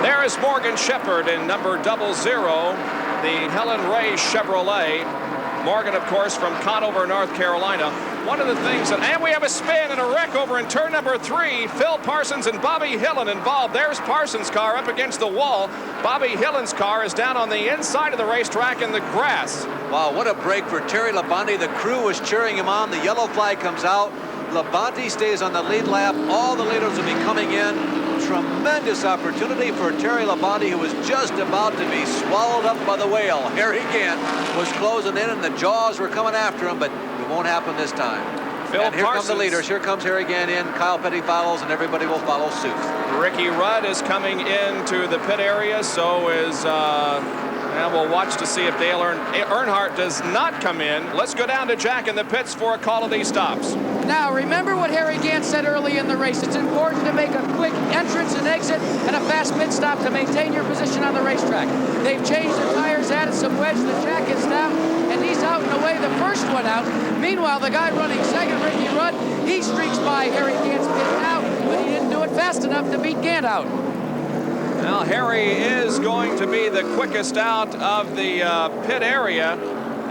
There is Morgan Shepherd in number 00, the Helen Ray Chevrolet. Morgan, of course, from Conover, North Carolina. One of the things that, and we have a spin and a wreck over in turn number 3. Phil Parsons and Bobby Hillen involved. There's Parsons' car up against the wall. Bobby Hillen's car is down on the inside of the racetrack in the grass. Wow, what a break for Terry Labonte. The crew was cheering him on. The yellow flag comes out. Labonte stays on the lead lap. All the leaders will be coming in. Tremendous opportunity for Terry Labonte, who was just about to be swallowed up by the whale. Harry Gant was closing in, and the jaws were coming after him, but it won't happen this time. And here come the leaders. Here comes Harry Gant in. Kyle Petty follows, and everybody will follow suit. Ricky Rudd is coming into the pit area. So is, and we'll watch to see if Dale Earnhardt does not come in. Let's go down to Jack in the pits for a call of these stops. Now, remember what Harry Gant said early in the race. It's important to make a quick entrance and exit and a fast pit stop to maintain your position on the racetrack. They've changed the tires, added some wedge. The jack is down, and he's out and away, the first one out. Meanwhile, the guy running second, Ricky Rudd, he streaks by Harry Gant's pit now, but he didn't do it fast enough to beat Gant out. Now, Harry is going to be the quickest out of the pit area.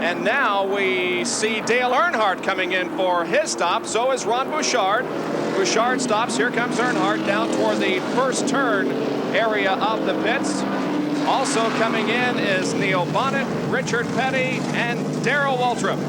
And now we see Dale Earnhardt coming in for his stop. So is Ron Bouchard. Bouchard stops. Here comes Earnhardt down toward the first turn area of the pits. Also coming in is Neil Bonnet, Richard Petty, and Darrell Waltrip.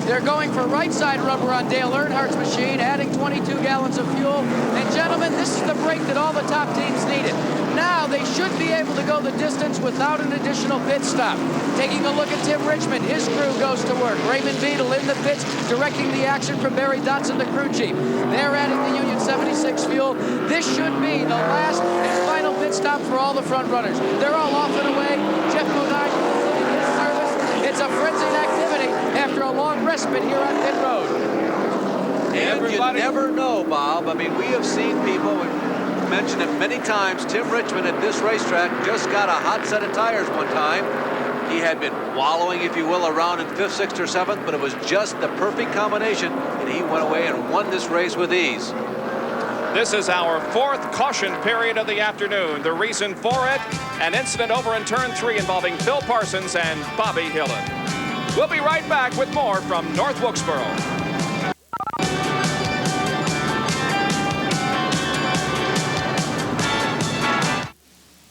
They're going for right side rubber on Dale Earnhardt's machine, adding 22 gallons of fuel. And gentlemen, this is the break that all the top teams needed. Now they should be able to go the distance without an additional pit stop. Taking a look at Tim Richmond, his crew goes to work. Raymond Beadle in the pits, directing the action from Barry Dotson, the crew chief. They're adding the Union 76 fuel. This should be the last and final pit stop for all the front runners. They're all off and away. Jeff Bodine completing his service. It's a frenzied activity after a long respite here on pit road. And you never know, Bob. I mean, we have seen people, we've mentioned it many times, Tim Richmond at this racetrack just got a hot set of tires one time. He had been wallowing, if you will, around in 5th, 6th, or 7th, but it was just the perfect combination, and he went away and won this race with ease. This is our 4th caution period of the afternoon. The reason for it, an incident over in turn 3 involving Phil Parsons and Bobby Hillen. We'll be right back with more from North Wilkesboro.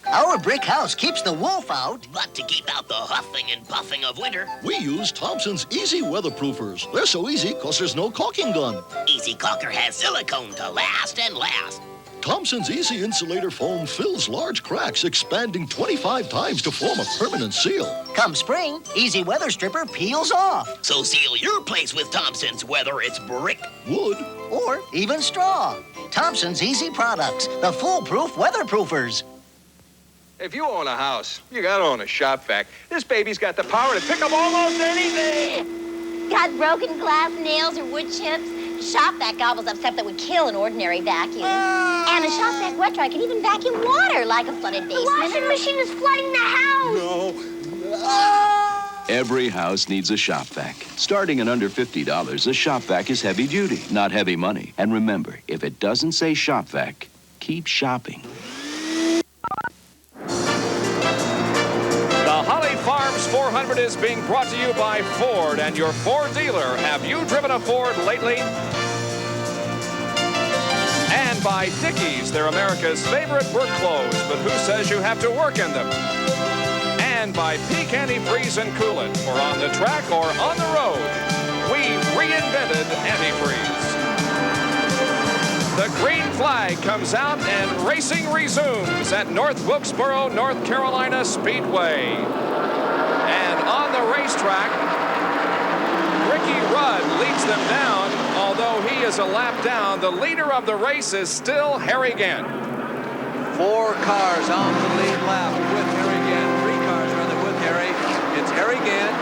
Our brick house keeps the wolf out. But to keep out the huffing and puffing of winter, we use Thompson's Easy Weatherproofers. They're so easy because there's no caulking gun. Easy Caulker has silicone to last and last. Thompson's Easy Insulator Foam fills large cracks, expanding 25 times to form a permanent seal. Come spring, Easy Weather Stripper peels off. So seal your place with Thompson's, whether it's brick, wood, or even straw. Thompson's Easy Products, the foolproof weatherproofers. If you own a house, you gotta own a shop vac. This baby's got the power to pick up almost anything. Got broken glass, nails, or wood chips? Shop vac gobbles up stuff that would kill an ordinary vacuum. And a shop vac wet dry can even vacuum water like a flooded basement. The washing machine is flooding the house. Every house needs a shop vac. Starting at under $50, a shop vac is heavy duty, not heavy money. And remember, if it doesn't say shop vac, keep shopping. The Holly Farms 400 is being brought to you by Ford and your Ford dealer. Have you driven a Ford lately? And by Dickies, they're America's favorite work clothes, but who says you have to work in them? And by Peak Antifreeze and Coolant, for on the track or on the road, we reinvented antifreeze. The green flag comes out and racing resumes at North Wilkesboro, North Carolina Speedway. And on the racetrack, Ricky Rudd leads them down. Although he is a lap down, the leader of the race is still Harry Gant. 4 cars on the lead lap with Harry Gant. 3 cars rather with Harry. It's Harry Gant,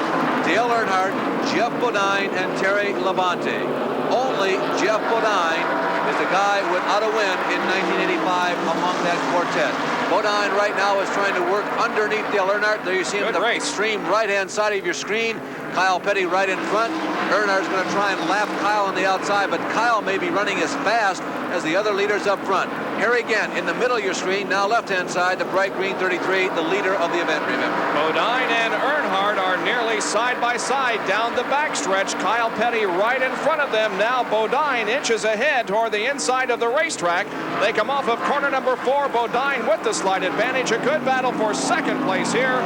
Dale Earnhardt, Jeff Bodine, and Terry Labonte. Only Jeff Bodine is the guy without a win in 1985 among that quartet. Bodine right now is trying to work underneath Dale Earnhardt. There you see him in the extreme right-hand side of your screen. Kyle Petty right in front. Earnhardt's going to try and lap Kyle on the outside, but Kyle may be running as fast as the other leaders up front. Harry Gant in the middle of your screen, now left-hand side, the bright green 33, the leader of the event, remember. Bodine and Earnhardt are nearly side by side down the backstretch. Kyle Petty right in front of them. Now Bodine inches ahead toward the inside of the racetrack. They come off of corner number 4. Bodine with the slight advantage. A good battle for second place here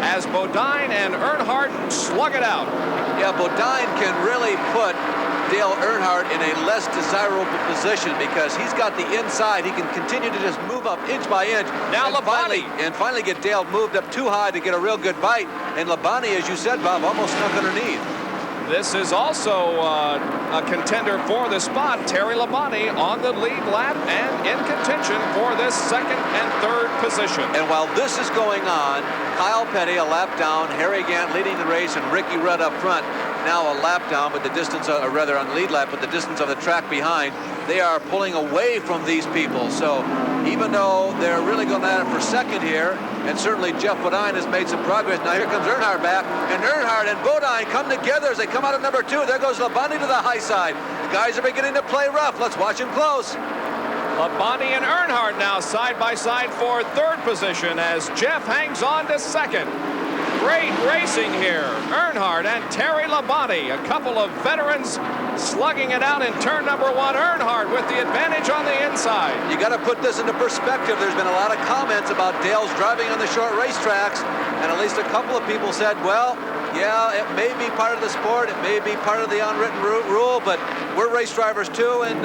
as Bodine and Earnhardt slug it out. Yeah, Bodine can really put Dale Earnhardt in a less desirable position because he's got the inside. He can continue to just move up inch by inch. Now Labonte. And finally get Dale moved up too high to get a real good bite. And Labonte, as you said, Bob, almost snuck underneath. This is also a contender for the spot. Terry Labonte on the lead lap and in contention for this second and third position. And while this is going on, Kyle Petty a lap down, Harry Gant leading the race, and Ricky Rudd up front. Now a lap down, but the distance, or rather on the lead lap, but the distance of the track behind. They are pulling away from these people. So even though they're really going at it for second here, and certainly Jeff Bodine has made some progress. Now here comes Earnhardt back, and Earnhardt and Bodine come together as they come out of number 2. There goes Labonte to the high side. The guys are beginning to play rough. Let's watch him close. Labonte and Earnhardt now side by side for third position as Jeff hangs on to second. Great racing here. Earnhardt and Terry Labonte, a couple of veterans slugging it out in turn number 1. Earnhardt with the advantage on the inside. You got to put this into perspective. There's been a lot of comments about Dale's driving on the short racetracks, and at least a couple of people said, well, yeah, it may be part of the sport, it may be part of the unwritten rule, but we're race drivers too, and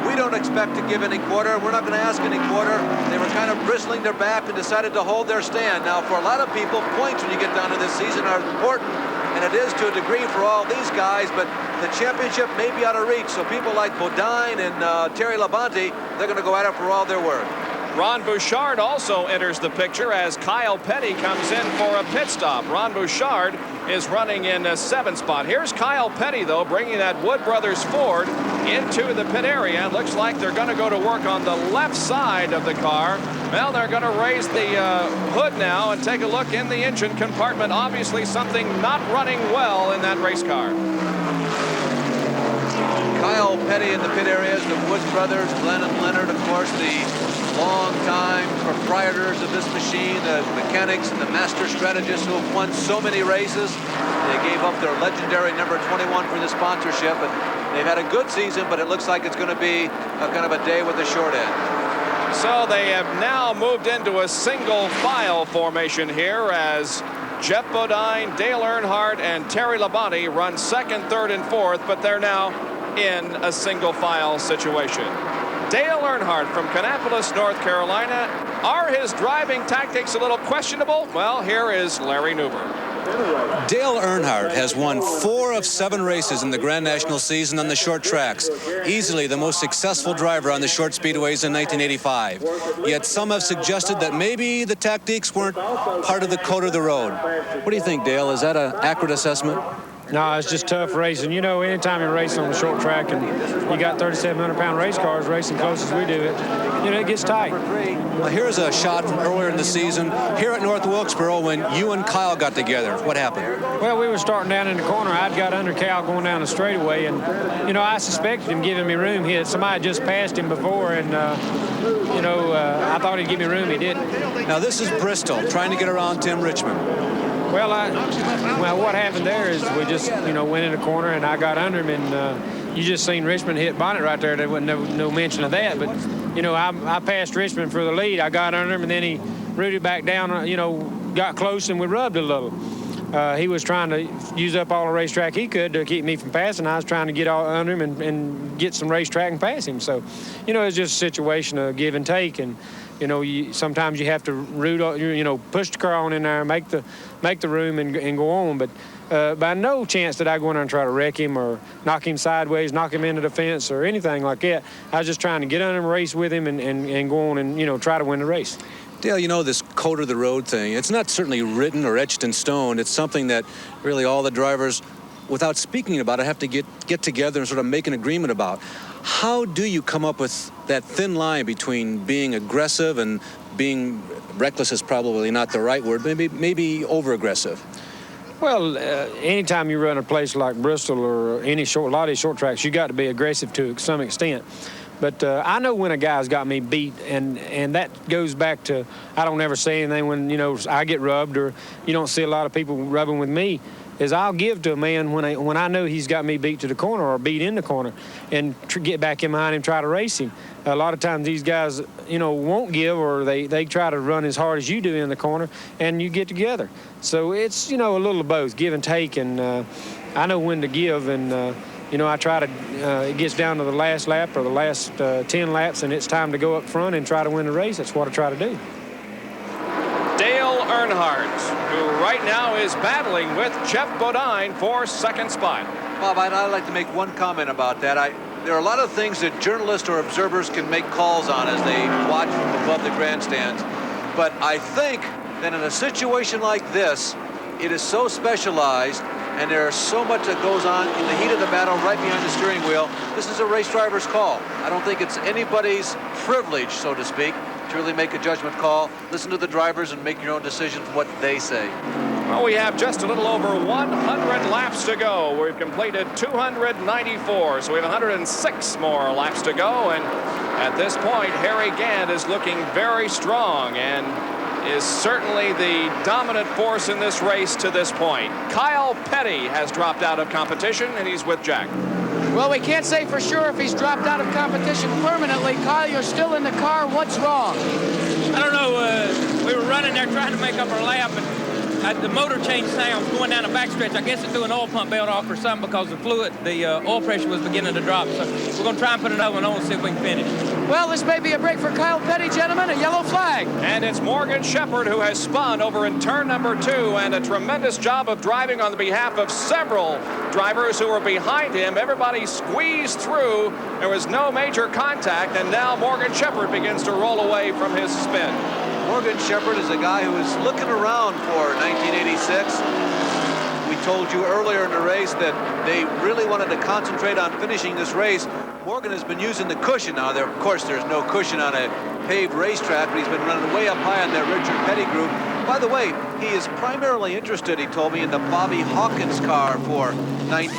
we don't expect to give any quarter. We're not going to ask any quarter. They were kind of bristling their back and decided to hold their stand. Now, for a lot of people, points when you get down to this season are important, and it is to a degree for all these guys, but the championship may be out of reach, so people like Bodine and Terry Labonte, they're going to go at it for all they're worth. Ron Bouchard also enters the picture as Kyle Petty comes in for a pit stop. Ron Bouchard is running in a 7th spot. Here's Kyle Petty, though, bringing that Wood Brothers Ford into the pit area. Looks like they're going to go to work on the left side of the car. Well, they're going to raise the hood now and take a look in the engine compartment. Obviously something not running well in that race car. Kyle Petty in the pit areas, the Woods brothers, Glenn and Leonard, of course, the long-time proprietors of this machine, the mechanics and the master strategists who have won so many races. They gave up their legendary number 21 for the sponsorship, and they've had a good season, but it looks like it's going to be a kind of a day with the short end. So they have now moved into a single file formation here as Jeff Bodine, Dale Earnhardt, and Terry Labonte run 2nd, 3rd, and 4th, but they're now in a single file situation. Dale Earnhardt from Kannapolis, North Carolina. Are his driving tactics a little questionable? Well, here is Larry Newber. Dale Earnhardt has won 4 of 7 races in the Grand National season on the short tracks. Easily the most successful driver on the short speedways in 1985. Yet some have suggested that maybe the tactics weren't part of the code of the road. What do you think, Dale? Is that an accurate assessment? No, it's just tough racing. You know, anytime you're racing on the short track and you got 3,700-pound race cars racing close as we do it, you know, it gets tight. Well, here's a shot from earlier in the season here at North Wilkesboro when you and Kyle got together. What happened? Well, we were starting down in the corner. I'd got under Cal going down the straightaway, and, you know, I suspected him giving me room. Somebody just passed him before, and, you know, I thought he'd give me room. He didn't. Now, this is Bristol trying to get around Tim Richmond. Well, what happened there is we just, you know, went in the corner and I got under him, and you just seen Richmond hit Bonnet right there. There wasn't no mention of that, but, you know, I passed Richmond for the lead. I got under him, and then he rooted back down, you know, got close, and we rubbed a little. He was trying to use up all the racetrack he could to keep me from passing. I was trying to get all under him and get some racetrack and pass him. So, you know, it's just a situation of give and take, and, you know, sometimes you have to you know, push the car on in there, make the room and go on. But by no chance did I go in there and try to wreck him or knock him sideways, knock him into the fence or anything like that. I was just trying to get under him, race with him, and go on and, you know, try to win the race. Dale, you know, this code of the road thing, it's not certainly written or etched in stone. It's something that really all the drivers, without speaking about it, have to get together and sort of make an agreement about. How do you come up with that thin line between being aggressive and being reckless is probably not the right word, maybe over-aggressive? Well, anytime you run a place like Bristol or a lot of these short tracks, you got to be aggressive to some extent. But I know when a guy's got me beat, and that goes back to I don't ever say anything when, you know, I get rubbed, or you don't see a lot of people rubbing with me, is I'll give to a man when I know he's got me beat to the corner or beat in the corner, and get back in behind him, try to race him. A lot of times these guys, you know, won't give, or they try to run as hard as you do in the corner, and you get together. So it's, you know, a little of both, give and take, and I know when to give, and you know, I try to, it gets down to the last lap or the last 10 laps, and it's time to go up front and try to win the race. That's what I try to do. Dale Earnhardt, who right now is battling with Jeff Bodine for 2nd spot. Bob, I'd like to make one comment about that. There are a lot of things that journalists or observers can make calls on as they watch from above the grandstands. But I think that in a situation like this, it is so specialized, and there's so much that goes on in the heat of the battle right behind the steering wheel. This is a race driver's call. I don't think it's anybody's privilege, so to speak, to really make a judgment call. Listen to the drivers and make your own decisions what they say. Well, we have just a little over 100 laps to go. We've completed 294, so we have 106 more laps to go. And at this point, Harry Gant is looking very strong and is certainly the dominant force in this race to this point. Kyle Petty has dropped out of competition, and he's with Jack. Well, we can't say for sure if he's dropped out of competition permanently. Kyle, you're still in the car. What's wrong? I don't know. We were running there trying to make up our lap, and the motor changed sounds going down the backstretch. I guess it threw an oil pump belt off or something because the oil pressure was beginning to drop. So we're going to try and put another one on and see if we can finish. Well, this may be a break for Kyle Petty, gentlemen. A yellow flag. And it's Morgan Shepherd who has spun over in turn number 2, and a tremendous job of driving on the behalf of several drivers who were behind him. Everybody squeezed through. There was no major contact, and now Morgan Shepherd begins to roll away from his spin. Morgan Shepherd is a guy who is looking around for 1986. We told you earlier in the race that they really wanted to concentrate on finishing this race. Morgan has been using the cushion now. Of course, there's no cushion on a paved racetrack, but he's been running way up high on that Richard Petty group. By the way, he is primarily interested, he told me, in the Bobby Hawkins car for 1986.